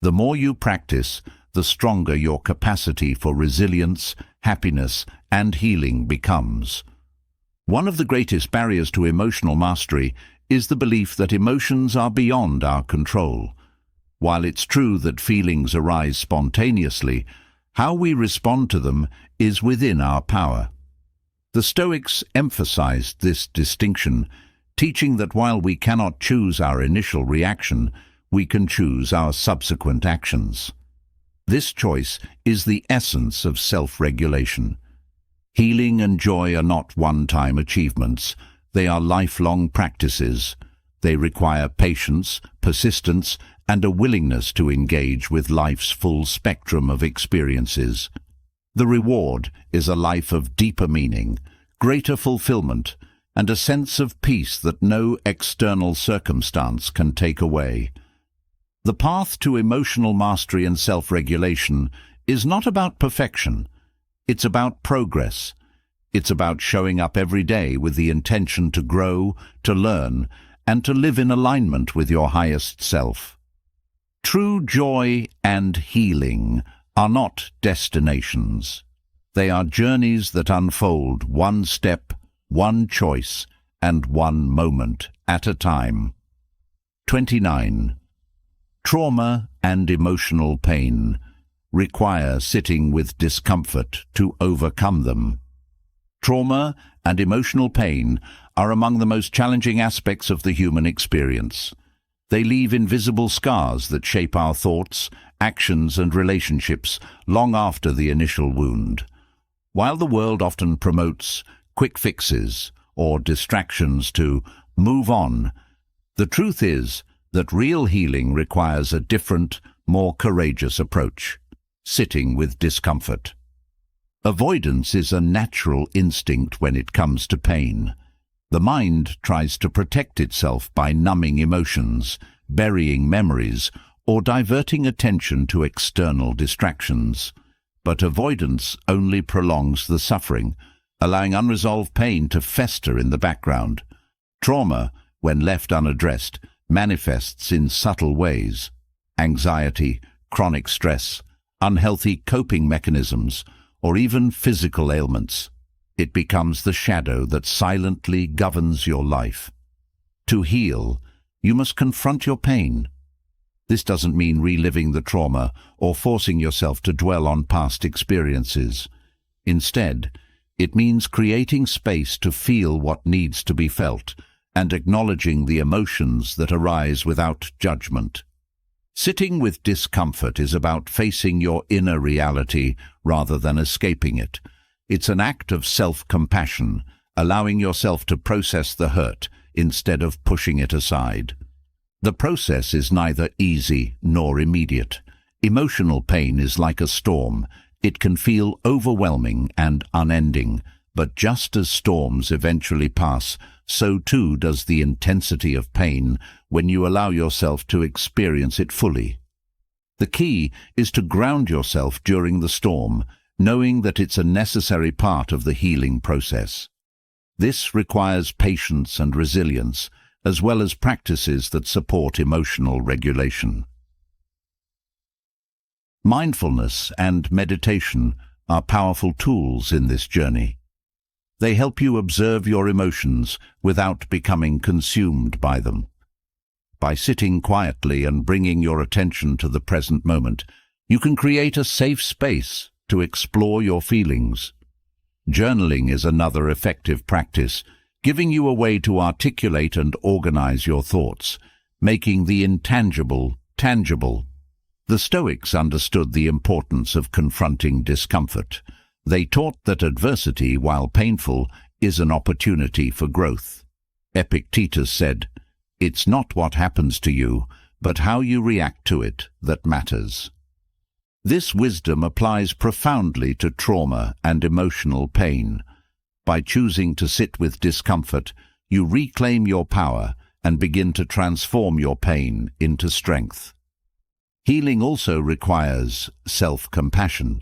[SPEAKER 1] The more you practice, the stronger your capacity for resilience, happiness, and healing becomes. One of the greatest barriers to emotional mastery is the belief that emotions are beyond our control. While it's true that feelings arise spontaneously, how we respond to them is within our power. The Stoics emphasized this distinction, teaching that while we cannot choose our initial reaction, we can choose our subsequent actions. This choice is the essence of self-regulation. Healing and joy are not one-time achievements. They are lifelong practices. They require patience, persistence, and a willingness to engage with life's full spectrum of experiences. The reward is a life of deeper meaning, greater fulfillment, and a sense of peace that no external circumstance can take away. The path to emotional mastery and self-regulation is not about perfection. It's about progress. It's about showing up every day with the intention to grow, to learn, and to live in alignment with your highest self. True joy and healing are not destinations. They are journeys that unfold one step, one choice, and one moment at a time. 29. Trauma and emotional pain require sitting with discomfort to overcome them. Trauma and emotional pain are among the most challenging aspects of the human experience. They leave invisible scars that shape our thoughts, actions, and relationships long after the initial wound. While the world often promotes quick fixes or distractions to move on, the truth is that real healing requires a different, more courageous approach, sitting with discomfort. Avoidance is a natural instinct when it comes to pain. The mind tries to protect itself by numbing emotions, burying memories, or diverting attention to external distractions. But avoidance only prolongs the suffering, allowing unresolved pain to fester in the background. Trauma, when left unaddressed, manifests in subtle ways: anxiety, chronic stress, unhealthy coping mechanisms, or even physical ailments. It becomes the shadow that silently governs your life. To heal, you must confront your pain. This doesn't mean reliving the trauma or forcing yourself to dwell on past experiences. Instead, it means creating space to feel what needs to be felt and acknowledging the emotions that arise without judgment. Sitting with discomfort is about facing your inner reality rather than escaping it. It's an act of self-compassion, allowing yourself to process the hurt instead of pushing it aside. The process is neither easy nor immediate. Emotional pain is like a storm. It can feel overwhelming and unending, but just as storms eventually pass, so too does the intensity of pain when you allow yourself to experience it fully. The key is to ground yourself during the storm, knowing that it's a necessary part of the healing process. This requires patience and resilience, as well as practices that support emotional regulation. Mindfulness and meditation are powerful tools in this journey. They help you observe your emotions without becoming consumed by them. By sitting quietly and bringing your attention to the present moment, you can create a safe space to explore your feelings. Journaling is another effective practice, giving you a way to articulate and organize your thoughts, making the intangible tangible. The Stoics understood the importance of confronting discomfort. They taught that adversity, while painful, is an opportunity for growth. Epictetus said, "It's not what happens to you, but how you react to it that matters." This wisdom applies profoundly to trauma and emotional pain. By choosing to sit with discomfort, you reclaim your power and begin to transform your pain into strength. Healing also requires self-compassion.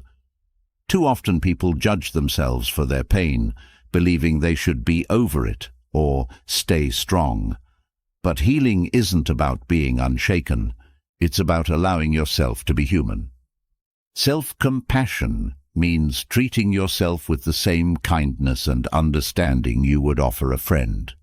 [SPEAKER 1] Too often people judge themselves for their pain, believing they should be over it or stay strong. But healing isn't about being unshaken. It's about allowing yourself to be human. Self-compassion means treating yourself with the same kindness and understanding you would offer a friend.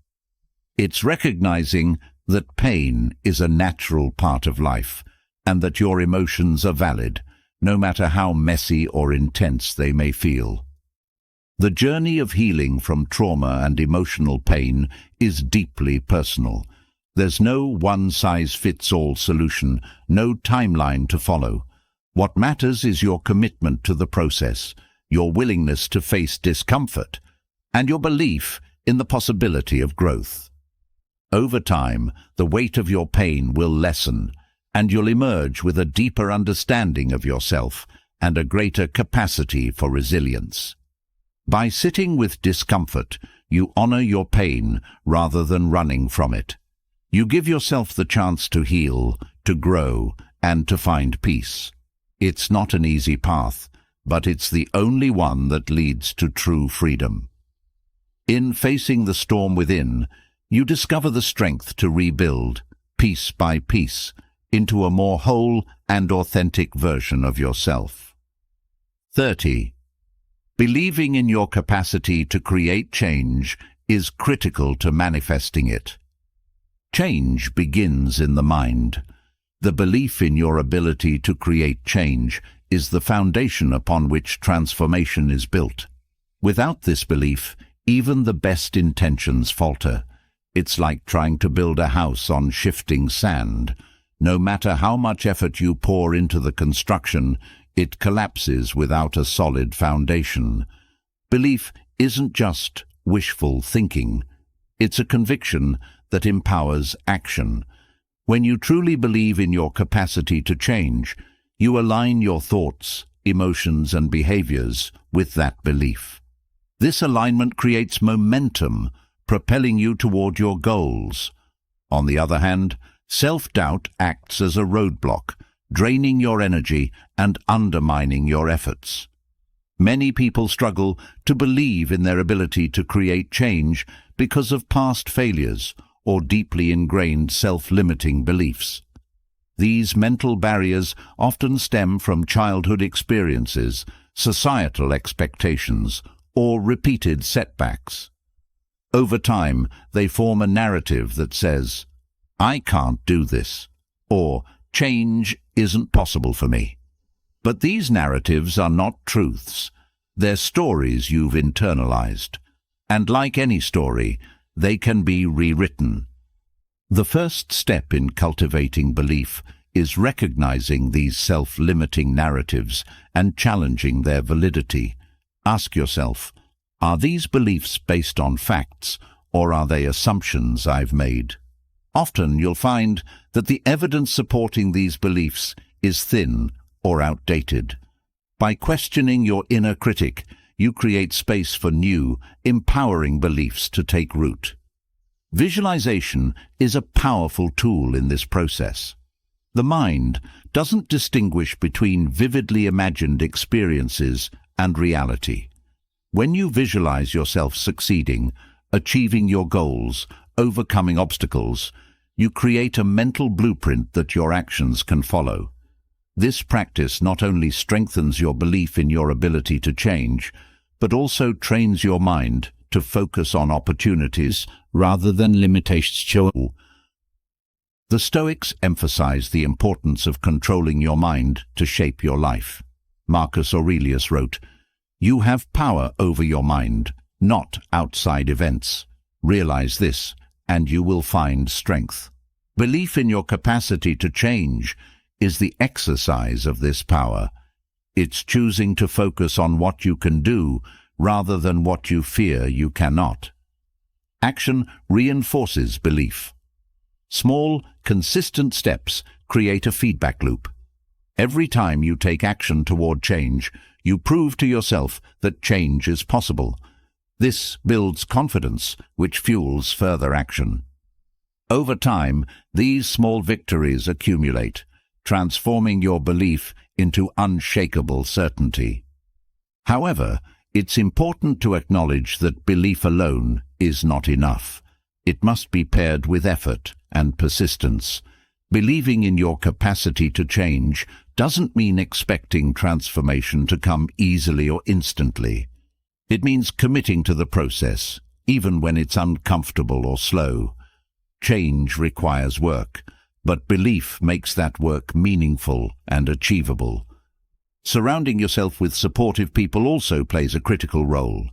[SPEAKER 1] It's recognizing that pain is a natural part of life, and that your emotions are valid, no matter how messy or intense they may feel. The journey of healing from trauma and emotional pain is deeply personal. There's no one-size-fits-all solution, no timeline to follow. What matters is your commitment to the process, your willingness to face discomfort, and your belief in the possibility of growth. Over time, the weight of your pain will lessen, and you'll emerge with a deeper understanding of yourself and a greater capacity for resilience. By sitting with discomfort, you honor your pain rather than running from it. You give yourself the chance to heal, to grow, and to find peace. It's not an easy path, but it's the only one that leads to true freedom. In facing the storm within, you discover the strength to rebuild, piece by piece, into a more whole and authentic version of yourself. 30. Believing in your capacity to create change is critical to manifesting it. Change begins in the mind. The belief in your ability to create change is the foundation upon which transformation is built. Without this belief, even the best intentions falter. It's like trying to build a house on shifting sand. No matter how much effort you pour into the construction, it collapses without a solid foundation. Belief isn't just wishful thinking. It's a conviction that empowers action. When you truly believe in your capacity to change, you align your thoughts, emotions, and behaviors with that belief. This alignment creates momentum, propelling you toward your goals. On the other hand, self-doubt acts as a roadblock, draining your energy and undermining your efforts. Many people struggle to believe in their ability to create change because of past failures or deeply ingrained self-limiting beliefs. These mental barriers often stem from childhood experiences, societal expectations, or repeated setbacks. Over time, they form a narrative that says, "I can't do this," or "change isn't possible for me." But these narratives are not truths. They're stories you've internalized. And like any story, they can be rewritten. The first step in cultivating belief is recognizing these self-limiting narratives and challenging their validity. Ask yourself, are these beliefs based on facts, or are they assumptions I've made? Often you'll find that the evidence supporting these beliefs is thin or outdated. By questioning your inner critic, you create space for new, empowering beliefs to take root. Visualization is a powerful tool in this process. The mind doesn't distinguish between vividly imagined experiences and reality. When you visualize yourself succeeding, achieving your goals, overcoming obstacles, you create a mental blueprint that your actions can follow. This practice not only strengthens your belief in your ability to change, but also trains your mind to focus on opportunities rather than limitations. The Stoics emphasize the importance of controlling your mind to shape your life. Marcus Aurelius wrote, "You have power over your mind, not outside events. Realize this, and you will find strength." Belief in your capacity to change is the exercise of this power. It's choosing to focus on what you can do rather than what you fear you cannot. Action reinforces belief. Small, consistent steps create a feedback loop. Every time you take action toward change, you prove to yourself that change is possible. This builds confidence, which fuels further action. Over time, these small victories accumulate, transforming your belief into unshakable certainty. However, it's important to acknowledge that belief alone is not enough. It must be paired with effort and persistence. Believing in your capacity to change doesn't mean expecting transformation to come easily or instantly. It means committing to the process, even when it's uncomfortable or slow. Change requires work, but belief makes that work meaningful and achievable. Surrounding yourself with supportive people also plays a critical role.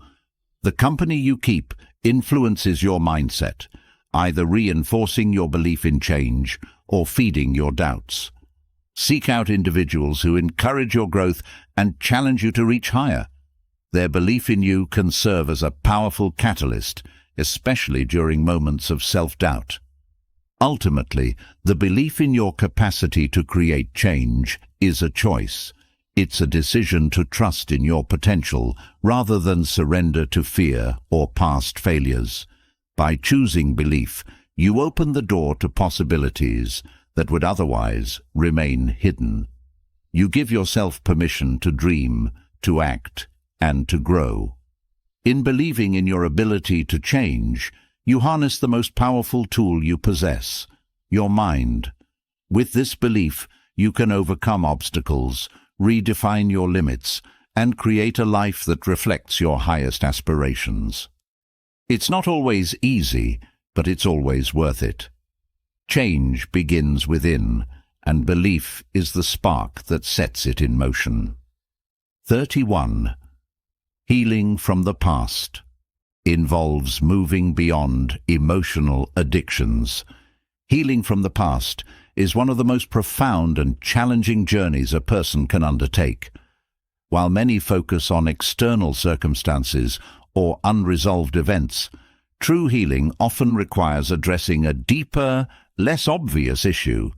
[SPEAKER 1] The company you keep influences your mindset, either reinforcing your belief in change or feeding your doubts. Seek out individuals who encourage your growth and challenge you to reach higher. Their belief in you can serve as a powerful catalyst, especially during moments of self-doubt. Ultimately, the belief in your capacity to create change is a choice. It's a decision to trust in your potential rather than surrender to fear or past failures. By choosing belief, you open the door to possibilities that would otherwise remain hidden. You give yourself permission to dream, to act, and to grow. In believing in your ability to change, you harness the most powerful tool you possess, your mind. With this belief, you can overcome obstacles, redefine your limits, and create a life that reflects your highest aspirations. It's not always easy, but it's always worth it. Change begins within, and belief is the spark that sets it in motion. 31. Healing from the past involves moving beyond emotional addictions. Healing from the past is one of the most profound and challenging journeys a person can undertake. While many focus on external circumstances or unresolved events, true healing often requires addressing a deeper, less obvious issue: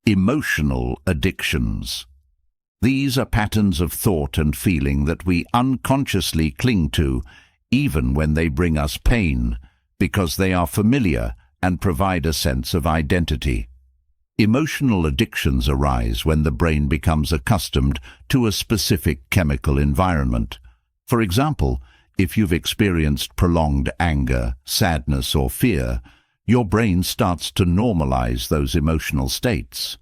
[SPEAKER 1] emotional addictions. These are patterns of thought and feeling that we unconsciously cling to, even when they bring us pain, because they are familiar and provide a sense of identity. Emotional addictions arise when the brain becomes accustomed to a specific chemical environment. For example, if you've experienced prolonged anger, sadness, or fear, your brain starts to normalize those emotional states.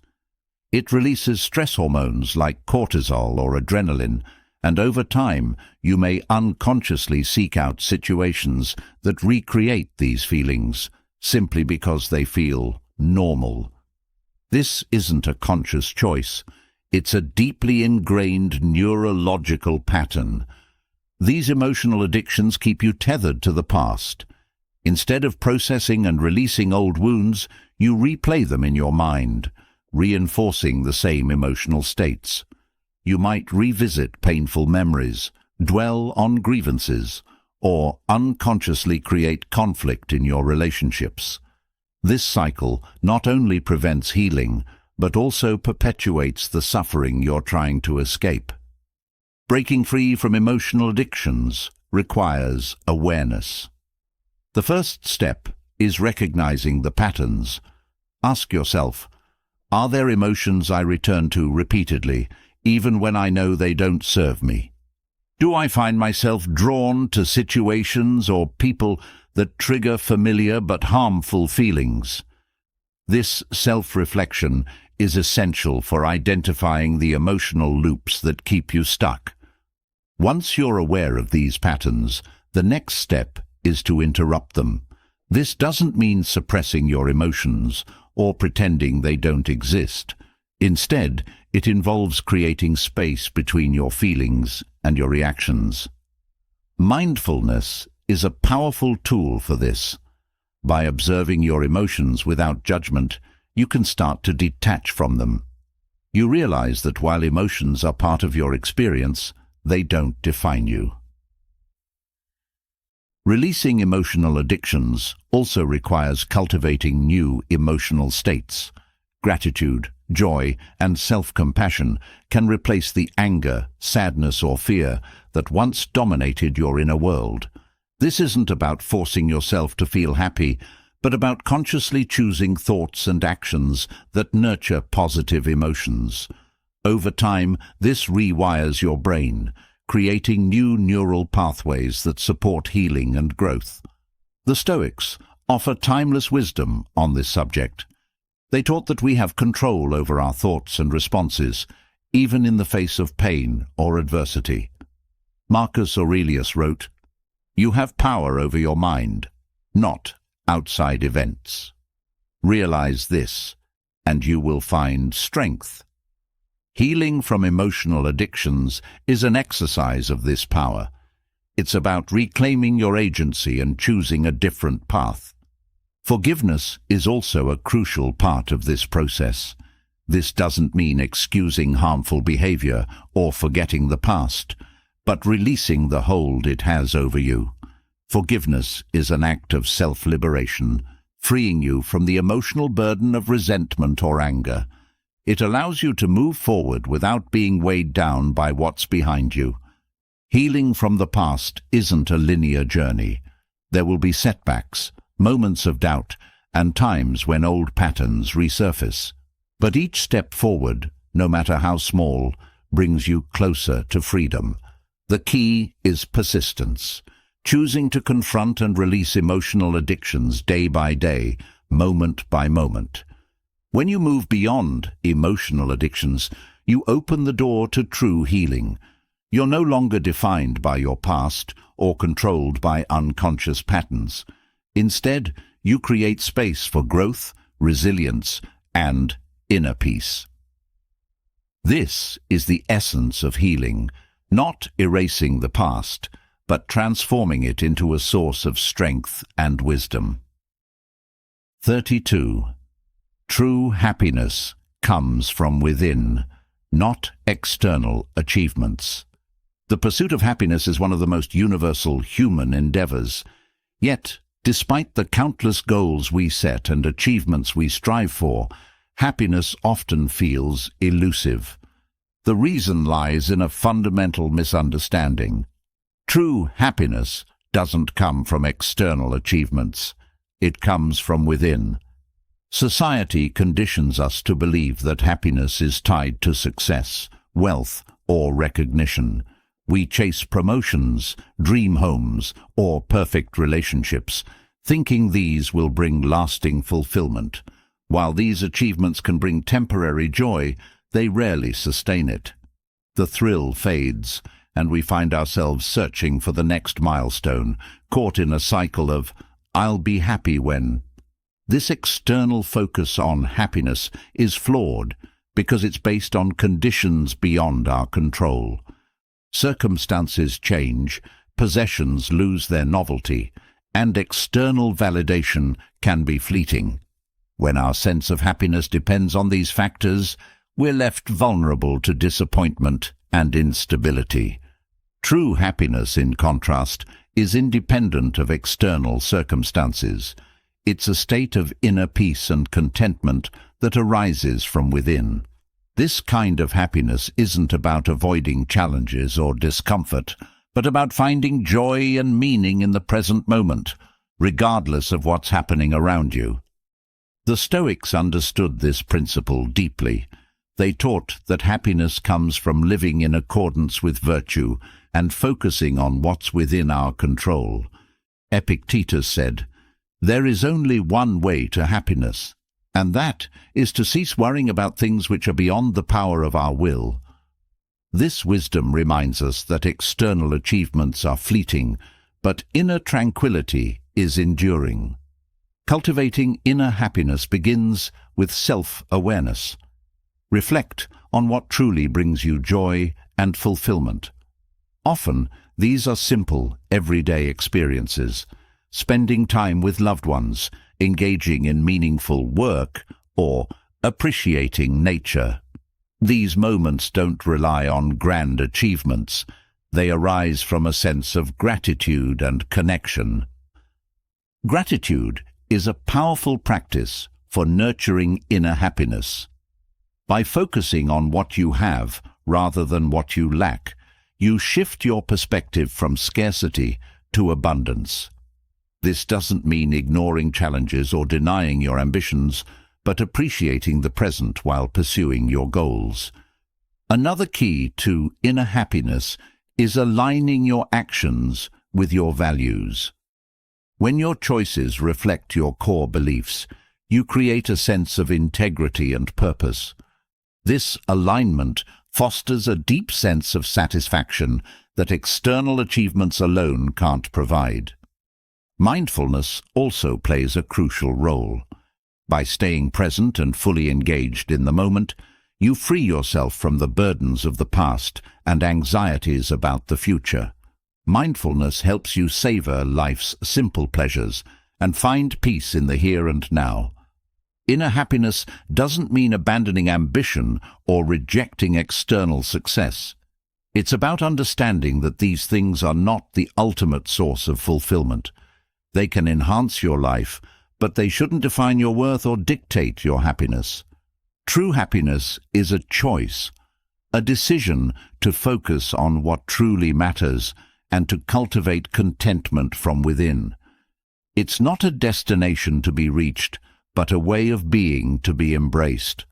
[SPEAKER 1] It releases stress hormones like cortisol or adrenaline, and over time you may unconsciously seek out situations that recreate these feelings, simply because they feel normal. This isn't a conscious choice. It's a deeply ingrained neurological pattern. These emotional addictions keep you tethered to the past. Instead of processing and releasing old wounds, you replay them in your mind, reinforcing the same emotional states. You might revisit painful memories, dwell on grievances, or unconsciously create conflict in your relationships. This cycle not only prevents healing, but also perpetuates the suffering you're trying to escape. Breaking free from emotional addictions requires awareness. The first step is recognizing the patterns. Ask yourself, are there emotions I return to repeatedly, even when I know they don't serve me? Do I find myself drawn to situations or people that trigger familiar but harmful feelings? This self-reflection is essential for identifying the emotional loops that keep you stuck. Once you're aware of these patterns, the next step is to interrupt them. This doesn't mean suppressing your emotions or pretending they don't exist. Instead, it involves creating space between your feelings and your reactions. Mindfulness is a powerful tool for this. By observing your emotions without judgment, you can start to detach from them. You realize that while emotions are part of your experience, they don't define you. Releasing emotional addictions also requires cultivating new emotional states. Gratitude, joy, and self-compassion can replace the anger, sadness, or fear that once dominated your inner world. This isn't about forcing yourself to feel happy, but about consciously choosing thoughts and actions that nurture positive emotions. Over time, this rewires your brain, creating new neural pathways that support healing and growth. The Stoics offer timeless wisdom on this subject. They taught that we have control over our thoughts and responses, even in the face of pain or adversity. Marcus Aurelius wrote, "You have power over your mind, not outside events. Realize this, and you will find strength." Healing from emotional addictions is an exercise of this power. It's about reclaiming your agency and choosing a different path. Forgiveness is also a crucial part of this process. This doesn't mean excusing harmful behavior or forgetting the past, but releasing the hold it has over you. Forgiveness is an act of self-liberation, freeing you from the emotional burden of resentment or anger. It allows you to move forward without being weighed down by what's behind you. Healing from the past isn't a linear journey. There will be setbacks, moments of doubt, and times when old patterns resurface. But each step forward, no matter how small, brings you closer to freedom. The key is persistence, choosing to confront and release emotional addictions day by day, moment by moment. When you move beyond emotional addictions, you open the door to true healing. You're no longer defined by your past or controlled by unconscious patterns. Instead, you create space for growth, resilience, and inner peace. This is the essence of healing, not erasing the past, but transforming it into a source of strength and wisdom. 32. True happiness comes from within, not external achievements. The pursuit of happiness is one of the most universal human endeavors. Yet, despite the countless goals we set and achievements we strive for, happiness often feels elusive. The reason lies in a fundamental misunderstanding. True happiness doesn't come from external achievements. It comes from within. Society conditions us to believe that happiness is tied to success, wealth, or recognition. We chase promotions, dream homes, or perfect relationships, thinking these will bring lasting fulfillment. While these achievements can bring temporary joy, they rarely sustain it. The thrill fades, and we find ourselves searching for the next milestone, caught in a cycle of, "I'll be happy when." This external focus on happiness is flawed because it's based on conditions beyond our control. Circumstances change, possessions lose their novelty, and external validation can be fleeting. When our sense of happiness depends on these factors, we're left vulnerable to disappointment and instability. True happiness, in contrast, is independent of external circumstances. It's a state of inner peace and contentment that arises from within. This kind of happiness isn't about avoiding challenges or discomfort, but about finding joy and meaning in the present moment, regardless of what's happening around you. The Stoics understood this principle deeply. They taught that happiness comes from living in accordance with virtue and focusing on what's within our control. Epictetus said, "There is only one way to happiness, and that is to cease worrying about things which are beyond the power of our will." This wisdom reminds us that external achievements are fleeting, but inner tranquility is enduring. Cultivating inner happiness begins with self-awareness. Reflect on what truly brings you joy and fulfillment. Often, these are simple, everyday experiences. Spending time with loved ones, engaging in meaningful work, or appreciating nature. These moments don't rely on grand achievements. They arise from a sense of gratitude and connection. Gratitude is a powerful practice for nurturing inner happiness. By focusing on what you have rather than what you lack, you shift your perspective from scarcity to abundance. This doesn't mean ignoring challenges or denying your ambitions, but appreciating the present while pursuing your goals. Another key to inner happiness is aligning your actions with your values. When your choices reflect your core beliefs, you create a sense of integrity and purpose. This alignment fosters a deep sense of satisfaction that external achievements alone can't provide. Mindfulness also plays a crucial role. By staying present and fully engaged in the moment, you free yourself from the burdens of the past and anxieties about the future. Mindfulness helps you savor life's simple pleasures and find peace in the here and now. Inner happiness doesn't mean abandoning ambition or rejecting external success. It's about understanding that these things are not the ultimate source of fulfillment. They can enhance your life, but they shouldn't define your worth or dictate your happiness. True happiness is a choice, a decision to focus on what truly matters and to cultivate contentment from within. It's not a destination to be reached, but a way of being to be embraced.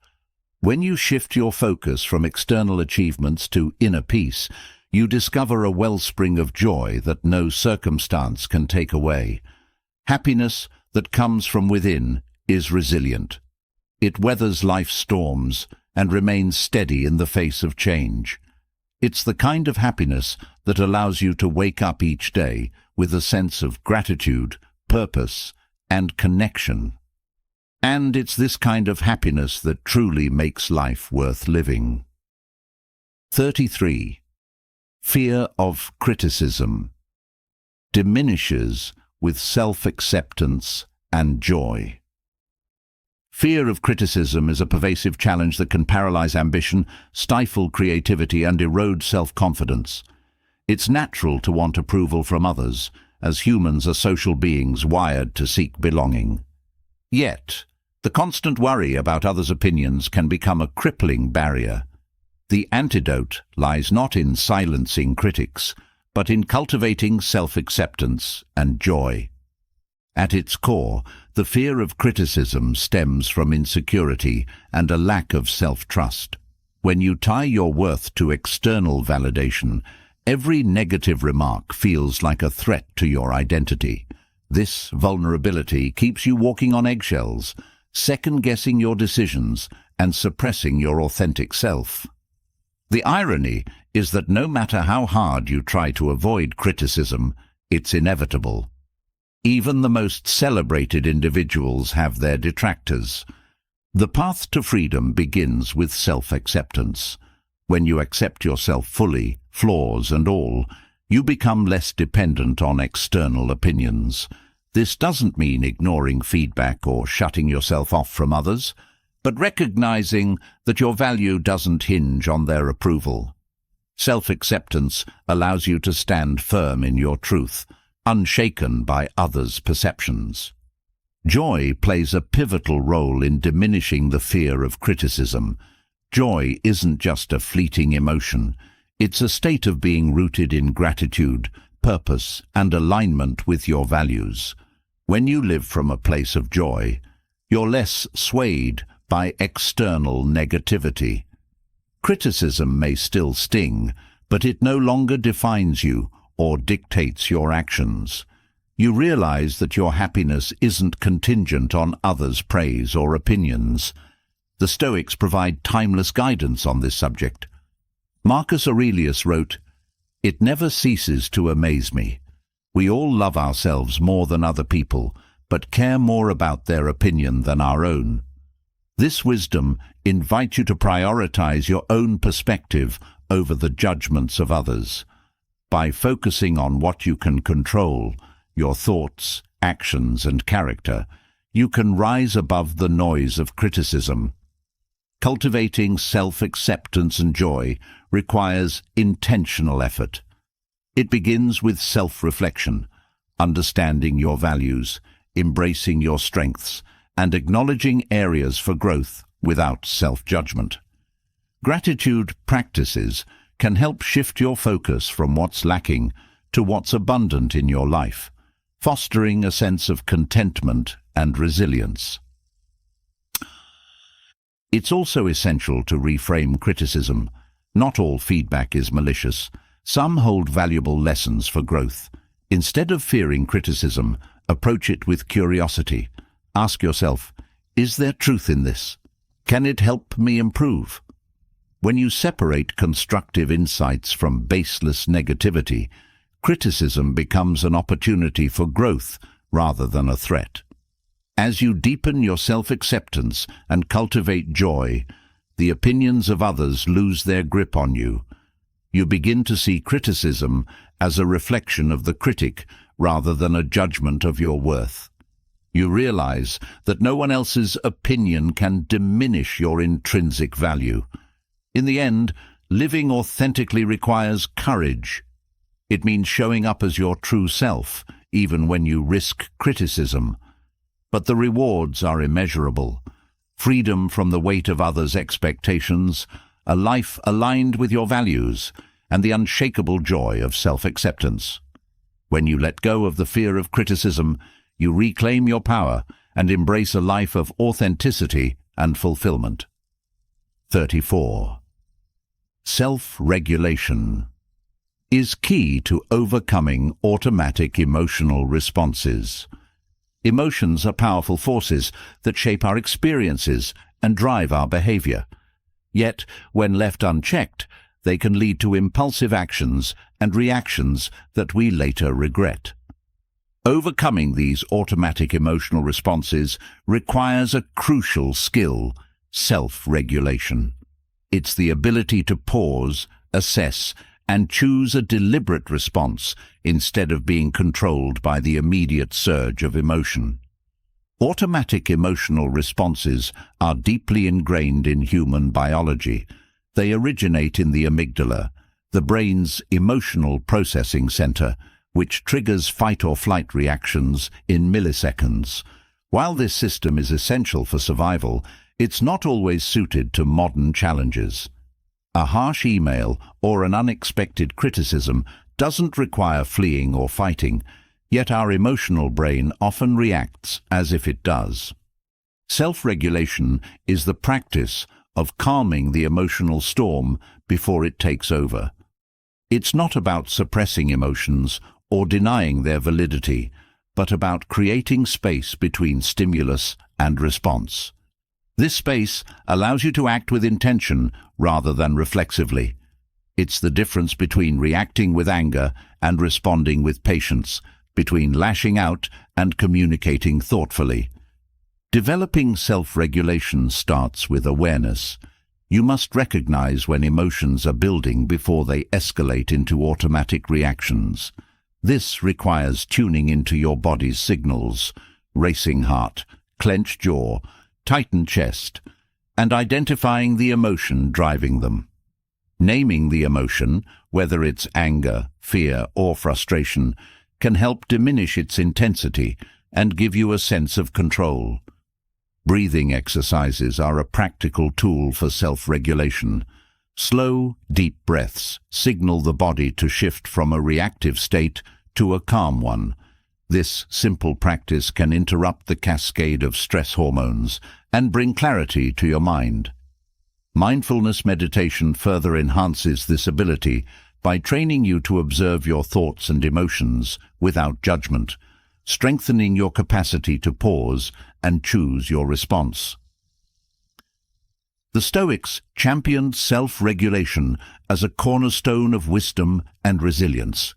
[SPEAKER 1] When you shift your focus from external achievements to inner peace, you discover a wellspring of joy that no circumstance can take away. Happiness that comes from within is resilient. It weathers life's storms and remains steady in the face of change. It's the kind of happiness that allows you to wake up each day with a sense of gratitude, purpose, and connection. And it's this kind of happiness that truly makes life worth living. 33. Fear of criticism diminishes with self-acceptance and joy. Fear of criticism is a pervasive challenge that can paralyze ambition, stifle creativity, and erode self-confidence. It's natural to want approval from others, as humans are social beings wired to seek belonging. Yet, the constant worry about others' opinions can become a crippling barrier. The antidote lies not in silencing critics, but in cultivating self-acceptance and joy. At its core, the fear of criticism stems from insecurity and a lack of self-trust. When you tie your worth to external validation, every negative remark feels like a threat to your identity. This vulnerability keeps you walking on eggshells, second-guessing your decisions and suppressing your authentic self. The irony is that no matter how hard you try to avoid criticism, it's inevitable. Even the most celebrated individuals have their detractors. The path to freedom begins with self-acceptance. When you accept yourself fully, flaws and all, you become less dependent on external opinions. This doesn't mean ignoring feedback or shutting yourself off from others, but recognizing that your value doesn't hinge on their approval. Self-acceptance allows you to stand firm in your truth, unshaken by others' perceptions. Joy plays a pivotal role in diminishing the fear of criticism. Joy isn't just a fleeting emotion. It's a state of being rooted in gratitude, purpose, and alignment with your values. When you live from a place of joy, you're less swayed by external negativity. Criticism may still sting, but it no longer defines you or dictates your actions. You realize that your happiness isn't contingent on others' praise or opinions. The Stoics provide timeless guidance on this subject. Marcus Aurelius wrote, "It never ceases to amaze me. We all love ourselves more than other people, but care more about their opinion than our own." This wisdom invites you to prioritize your own perspective over the judgments of others. By focusing on what you can control, your thoughts, actions, and character, you can rise above the noise of criticism. Cultivating self-acceptance and joy requires intentional effort. It begins with self-reflection, understanding your values, embracing your strengths, and acknowledging areas for growth without self-judgment. Gratitude practices can help shift your focus from what's lacking to what's abundant in your life, fostering a sense of contentment and resilience. It's also essential to reframe criticism. Not all feedback is malicious. Some hold valuable lessons for growth. Instead of fearing criticism, approach it with curiosity. Ask yourself, is there truth in this? Can it help me improve? When you separate constructive insights from baseless negativity, criticism becomes an opportunity for growth rather than a threat. As you deepen your self-acceptance and cultivate joy, the opinions of others lose their grip on you. You begin to see criticism as a reflection of the critic rather than a judgment of your worth. You realize that no one else's opinion can diminish your intrinsic value. In the end, living authentically requires courage. It means showing up as your true self, even when you risk criticism. But the rewards are immeasurable. Freedom from the weight of others' expectations, a life aligned with your values, and the unshakable joy of self-acceptance. When you let go of the fear of criticism, you reclaim your power and embrace a life of authenticity and fulfillment. 34. Self-regulation is key to overcoming automatic emotional responses. Emotions are powerful forces that shape our experiences and drive our behavior. Yet, when left unchecked, they can lead to impulsive actions and reactions that we later regret. Overcoming these automatic emotional responses requires a crucial skill: self-regulation. It's the ability to pause, assess, and choose a deliberate response instead of being controlled by the immediate surge of emotion. Automatic emotional responses are deeply ingrained in human biology. They originate in the amygdala, the brain's emotional processing center, which triggers fight-or-flight reactions in milliseconds. While this system is essential for survival, it's not always suited to modern challenges. A harsh email or an unexpected criticism doesn't require fleeing or fighting, yet our emotional brain often reacts as if it does. Self-regulation is the practice of calming the emotional storm before it takes over. It's not about suppressing emotions or denying their validity, but about creating space between stimulus and response. This space allows you to act with intention rather than reflexively. It's the difference between reacting with anger and responding with patience, between lashing out and communicating thoughtfully. Developing self-regulation starts with awareness. You must recognize when emotions are building before they escalate into automatic reactions. This requires tuning into your body's signals: racing heart, clenched jaw, tightened chest, and identifying the emotion driving them. Naming the emotion, whether it's anger, fear, or frustration, can help diminish its intensity and give you a sense of control. Breathing exercises are a practical tool for self-regulation. Slow, deep breaths signal the body to shift from a reactive state to a calm one. This simple practice can interrupt the cascade of stress hormones and bring clarity to your mind. Mindfulness meditation further enhances this ability by training you to observe your thoughts and emotions without judgment, strengthening your capacity to pause and choose your response. The Stoics championed self-regulation as a cornerstone of wisdom and resilience.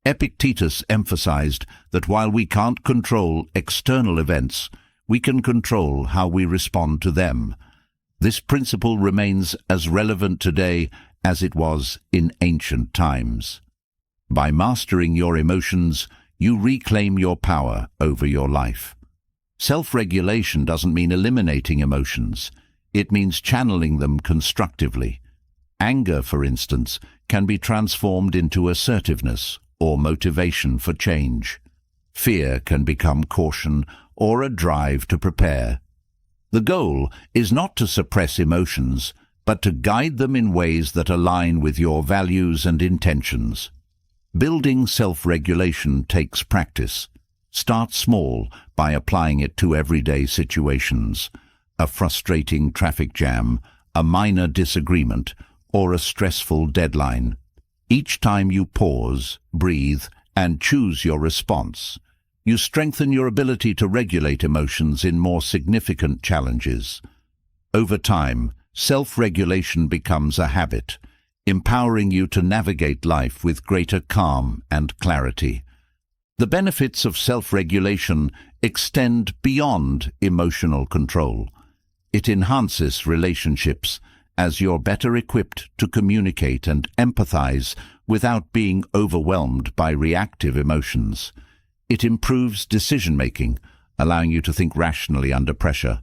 [SPEAKER 1] Epictetus emphasized that while we can't control external events, we can control how we respond to them. This principle remains as relevant today as it was in ancient times. By mastering your emotions, you reclaim your power over your life. Self-regulation doesn't mean eliminating emotions. It means channeling them constructively. Anger, for instance, can be transformed into assertiveness or motivation for change. Fear can become caution or a drive to prepare. The goal is not to suppress emotions, but to guide them in ways that align with your values and intentions. Building self-regulation takes practice. Start small by applying it to everyday situations. A frustrating traffic jam, a minor disagreement, or a stressful deadline. Each time you pause, breathe, and choose your response, you strengthen your ability to regulate emotions in more significant challenges. Over time, self-regulation becomes a habit, empowering you to navigate life with greater calm and clarity. The benefits of self-regulation extend beyond emotional control. It enhances relationships as you're better equipped to communicate and empathize without being overwhelmed by reactive emotions. It improves decision-making, allowing you to think rationally under pressure.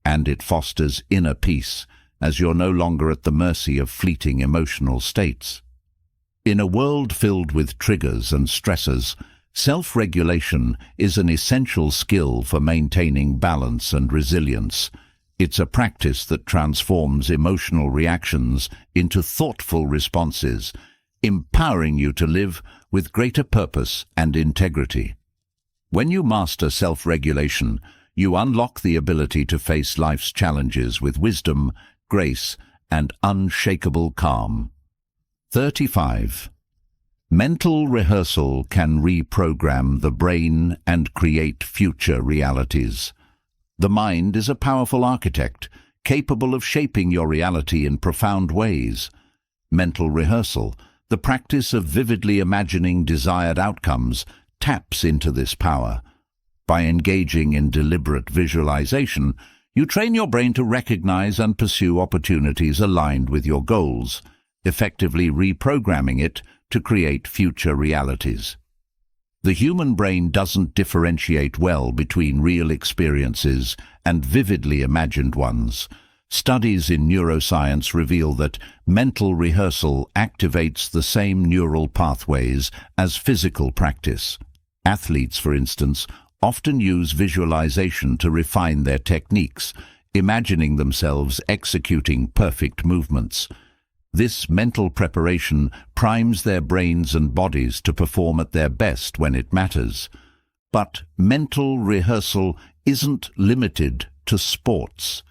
[SPEAKER 1] And it fosters inner peace, as you're no longer at the mercy of fleeting emotional states. In a world filled with triggers and stressors, self-regulation is an essential skill for maintaining balance and resilience. It's a practice that transforms emotional reactions into thoughtful responses, empowering you to live with greater purpose and integrity. When you master self-regulation, you unlock the ability to face life's challenges with wisdom, grace, and unshakable calm. 35. Mental rehearsal can reprogram the brain and create future realities. The mind is a powerful architect, capable of shaping your reality in profound ways. Mental rehearsal, the practice of vividly imagining desired outcomes, taps into this power. By engaging in deliberate visualization, you train your brain to recognize and pursue opportunities aligned with your goals, effectively reprogramming it to create future realities. The human brain doesn't differentiate well between real experiences and vividly imagined ones. Studies in neuroscience reveal that mental rehearsal activates the same neural pathways as physical practice. Athletes, for instance, often use visualization to refine their techniques, imagining themselves executing perfect movements. This mental preparation primes their brains and bodies to perform at their best when it matters. But mental rehearsal isn't limited to sports.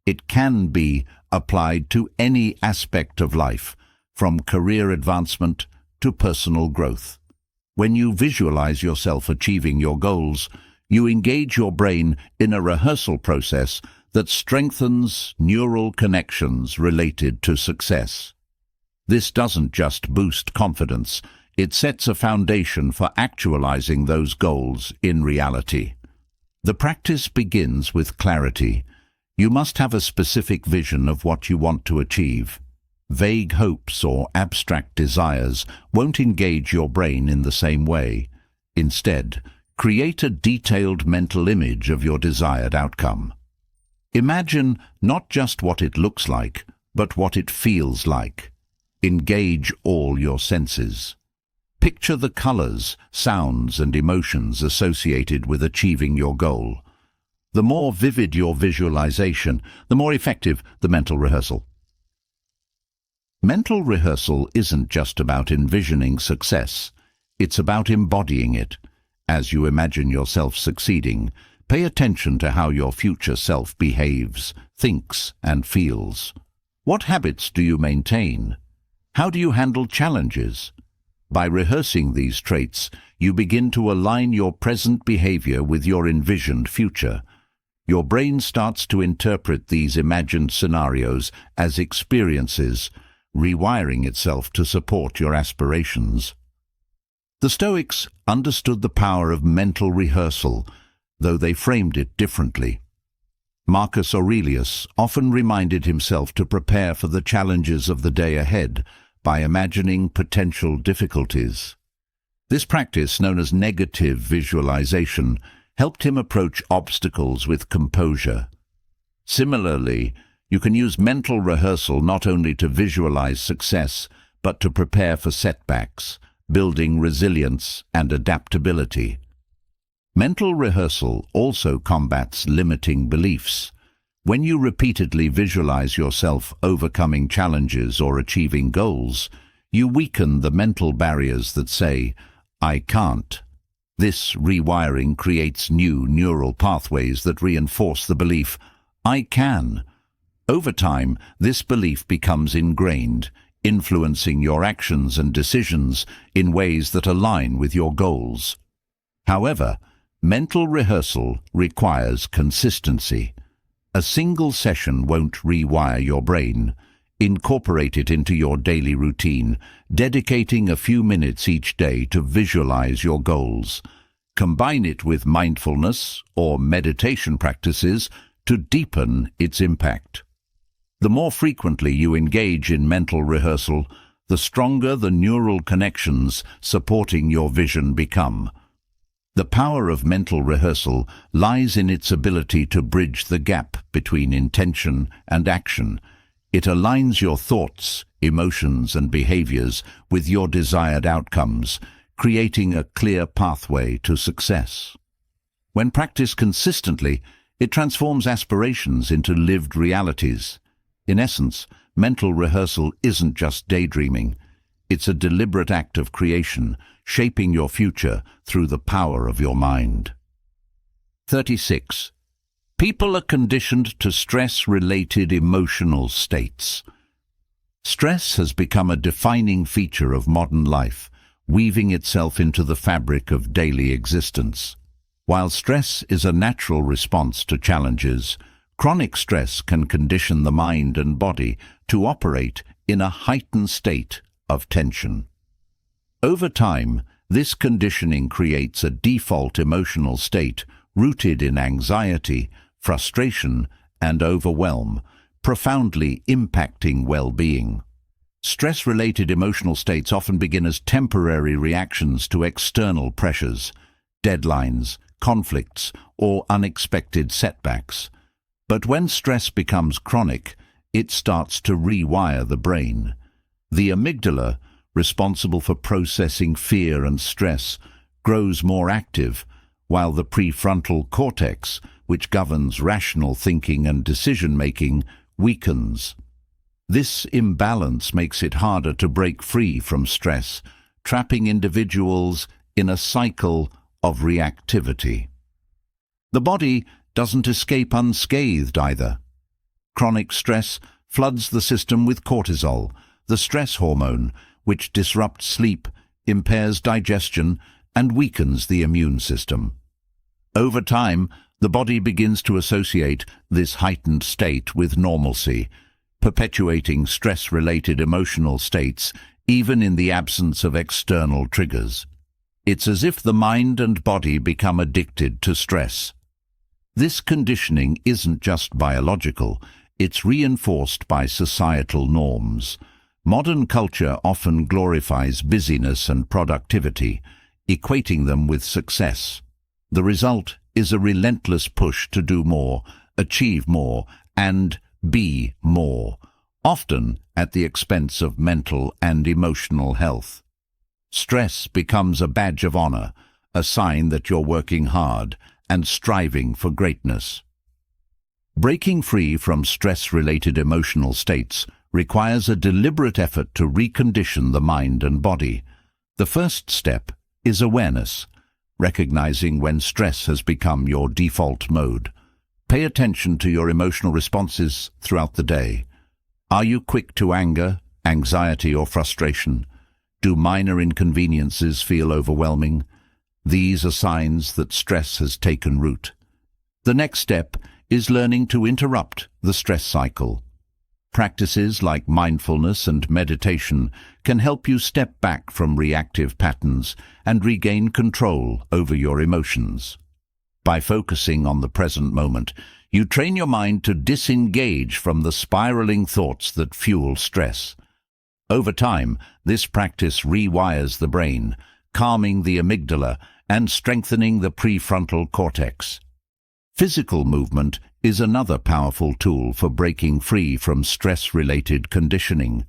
[SPEAKER 1] It can be applied to any aspect of life, from career advancement to personal growth. When you visualize yourself achieving your goals, you engage your brain in a rehearsal process that strengthens neural connections related to success. This doesn't just boost confidence, it sets a foundation for actualizing those goals in reality. The practice begins with clarity. You must have a specific vision of what you want to achieve. Vague hopes or abstract desires won't engage your brain in the same way. Instead, create a detailed mental image of your desired outcome. Imagine not just what it looks like, but what it feels like. Engage all your senses. Picture the colors, sounds, and emotions associated with achieving your goal. The more vivid your visualization, the more effective the mental rehearsal. Mental rehearsal isn't just about envisioning success. It's about embodying it. As you imagine yourself succeeding, pay attention to how your future self behaves, thinks, and feels. What habits do you maintain? How do you handle challenges? By rehearsing these traits, you begin to align your present behavior with your envisioned future. Your brain starts to interpret these imagined scenarios as experiences, rewiring itself to support your aspirations. The Stoics understood the power of mental rehearsal, though they framed it differently. Marcus Aurelius often reminded himself to prepare for the challenges of the day ahead by imagining potential difficulties. This practice, known as negative visualization, helped him approach obstacles with composure. Similarly, you can use mental rehearsal not only to visualize success, but to prepare for setbacks, building resilience and adaptability. Mental rehearsal also combats limiting beliefs. When you repeatedly visualize yourself overcoming challenges or achieving goals, you weaken the mental barriers that say, "I can't." This rewiring creates new neural pathways that reinforce the belief, "I can." Over time, this belief becomes ingrained, influencing your actions and decisions in ways that align with your goals. However, mental rehearsal requires consistency. A single session won't rewire your brain. Incorporate it into your daily routine, dedicating a few minutes each day to visualize your goals. Combine it with mindfulness or meditation practices to deepen its impact. The more frequently you engage in mental rehearsal, the stronger the neural connections supporting your vision become. The power of mental rehearsal lies in its ability to bridge the gap between intention and action. It aligns your thoughts, emotions, and behaviors with your desired outcomes, creating a clear pathway to success. When practiced consistently, it transforms aspirations into lived realities. In essence, mental rehearsal isn't just daydreaming. It's a deliberate act of creation, shaping your future through the power of your mind. 36. People are conditioned to stress-related emotional states. Stress has become a defining feature of modern life, weaving itself into the fabric of daily existence. While stress is a natural response to challenges, chronic stress can condition the mind and body to operate in a heightened state of tension. Over time, this conditioning creates a default emotional state rooted in anxiety, frustration, and overwhelm, profoundly impacting well-being. Stress-related emotional states often begin as temporary reactions to external pressures, deadlines, conflicts, or unexpected setbacks. But when stress becomes chronic, it starts to rewire the brain. The amygdala, responsible for processing fear and stress, grows more active, while the prefrontal cortex, which governs rational thinking and decision-making, weakens. This imbalance makes it harder to break free from stress, trapping individuals in a cycle of reactivity. The body doesn't escape unscathed either. Chronic stress floods the system with cortisol, the stress hormone, which disrupts sleep, impairs digestion, and weakens the immune system. Over time, the body begins to associate this heightened state with normalcy, perpetuating stress-related emotional states even in the absence of external triggers. It's as if the mind and body become addicted to stress. This conditioning isn't just biological, it's reinforced by societal norms. Modern culture often glorifies busyness and productivity, equating them with success. The result is a relentless push to do more, achieve more, and be more, often at the expense of mental and emotional health. Stress becomes a badge of honor, a sign that you're working hard and striving for greatness. Breaking free from stress-related emotional states requires a deliberate effort to recondition the mind and body. The first step is awareness, recognizing when stress has become your default mode. Pay attention to your emotional responses throughout the day. Are you quick to anger, anxiety, or frustration? Do minor inconveniences feel overwhelming? These are signs that stress has taken root. The next step is learning to interrupt the stress cycle. Practices like mindfulness and meditation can help you step back from reactive patterns and regain control over your emotions. By focusing on the present moment, you train your mind to disengage from the spiraling thoughts that fuel stress. Over time, this practice rewires the brain, calming the amygdala and strengthening the prefrontal cortex. Physical movement is another powerful tool for breaking free from stress-related conditioning.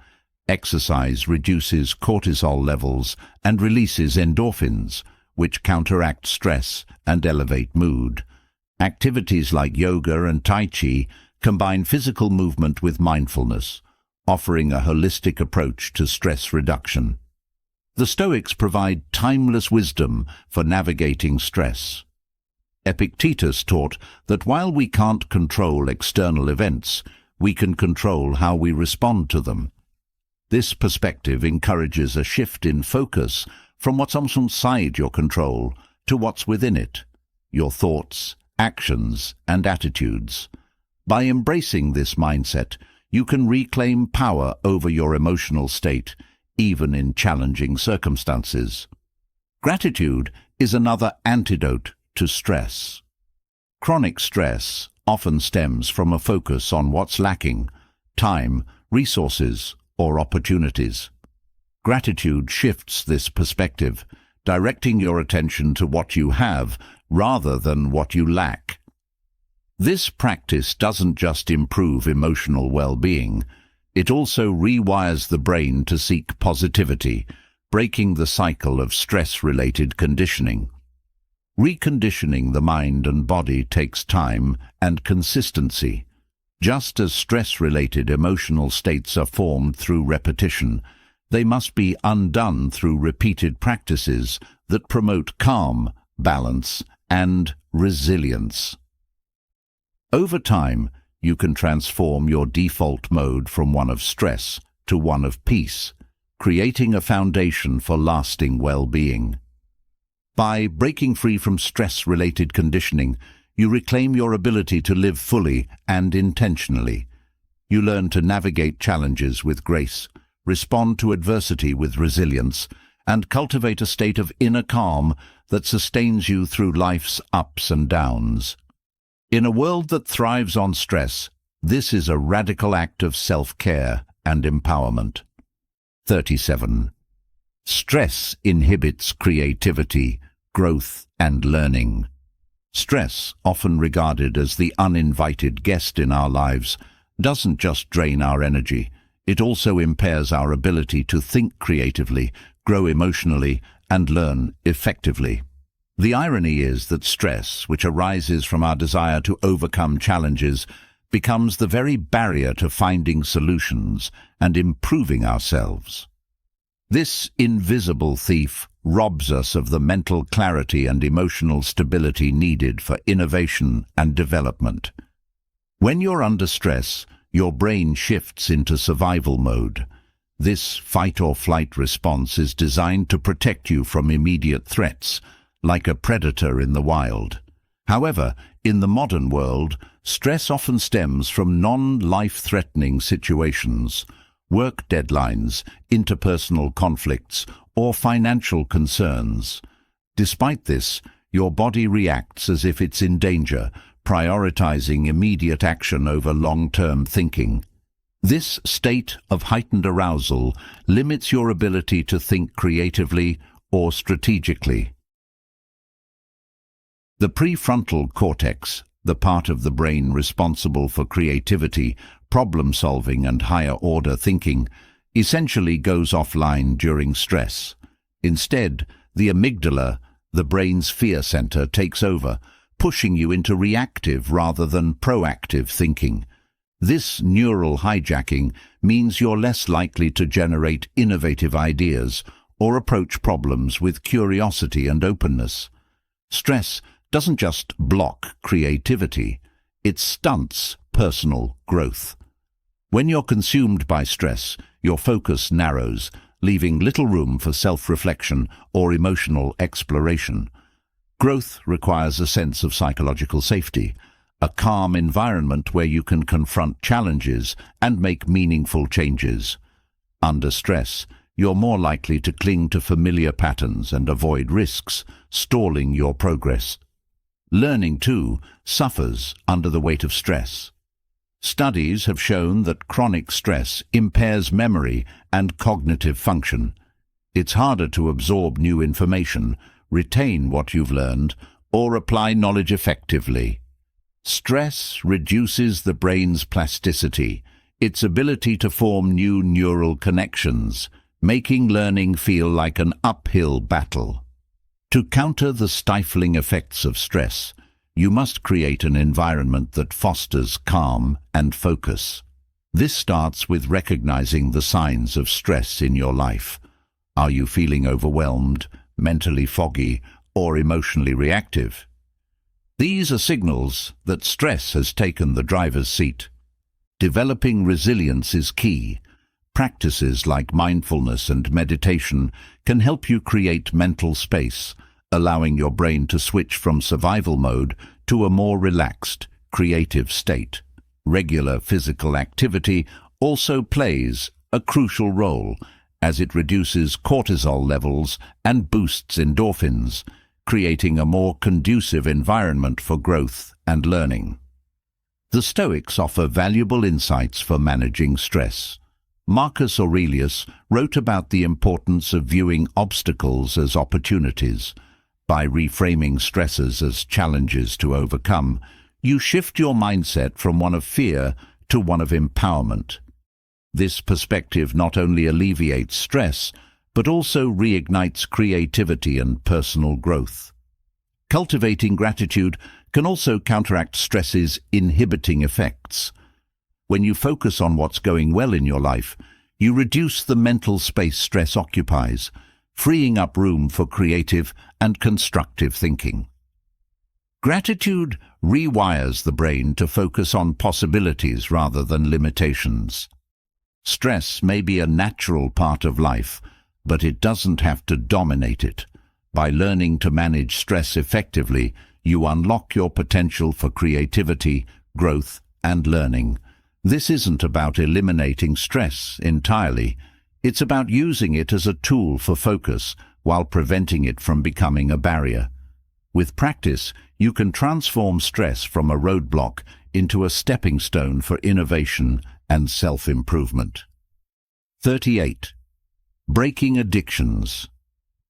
[SPEAKER 1] Exercise reduces cortisol levels and releases endorphins, which counteract stress and elevate mood. Activities like yoga and tai chi combine physical movement with mindfulness, offering a holistic approach to stress reduction. The Stoics provide timeless wisdom for navigating stress. Epictetus taught that while we can't control external events, we can control how we respond to them. This perspective encourages a shift in focus from what's outside your control to what's within it, your thoughts, actions, and attitudes. By embracing this mindset, you can reclaim power over your emotional state, even in challenging circumstances. Gratitude is another antidote to stress. Chronic stress often stems from a focus on what's lacking: time, resources, or opportunities. Gratitude shifts this perspective, directing your attention to what you have rather than what you lack. This practice doesn't just improve emotional well-being, it also rewires the brain to seek positivity, breaking the cycle of stress-related conditioning. Reconditioning the mind and body takes time and consistency. Just as stress-related emotional states are formed through repetition, they must be undone through repeated practices that promote calm, balance, and resilience. Over time, you can transform your default mode from one of stress to one of peace, creating a foundation for lasting well-being. By breaking free from stress-related conditioning, you reclaim your ability to live fully and intentionally. You learn to navigate challenges with grace, respond to adversity with resilience, and cultivate a state of inner calm that sustains you through life's ups and downs. In a world that thrives on stress, this is a radical act of self-care and empowerment. 37. Stress inhibits creativity, growth, and learning. Stress, often regarded as the uninvited guest in our lives, doesn't just drain our energy, it also impairs our ability to think creatively, grow emotionally, and learn effectively. The irony is that stress, which arises from our desire to overcome challenges, becomes the very barrier to finding solutions and improving ourselves. This invisible thief robs us of the mental clarity and emotional stability needed for innovation and development. When you're under stress, your brain shifts into survival mode. This fight-or-flight response is designed to protect you from immediate threats, like a predator in the wild. However, in the modern world, stress often stems from non-life-threatening situations, work deadlines, interpersonal conflicts, or financial concerns. Despite this, your body reacts as if it's in danger, prioritizing immediate action over long-term thinking. This state of heightened arousal limits your ability to think creatively or strategically. The prefrontal cortex, the part of the brain responsible for creativity, problem-solving, and higher-order thinking, essentially goes offline during stress. Instead, the amygdala, the brain's fear center, takes over, pushing you into reactive rather than proactive thinking. This neural hijacking means you're less likely to generate innovative ideas or approach problems with curiosity and openness. Stress doesn't just block creativity, it stunts personal growth. When you're consumed by stress, your focus narrows, leaving little room for self-reflection or emotional exploration. Growth requires a sense of psychological safety, a calm environment where you can confront challenges and make meaningful changes. Under stress, you're more likely to cling to familiar patterns and avoid risks, stalling your progress. Learning, too, suffers under the weight of stress. Studies have shown that chronic stress impairs memory and cognitive function. It's harder to absorb new information, retain what you've learned, or apply knowledge effectively. Stress reduces the brain's plasticity, its ability to form new neural connections, making learning feel like an uphill battle. To counter the stifling effects of stress, you must create an environment that fosters calm and focus. This starts with recognizing the signs of stress in your life. Are you feeling overwhelmed, mentally foggy, or emotionally reactive? These are signals that stress has taken the driver's seat. Developing resilience is key. Practices like mindfulness and meditation can help you create mental space, allowing your brain to switch from survival mode to a more relaxed, creative state. Regular physical activity also plays a crucial role, as it reduces cortisol levels and boosts endorphins, creating a more conducive environment for growth and learning. The Stoics offer valuable insights for managing stress. Marcus Aurelius wrote about the importance of viewing obstacles as opportunities. By reframing stresses as challenges to overcome, you shift your mindset from one of fear to one of empowerment. This perspective not only alleviates stress, but also reignites creativity and personal growth. Cultivating gratitude can also counteract stress's inhibiting effects. When you focus on what's going well in your life, you reduce the mental space stress occupies, freeing up room for creative and constructive thinking. Gratitude rewires the brain to focus on possibilities rather than limitations. Stress may be a natural part of life, but it doesn't have to dominate it. By learning to manage stress effectively, you unlock your potential for creativity, growth, and learning. This isn't about eliminating stress entirely. It's about using it as a tool for focus while preventing it from becoming a barrier. With practice, you can transform stress from a roadblock into a stepping stone for innovation and self-improvement. 38. Breaking addictions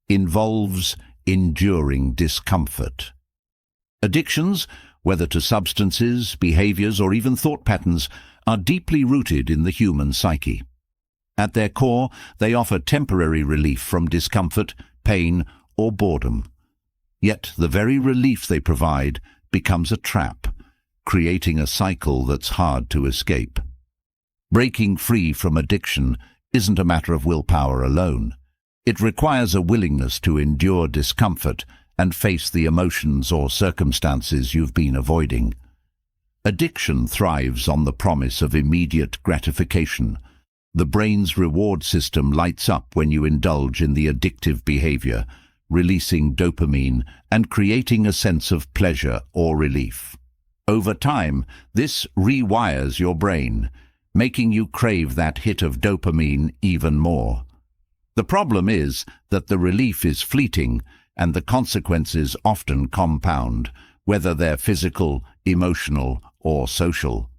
[SPEAKER 1] involves enduring discomfort. Addictions, whether to substances, behaviors, or even thought patterns, are deeply rooted in the human psyche. At their core, they offer temporary relief from discomfort, pain, or boredom. Yet the very relief they provide becomes a trap, creating a cycle that's hard to escape. Breaking free from addiction isn't a matter of willpower alone. It requires a willingness to endure discomfort and face the emotions or circumstances you've been avoiding. Addiction thrives on the promise of immediate gratification. The brain's reward system lights up when you indulge in the addictive behavior, releasing dopamine and creating a sense of pleasure or relief. Over time, this rewires your brain, making you crave that hit of dopamine even more. The problem is that the relief is fleeting and the consequences often compound, whether they're physical, emotional, or social.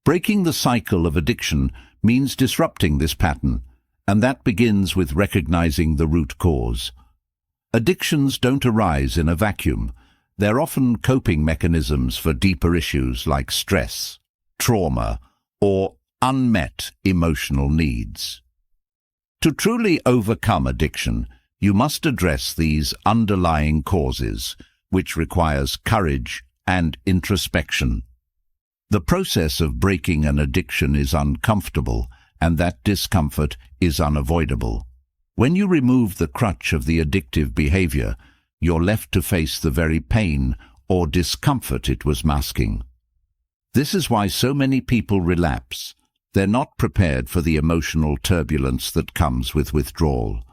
[SPEAKER 1] Breaking the cycle of addiction means disrupting this pattern, and that begins with recognizing the root cause. Addictions don't arise in a vacuum. They're often coping mechanisms for deeper issues like stress, trauma, or unmet emotional needs. To truly overcome addiction, you must address these underlying causes, which requires courage and introspection. The process of breaking an addiction is uncomfortable, and that discomfort is unavoidable. When you remove the crutch of the addictive behavior, you're left to face the very pain or discomfort it was masking. This is why so many people relapse, They're not prepared for the emotional turbulence that comes with withdrawal.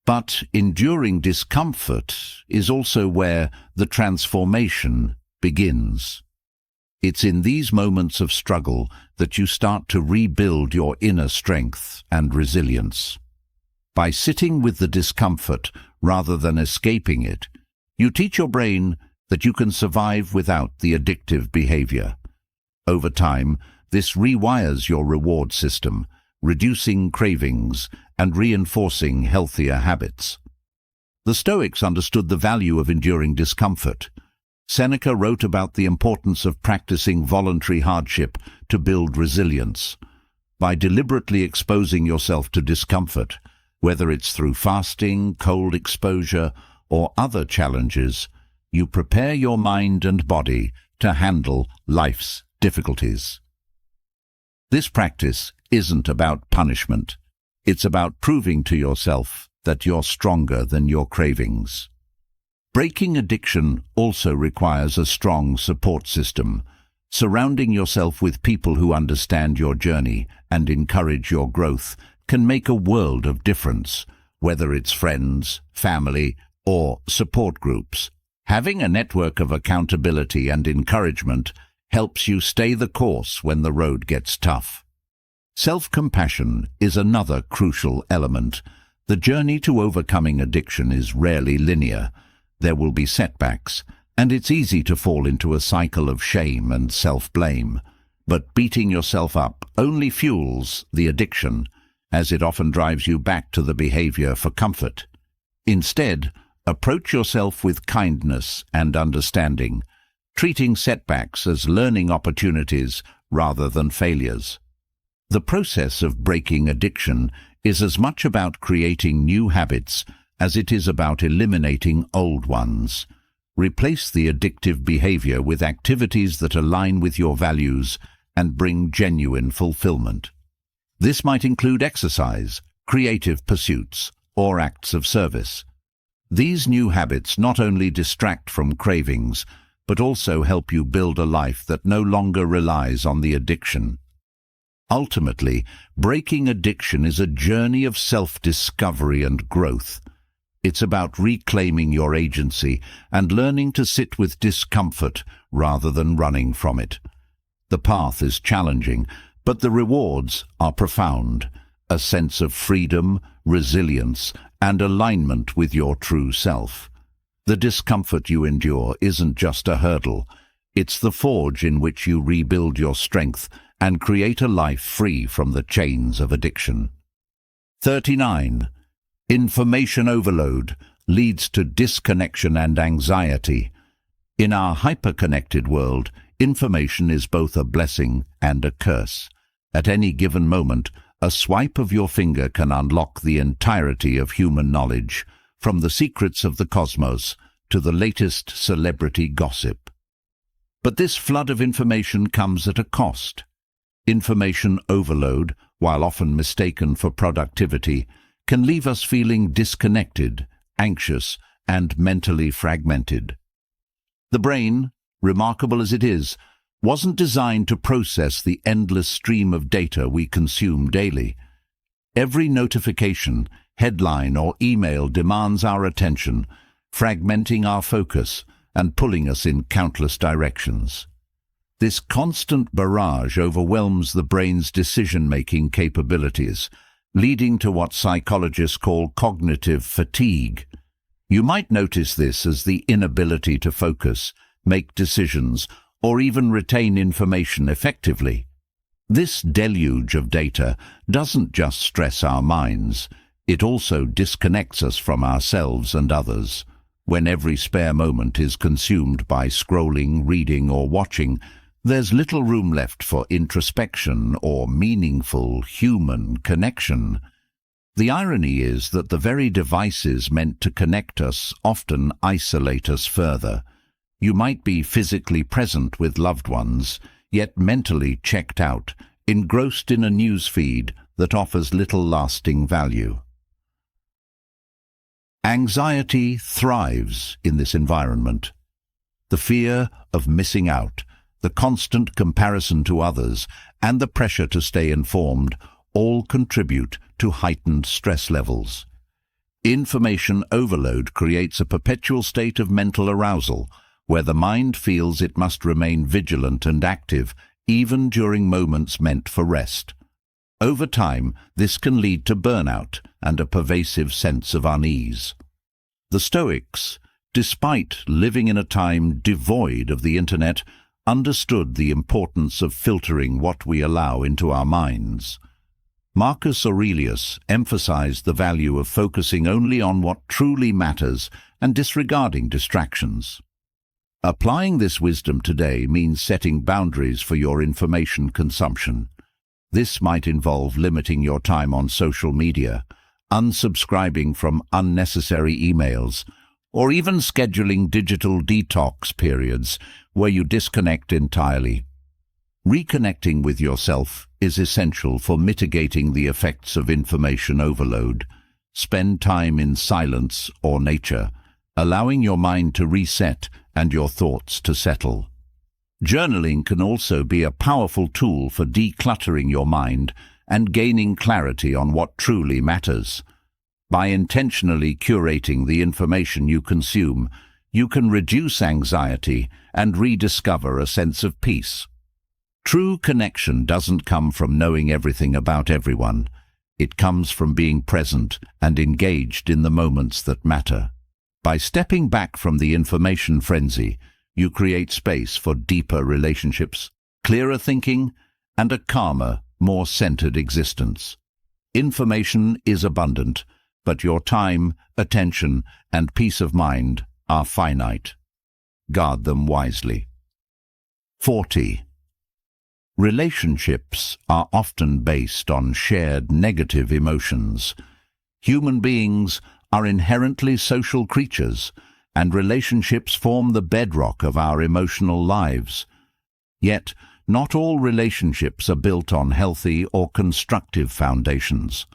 [SPEAKER 1] But enduring discomfort is also where the transformation begins. It's in these moments of struggle that you start to rebuild your inner strength and resilience. By sitting with the discomfort rather than escaping it, you teach your brain that you can survive without the addictive behavior. Over time, this rewires your reward system, reducing cravings and reinforcing healthier habits. The Stoics understood the value of enduring discomfort. Seneca wrote about the importance of practicing voluntary hardship to build resilience. By deliberately exposing yourself to discomfort, whether it's through fasting, cold exposure, or other challenges, you prepare your mind and body to handle life's difficulties. This practice isn't about punishment. It's about proving to yourself that you're stronger than your cravings. Breaking addiction also requires a strong support system. Surrounding yourself with people who understand your journey and encourage your growth can make a world of difference, whether it's friends, family, or support groups. Having a network of accountability and encouragement helps you stay the course when the road gets tough. Self-compassion is another crucial element. The journey to overcoming addiction is rarely linear. There will be setbacks, and it's easy to fall into a cycle of shame and self-blame. But beating yourself up only fuels the addiction, as it often drives you back to the behavior for comfort. Instead, approach yourself with kindness and understanding, treating setbacks as learning opportunities rather than failures. The process of breaking addiction is as much about creating new habits as it is about eliminating old ones. Replace the addictive behavior with activities that align with your values and bring genuine fulfillment. This might include exercise, creative pursuits, or acts of service. These new habits not only distract from cravings, but also help you build a life that no longer relies on the addiction. Ultimately, breaking addiction is a journey of self-discovery and growth. It's about reclaiming your agency and learning to sit with discomfort rather than running from it. The path is challenging, but the rewards are profound. A sense of freedom, resilience, and alignment with your true self. The discomfort you endure isn't just a hurdle. It's the forge in which you rebuild your strength and create a life free from the chains of addiction. 39. Information overload leads to disconnection and anxiety. In our hyper-connected world, information is both a blessing and a curse. At any given moment, a swipe of your finger can unlock the entirety of human knowledge, from the secrets of the cosmos to the latest celebrity gossip. But this flood of information comes at a cost. Information overload, while often mistaken for productivity, can leave us feeling disconnected, anxious, and mentally fragmented. The brain, remarkable as it is, wasn't designed to process the endless stream of data we consume daily. Every notification, headline, or email demands our attention, fragmenting our focus and pulling us in countless directions. This constant barrage overwhelms the brain's decision-making capabilities, leading to what psychologists call cognitive fatigue. You might notice this as the inability to focus, make decisions, or even retain information effectively. This deluge of data doesn't just stress our minds, it also disconnects us from ourselves and others. When every spare moment is consumed by scrolling, reading, or watching, there's little room left for introspection or meaningful human connection. The irony is that the very devices meant to connect us often isolate us further. You might be physically present with loved ones, yet mentally checked out, engrossed in a news feed that offers little lasting value. Anxiety thrives in this environment. The fear of missing out, the constant comparison to others, and the pressure to stay informed all contribute to heightened stress levels. Information overload creates a perpetual state of mental arousal, where the mind feels it must remain vigilant and active even during moments meant for rest. Over time, this can lead to burnout and a pervasive sense of unease. The Stoics, despite living in a time devoid of the internet, understood the importance of filtering what we allow into our minds. Marcus Aurelius emphasized the value of focusing only on what truly matters and disregarding distractions. Applying this wisdom today means setting boundaries for your information consumption. This might involve limiting your time on social media, unsubscribing from unnecessary emails, or even scheduling digital detox periods where you disconnect entirely. Reconnecting with yourself is essential for mitigating the effects of information overload. Spend time in silence or nature, allowing your mind to reset and your thoughts to settle. Journaling can also be a powerful tool for decluttering your mind and gaining clarity on what truly matters. By intentionally curating the information you consume, you can reduce anxiety and rediscover a sense of peace. True connection doesn't come from knowing everything about everyone. It comes from being present and engaged in the moments that matter. By stepping back from the information frenzy, you create space for deeper relationships, clearer thinking, and a calmer, more centered existence. Information is abundant, but your time, attention, and peace of mind are finite. Guard them wisely. 40. Relationships are often based on shared negative emotions. Human beings are inherently social creatures, and relationships form the bedrock of our emotional lives. Yet, not all relationships are built on healthy or constructive foundations.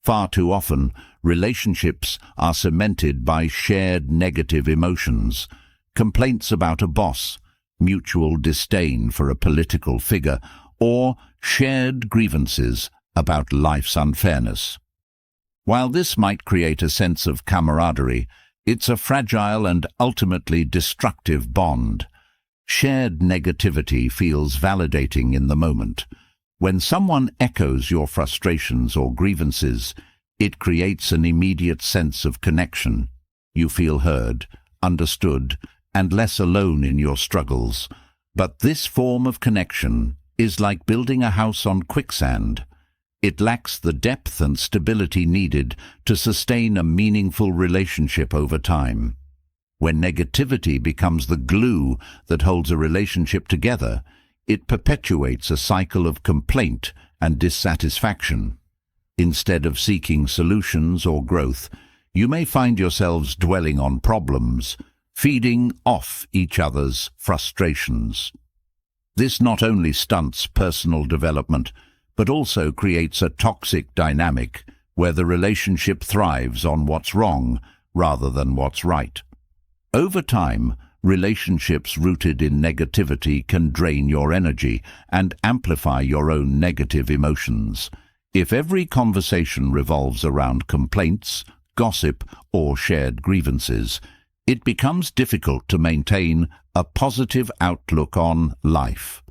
[SPEAKER 1] Far too often, relationships are cemented by shared negative emotions, complaints about a boss, mutual disdain for a political figure, or shared grievances about life's unfairness. While this might create a sense of camaraderie, it's a fragile and ultimately destructive bond. Shared negativity feels validating in the moment. When someone echoes your frustrations or grievances, it creates an immediate sense of connection. You feel heard, understood, and less alone in your struggles. But this form of connection is like building a house on quicksand. It lacks the depth and stability needed to sustain a meaningful relationship over time. When negativity becomes the glue that holds a relationship together, it perpetuates a cycle of complaint and dissatisfaction. Instead of seeking solutions or growth, you may find yourselves dwelling on problems, feeding off each other's frustrations. This not only stunts personal development, but also creates a toxic dynamic where the relationship thrives on what's wrong rather than what's right. Over time, relationships rooted in negativity can drain your energy and amplify your own negative emotions. If every conversation revolves around complaints, gossip, or shared grievances, it becomes difficult to maintain a positive outlook on life.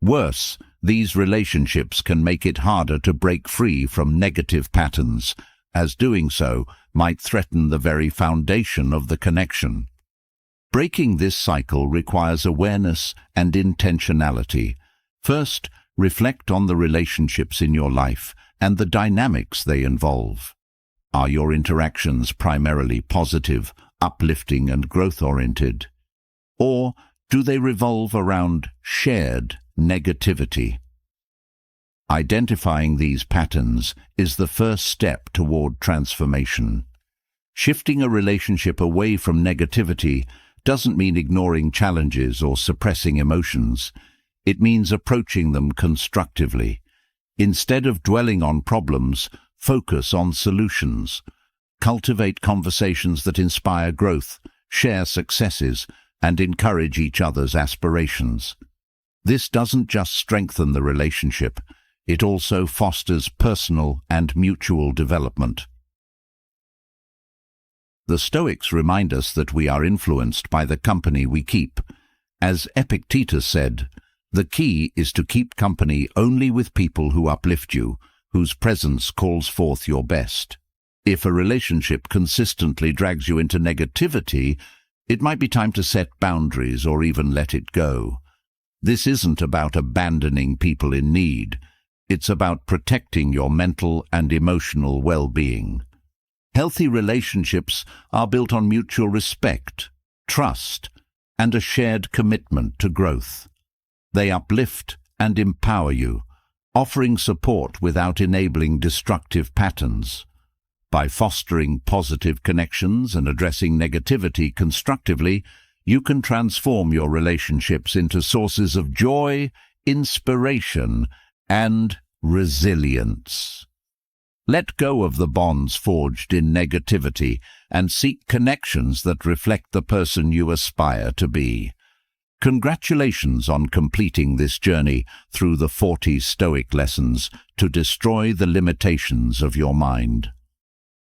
[SPEAKER 1] Worse, these relationships can make it harder to break free from negative patterns, as doing so might threaten the very foundation of the connection. Breaking this cycle requires awareness and intentionality. First, reflect on the relationships in your life and the dynamics they involve. Are your interactions primarily positive, uplifting, and growth-oriented? Or do they revolve around shared negativity? Identifying these patterns is the first step toward transformation. Shifting a relationship away from negativity doesn't mean ignoring challenges or suppressing emotions. It means approaching them constructively. Instead of dwelling on problems, focus on solutions. Cultivate conversations that inspire growth, share successes, and encourage each other's aspirations. This doesn't just strengthen the relationship, it also fosters personal and mutual development. The Stoics remind us that we are influenced by the company we keep. As Epictetus said, the key is to keep company only with people who uplift you, whose presence calls forth your best. If a relationship consistently drags you into negativity, it might be time to set boundaries or even let it go. This isn't about abandoning people in need. It's about protecting your mental and emotional well-being. Healthy relationships are built on mutual respect, trust, and a shared commitment to growth. They uplift and empower you, offering support without enabling destructive patterns. By fostering positive connections and addressing negativity constructively, you can transform your relationships into sources of joy, inspiration, and resilience. Let go of the bonds forged in negativity and seek connections that reflect the person you aspire to be. Congratulations on completing this journey through the 40 Stoic lessons to destroy the limitations of your mind.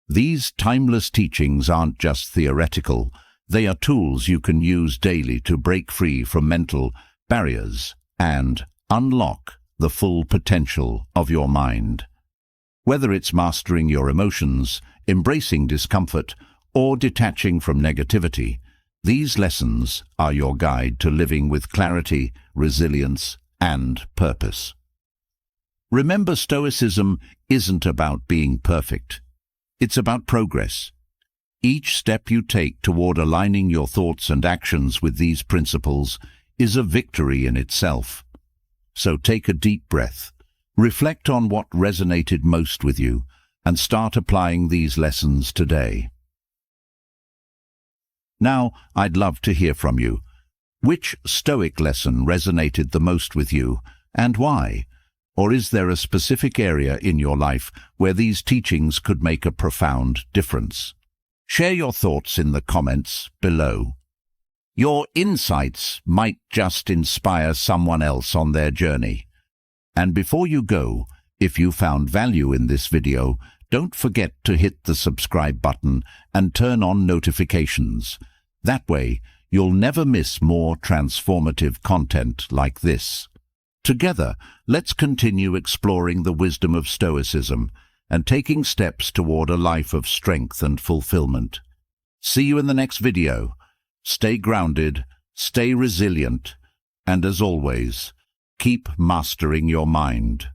[SPEAKER 1] These timeless teachings aren't just theoretical, they are tools you can use daily to break free from mental barriers and unlock the full potential of your mind. Whether it's mastering your emotions, embracing discomfort, or detaching from negativity, these lessons are your guide to living with clarity, resilience, and purpose. Remember, Stoicism isn't about being perfect. It's about progress. Each step you take toward aligning your thoughts and actions with these principles is a victory in itself. So take a deep breath, reflect on what resonated most with you, and start applying these lessons today. Now, I'd love to hear from you. Which Stoic lesson resonated the most with you, and why? Or is there a specific area in your life where these teachings could make a profound difference? Share your thoughts in the comments below. Your insights might just inspire someone else on their journey. And before you go, if you found value in this video, don't forget to hit the subscribe button and turn on notifications. That way, you'll never miss more transformative content like this. Together, let's continue exploring the wisdom of Stoicism and taking steps toward a life of strength and fulfillment. See you in the next video. Stay grounded, stay resilient, and as always, keep mastering your mind.